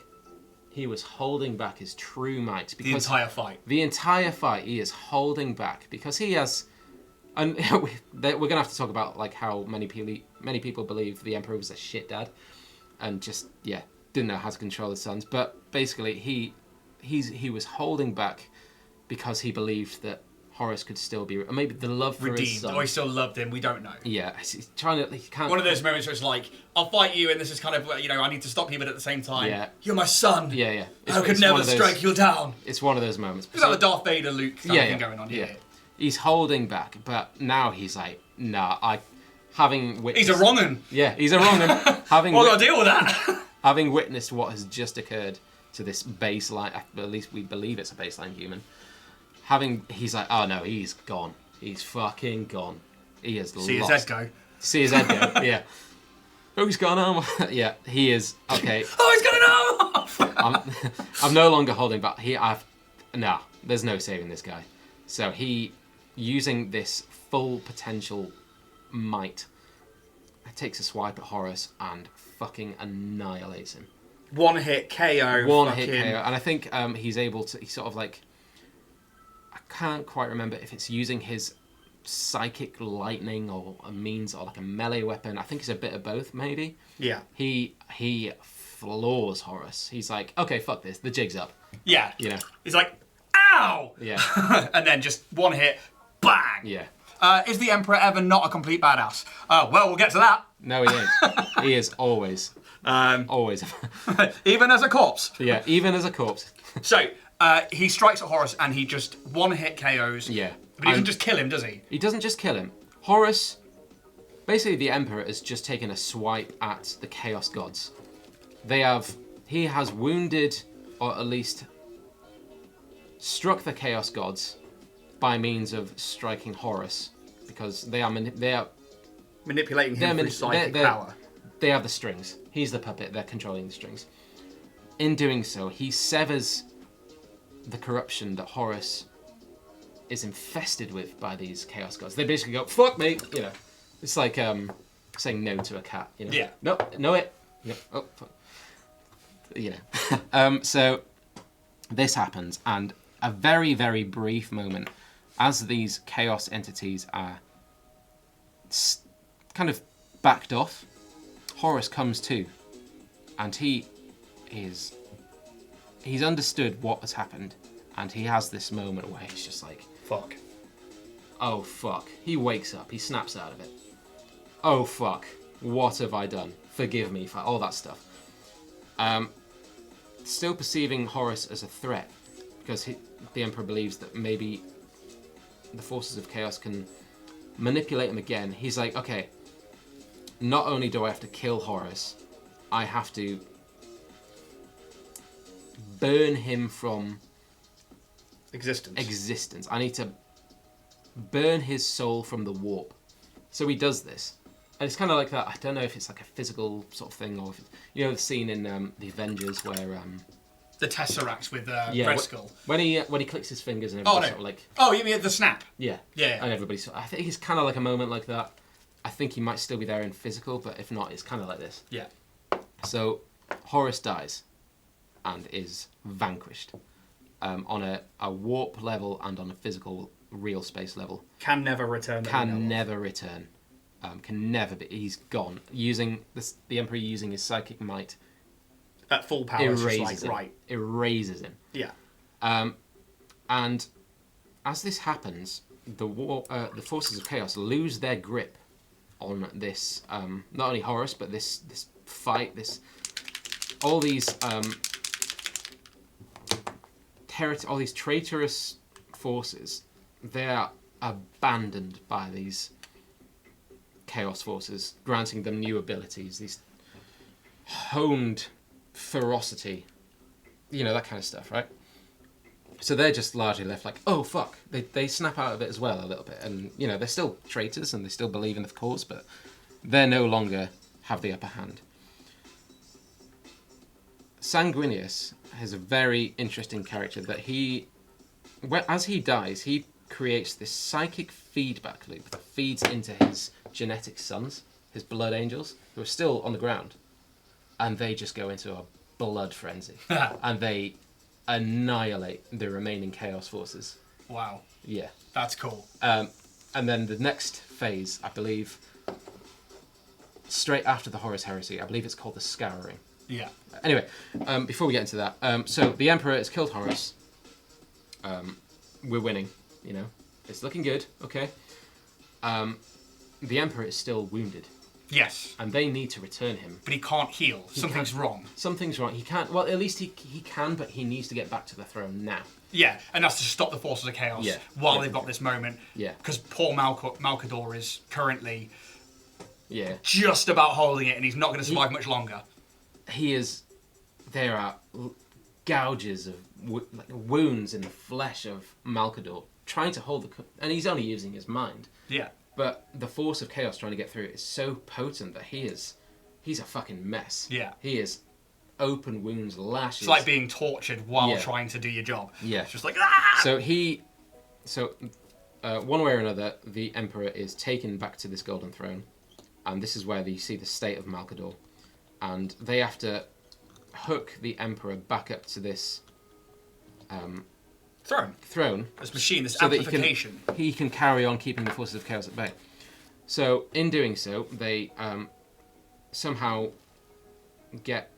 He was holding back his true might.
The entire fight.
The entire fight, he is holding back because he has... And we're going to have to talk about like how many people believe the Emperor was a shit dad and just, didn't know how to control his sons. But basically, he was holding back because he believed that Horus could still be... Or maybe the love for
redeemed.
his son.
Or he still loved him, we don't know.
Yeah, he's trying to... He can't...
One of those moments where it's like, I'll fight you and this is kind of, I need to stop you, but at the same time,
Yeah.
you're my son.
Yeah.
I could never strike you down.
It's one of those moments.
It's like the Darth Vader Luke kind of thing going on here.
He's holding back, but now he's like, nah, having witnessed...
He's a wrong-un.
Yeah, he's a wrong-un.
Well, I've got to deal with that.
Having witnessed what has just occurred to this baseline, at least we believe it's a baseline human, he's like, oh no, he's gone. He's fucking gone. He is
See his
lost.
head go.
See his head go. Yeah. Oh, he's got an arm. Yeah, he is. Okay.
Oh, he's got an arm off!
I'm no longer holding back. Nah, there's no saving this guy. So he, using this full potential might, takes a swipe at Horus and fucking annihilates him.
One hit KO.
One hit KO. And I think he's able to, he's sort of like, I can't quite remember if it's using his psychic lightning or a means or like a melee weapon. I think it's a bit of both, maybe.
Yeah.
He floors Horus. He's like, okay, fuck this. The jig's up.
Yeah.
You know.
He's like, ow!
Yeah.
And then just one hit, bang!
Yeah.
Is the Emperor ever not a complete badass? Well, we'll get to that.
No, he ain't. He is always. Always.
Even as a corpse.
Yeah, even as a corpse.
So, he strikes at Horus and he just one-hit KOs.
Yeah.
But he doesn't just kill him, does he?
He doesn't just kill him. Horus, basically the Emperor has just taken a swipe at the Chaos Gods. He has wounded, or at least struck the Chaos Gods by means of striking Horus, because they are
manipulating him through psychic power.
They have the strings. He's the puppet. They're controlling the strings. In doing so, he severs the corruption that Horus is infested with by these Chaos Gods. They basically go, fuck me, you know. It's like saying no to a cat, you know.
Yeah.
No it. No, oh, fuck. You know. So this happens, and a very, very brief moment as these chaos entities are kind of backed off, Horus comes to, and he's understood what has happened, and he has this moment where he's just like,
fuck.
Oh fuck. He wakes up, he snaps out of it. Oh fuck, what have I done? Forgive me for all that stuff. Still perceiving Horus as a threat, because the Emperor believes that maybe the forces of chaos can manipulate him again. He's like, okay, not only do I have to kill Horus, I have to burn him from existence. I need to burn his soul from the warp. So he does this. And it's kind of like that. I don't know if it's like a physical sort of thing, or if it's, you know, the scene in the Avengers where
the Tesseract with Red Skull.
When he clicks his fingers and everybody's sort of like...
Oh, you mean the snap?
Yeah.
Yeah.
And everybody's... I think it's kind of like a moment like that. I think he might still be there in physical, but if not, it's kind of like this.
Yeah.
So Horus dies and is vanquished on a warp level and on a physical real space level.
Can never return.
Can never return. Can never be... He's gone. Using the Emperor using his psychic might...
At full power,
erases him.
Right.
Erases him.
Yeah.
And as this happens, the forces of chaos lose their grip on this. Not only Horus, but this fight. All these all these traitorous forces. They are abandoned by these chaos forces, granting them new abilities. These honed ferocity, you know, that kind of stuff, right? So they're just largely left like, oh fuck. They snap out of it as well a little bit, and you know, they're still traitors and they still believe in the cause, but they no longer have the upper hand. Sanguinius has a very interesting character that as he dies, he creates this psychic feedback loop that feeds into his genetic sons, his blood angels, who are still on the ground. And they just go into a blood frenzy. And they annihilate the remaining chaos forces.
Wow.
Yeah.
That's cool.
And then the next phase, I believe, straight after the Horus heresy, I believe it's called the Scouring.
Yeah.
Anyway, before we get into that, so the Emperor has killed Horus. We're winning, you know. It's looking good, okay. The Emperor is still wounded.
Yes.
And they need to return him.
But he can't heal. Something's wrong.
Something's wrong. He can't... Well, at least he can, but he needs to get back to the throne now.
Yeah, and that's to stop the forces of chaos while they've got this moment.
Yeah.
Because poor Malcador is currently
just
about holding it, and he's not going to survive much longer.
He is... There are gouges of wounds in the flesh of Malcador trying to hold the... And he's only using his mind.
Yeah.
But the force of chaos trying to get through it is so potent that he's a fucking mess.
Yeah.
He is open wounds, lashes.
It's like being tortured while trying to do your job.
Yeah.
It's just like, ah!
So one way or another, the Emperor is taken back to this golden throne, and this is where you see the state of Malkador, and they have to hook the Emperor back up to this throne.
This machine, this
so
amplification.
That he can carry on keeping the forces of chaos at bay. So in doing so, they somehow get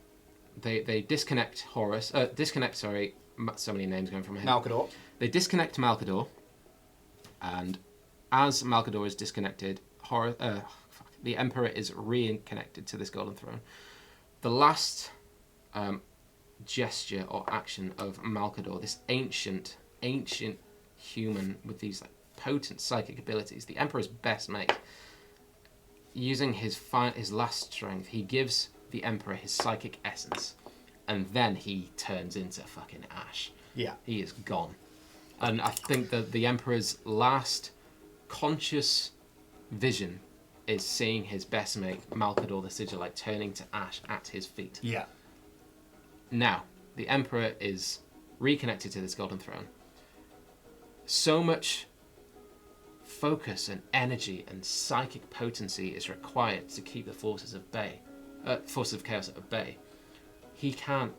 they disconnect Horus. So many names going from my head.
Malkador.
They disconnect Malkador, and as Malkador is disconnected, the Emperor is reconnected to this golden throne. The last gesture or action of Malkador, this ancient human with these like potent psychic abilities, the Emperor's best mate, using his last strength, he gives the Emperor his psychic essence, and then he turns into fucking ash.
Yeah.
He is gone. And I think that the Emperor's last conscious vision is seeing his best mate, Malkador the Sigillite, turning to ash at his feet.
Yeah.
Now, the Emperor is reconnected to this golden throne. So much focus and energy and psychic potency is required to keep the forces of chaos at bay. He can't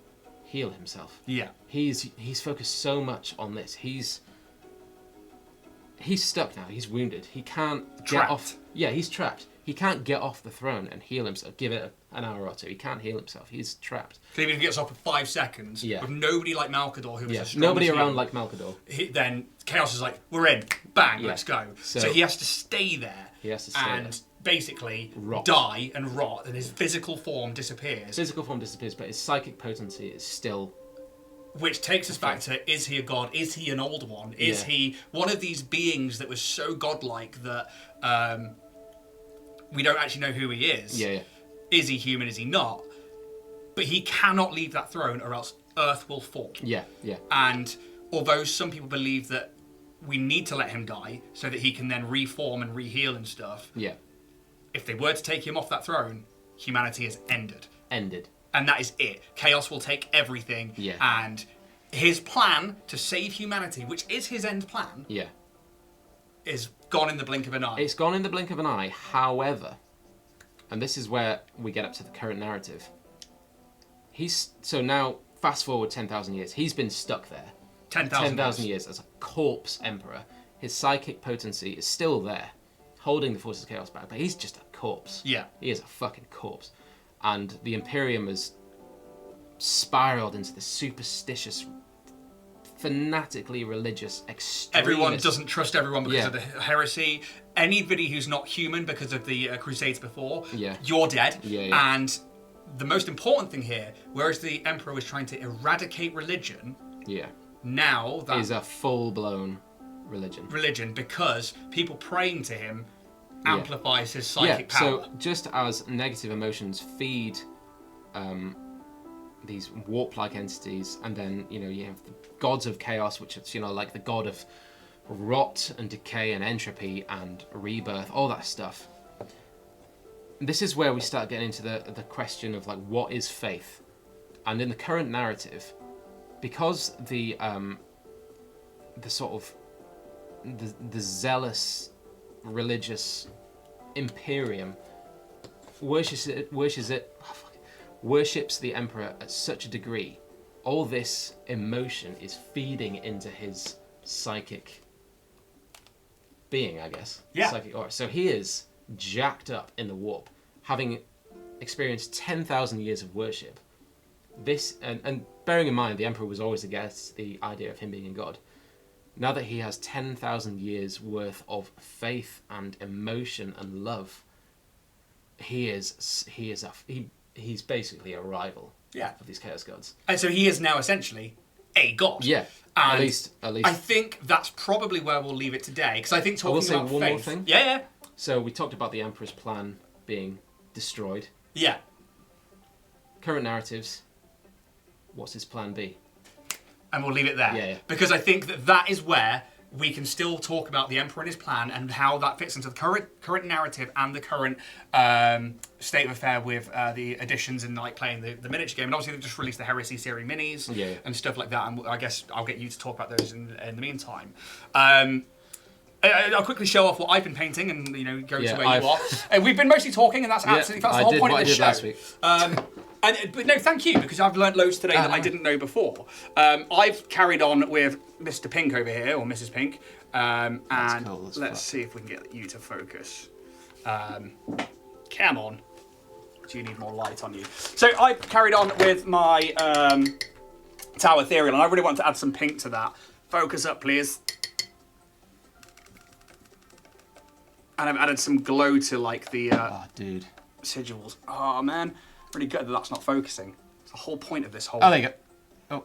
heal himself.
Yeah.
He's focused so much on this. He's stuck now. He's wounded. He can't get off. Yeah, he's trapped. He can't get off the throne and heal himself. Give it an hour or two. He can't heal himself. He's trapped.
So even if he gets up in 5 seconds, with nobody like Malkador, who was a strong
nobody around like Malkador.
Then Chaos is like, we're in. Bang, let's go. So he has to stay there.
He has to stay there.
Basically die and rot, and his physical form disappears.
Physical form disappears, but his psychic potency is still...
Which takes us back to, is he a god? Is he an old one? Is he one of these beings that was so godlike that we don't actually know who he is?
Yeah.
Is he human? Is he not? But he cannot leave that throne or else Earth will fall.
Yeah.
And although some people believe that we need to let him die so that he can then reform and reheal and stuff.
Yeah.
If they were to take him off that throne, humanity is ended. And that is it. Chaos will take everything.
Yeah.
And his plan to save humanity, which is his end plan, is gone in the blink of an eye.
It's gone in the blink of an eye. However, and this is where we get up to the current narrative. So now, fast forward 10,000 years. He's been stuck there. 10,000 years as a corpse emperor. His psychic potency is still there, holding the forces of chaos back, but he's just a corpse.
Yeah.
He is a fucking corpse. And the Imperium has spiraled into this superstitious, fanatically religious extremist...
Everyone doesn't trust everyone because of the heresy. Anybody who's not human because of the Crusades before, you're dead. And the most important thing here, whereas the Emperor was trying to eradicate religion, now that...
is a full-blown religion.
Because people praying to him amplifies his psychic power.
So just as negative emotions feed these warp-like entities, and then you have the gods of chaos, which is like the god of rot and decay and entropy and rebirth, all that stuff. This is where we start getting into the question of like, what is faith? And in the current narrative, because the sort of the zealous religious Imperium worships the Emperor at such a degree, all this emotion is feeding into his psychic being, I guess. Psychic aura. So he is jacked up in the warp, having experienced 10,000 years of worship. This and bearing in mind the Emperor was always against the idea of him being a god. Now that he has 10,000 years worth of faith and emotion and love, he's basically a rival of these chaos gods.
And so he is now essentially a god.
Yeah,
and
at least.
I think that's probably where we'll leave it today, because I think talking about faith...
I will say one more thing.
Yeah.
So we talked about the Emperor's plan being destroyed.
Yeah.
Current narratives, what's his plan B?
And we'll leave it there.
Yeah.
Because I think that is where we can still talk about the Emperor and his plan and how that fits into the current narrative and the current state of affair with the additions and like playing the miniature game. And obviously they've just released the Heresy series minis and stuff like that. And I guess I'll get you to talk about those in the meantime. I'll quickly show off what I've been painting and go to where you are. We've been mostly talking, and that's absolutely that's the whole point of this show.
Last week.
But no, thank you, because I've learnt loads today that I didn't know before. I've carried on with Mr. Pink over here, or Mrs. Pink, and
cool,
let's see if we can get you to focus. Come on. Do you need more light on you? So I've carried on with my Tower Ethereal, and I really want to add some pink to that. Focus up, please. And I've added some glow to like the sigils. Oh man, really good that that's not focusing. It's the whole point of this whole.
Oh, there you go. Oh,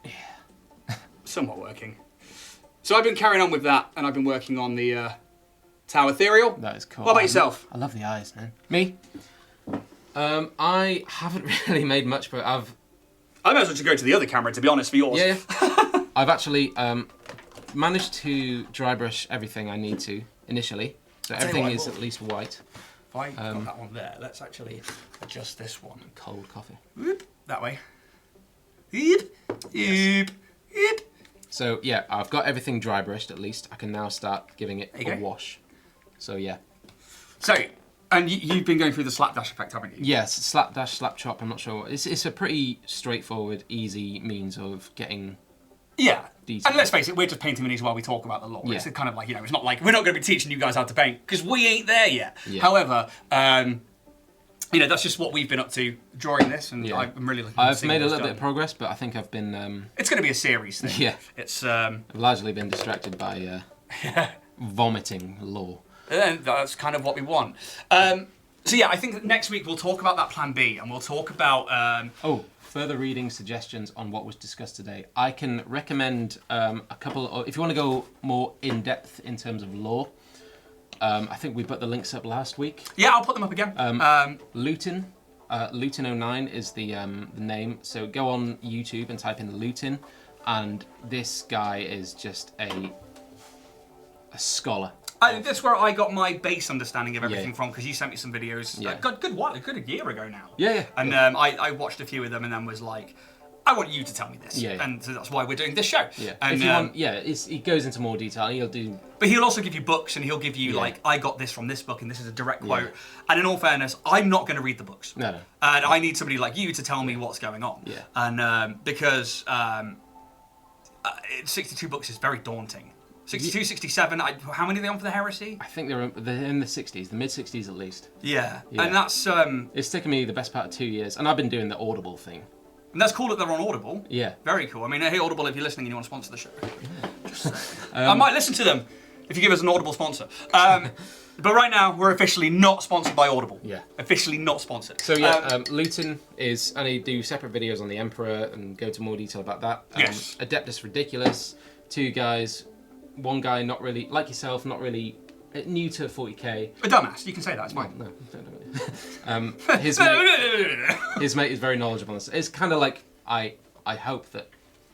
yeah. Somewhat working. So I've been carrying on with that, and I've been working on the Tower Ethereal.
That is cool.
What about yourself?
I love the eyes, man. Me? I haven't really made much, but I
might as well just go to the other camera, to be honest, for yours.
Yeah. I've actually managed to dry brush everything I need to initially, so everything is at least white.
If I got that one there, let's actually adjust this one.
Cold coffee.
Whoop, that way. Whoop, whoop, whoop.
So yeah, I've got everything dry brushed at least. I can now start giving it a wash. So yeah.
So, and you've been going through the slapdash effect, haven't you?
Yes, slapdash, slap chop. I'm not sure. It's a pretty straightforward, easy means of getting. Yeah. Detail.
And let's face it, we're just painting minis while we talk about the lore. Yeah. It's kind of like, it's not like we're not going to be teaching you guys how to paint because we ain't there yet. Yeah. However, that's just what we've been up to drawing this, and I'm really looking.
I've made a little bit of progress, but I think I've been.
It's going to be a series thing.
Yeah.
It's.
I've largely been distracted by vomiting lore.
And that's kind of what we want. So yeah, I think that next week we'll talk about that Plan B, and we'll talk about.
Further reading suggestions on what was discussed today. I can recommend a couple of, if you want to go more in depth in terms of lore. I think we put the links up last week.
Yeah, I'll put them up again.
Luton, Luton09 is the name. So go on YouTube and type in Luton, and this guy is just a scholar.
That's where I got my base understanding of everything from, because you sent me some videos a good year ago now.
Yeah.
And I watched a few of them and then was like, I want you to tell me this.
Yeah.
And so that's why we're doing this show.
Yeah.
And,
if you want, he goes into more detail. He'll do.
But he'll also give you books, and he'll give you like, I got this from this book, and this is a direct quote. And in all fairness, I'm not going to read the books.
No.
And I need somebody like you to tell me what's going on.
Yeah.
And because 62 books is very daunting. 62, 67, how many are they on for the Heresy?
I think they're in the 60s, the mid-60s at least.
Yeah. And that's...
it's taken me the best part of 2 years, and I've been doing the Audible thing.
And that's cool that they're on Audible.
Yeah.
Very cool. I mean, hey, Audible, if you're listening and you want to sponsor the show. Yeah. Just saying. I might listen to them if you give us an Audible sponsor. But right now, we're officially not sponsored by Audible.
Yeah.
Officially not sponsored.
So Luton is, and I do separate videos on the Emperor and go into more detail about that.
Yes.
Adeptus Ridiculous, 2 guys... One guy not really, like yourself, not really new to 40k.
A dumbass, you can say that, it's fine.
No, don't. His mate is very knowledgeable on this. It's kind of like, I hope that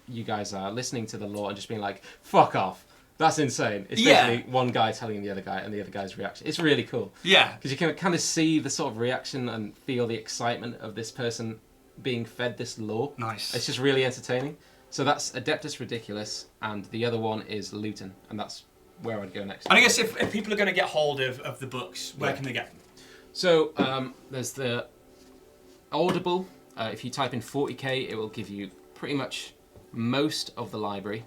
you guys are listening to the lore and just being like, fuck off. That's insane. It's basically one guy telling the other guy and the other guy's reaction. It's really cool.
Yeah.
Because you can kind of see the sort of reaction and feel the excitement of this person being fed this lore.
Nice.
It's just really entertaining. So that's Adeptus Ridiculous, and the other one is Luton, and that's where I'd go next.
And I guess if people are going to get hold of the books, where can they get them?
So there's the Audible. If you type in 40k, it will give you pretty much most of the library.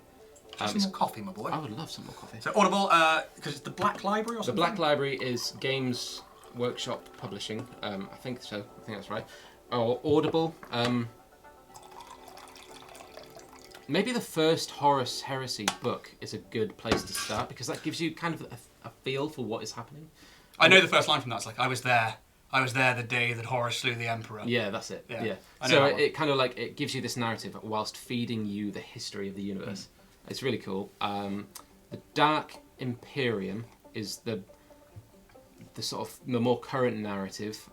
Some more coffee, my boy.
I would love some more coffee.
So Audible, because it's the Black Library or something?
The Black Library is Games Workshop Publishing. I think so. I think that's right. Or Audible. Maybe the first Horus Heresy book is a good place to start, because that gives you kind of a feel for what is happening.
I know the first line from that. It's like, I was there the day that Horus slew the Emperor.
Yeah, that's it. Yeah.
I know
So it kind of like, it gives you this narrative whilst feeding you the history of the universe. It's really cool. The Dark Imperium is the sort of the more current narrative,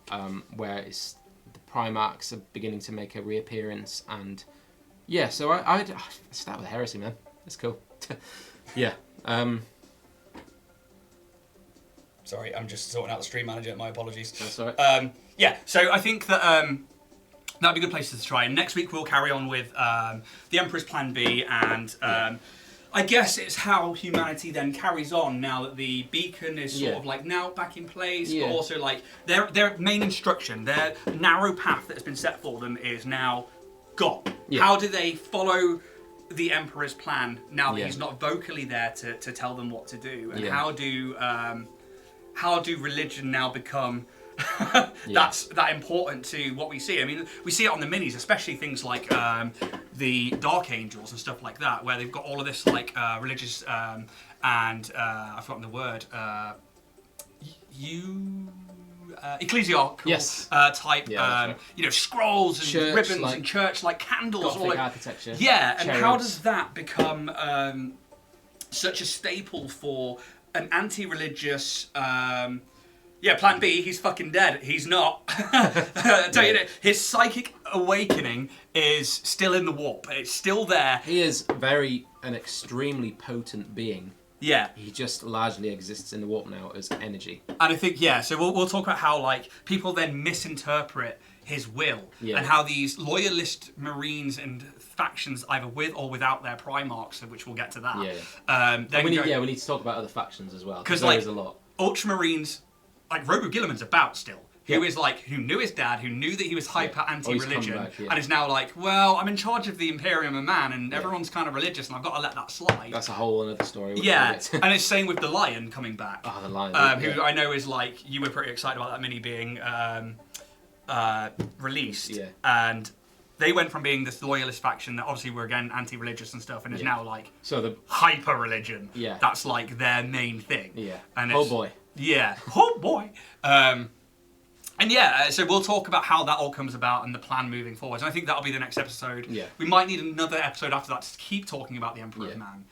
where it's the Primarchs are beginning to make a reappearance, and yeah, so I'd start with Heresy, man. It's cool. Yeah.
Sorry, I'm just sorting out the stream manager. My apologies.
That's all right.
Yeah, so I think that that'd be a good place to try. And next week we'll carry on with the Emperor's Plan B, and I guess it's how humanity then carries on now that the beacon is sort of like now back in place, but also like their main instruction, their narrow path that has been set for them is now gone. Yeah. How do they follow the Emperor's plan now that he's not vocally there to tell them what to do? And how do religion now become that's that important to what we see? I mean, we see it on the minis, especially things like the Dark Angels and stuff like that, where they've got all of this like religious and I've forgotten the word ecclesiarchical type right. You know, scrolls and church, ribbons like, and church like candles,
Gothic
all like
architecture.
Yeah, and how does that become such a staple for an anti-religious Plan B, he's fucking dead. He's not. Tell you, his psychic awakening is still in the warp. It's still there.
He is an extremely potent being.
Yeah.
He just largely exists in the warp now as energy.
And I think, so we'll talk about how, like, people then misinterpret his will and how these loyalist Marines and factions, either with or without their Primarchs, which we'll get to that.
We need to talk about other factions as well, because
like,
there's a lot.
Ultramarines, like Robo Gilliman's about still. Who knew his dad, who knew that he was hyper anti-religion, and is now like, well, I'm in charge of the Imperium of Man, and everyone's kind of religious, and I've got to let that slide.
That's a whole other story.
And it's same with the Lion coming back.
Oh, the Lion.
Who I know is like, you were pretty excited about that mini being released. Yeah. And they went from being this loyalist faction that obviously were again anti-religious and stuff, and is now like hyper-religion. Yeah. That's like their main thing.
Yeah.
And
oh boy.
Yeah. Oh boy. So we'll talk about how that all comes about and the plan moving forward. And I think that'll be the next episode. Yeah. We might need another episode after that to keep talking about the Emperor of Man.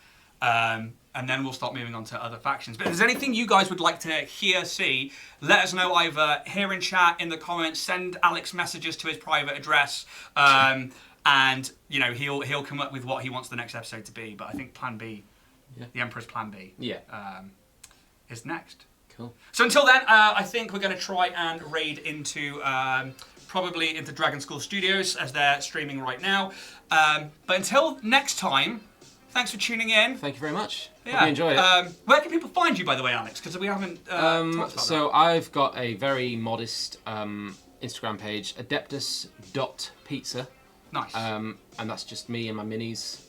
And then we'll start moving on to other factions. But if there's anything you guys would like to see, let us know either here in chat, in the comments, send Alex messages to his private address. And, you know, he'll come up with what he wants the next episode to be. But I think Plan B, the Emperor's Plan B, is next.
Cool.
So until then, I think we're going to try and raid into probably into Dragon School Studios as they're streaming right now. But until next time, thanks for tuning in.
Thank you very much. Hope you enjoyed it.
Where can people find you, by the way, Alex? Because we haven't talked about that.
I've got a very modest Instagram page, adeptus.pizza.
Nice.
And that's just me and my minis.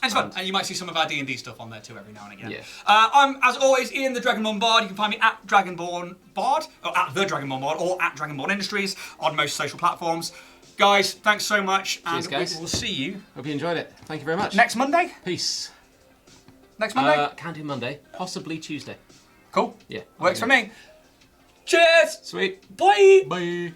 It's fun, and you might see some of our D&D stuff on there too every now and again. Yeah. I'm, as always, Ian the Dragonborn Bard. You can find me at Dragonborn Bard, or at the Dragonborn Bard, or at Dragonborn Industries on most social platforms. Guys, thanks so much, and we will see you.
Hope you enjoyed it. Thank you very much.
Next Monday?
Peace.
Next Monday?
Can't do Monday. Possibly Tuesday.
Cool.
Yeah.
Works for me. Cheers!
Sweet.
Bye!
Bye.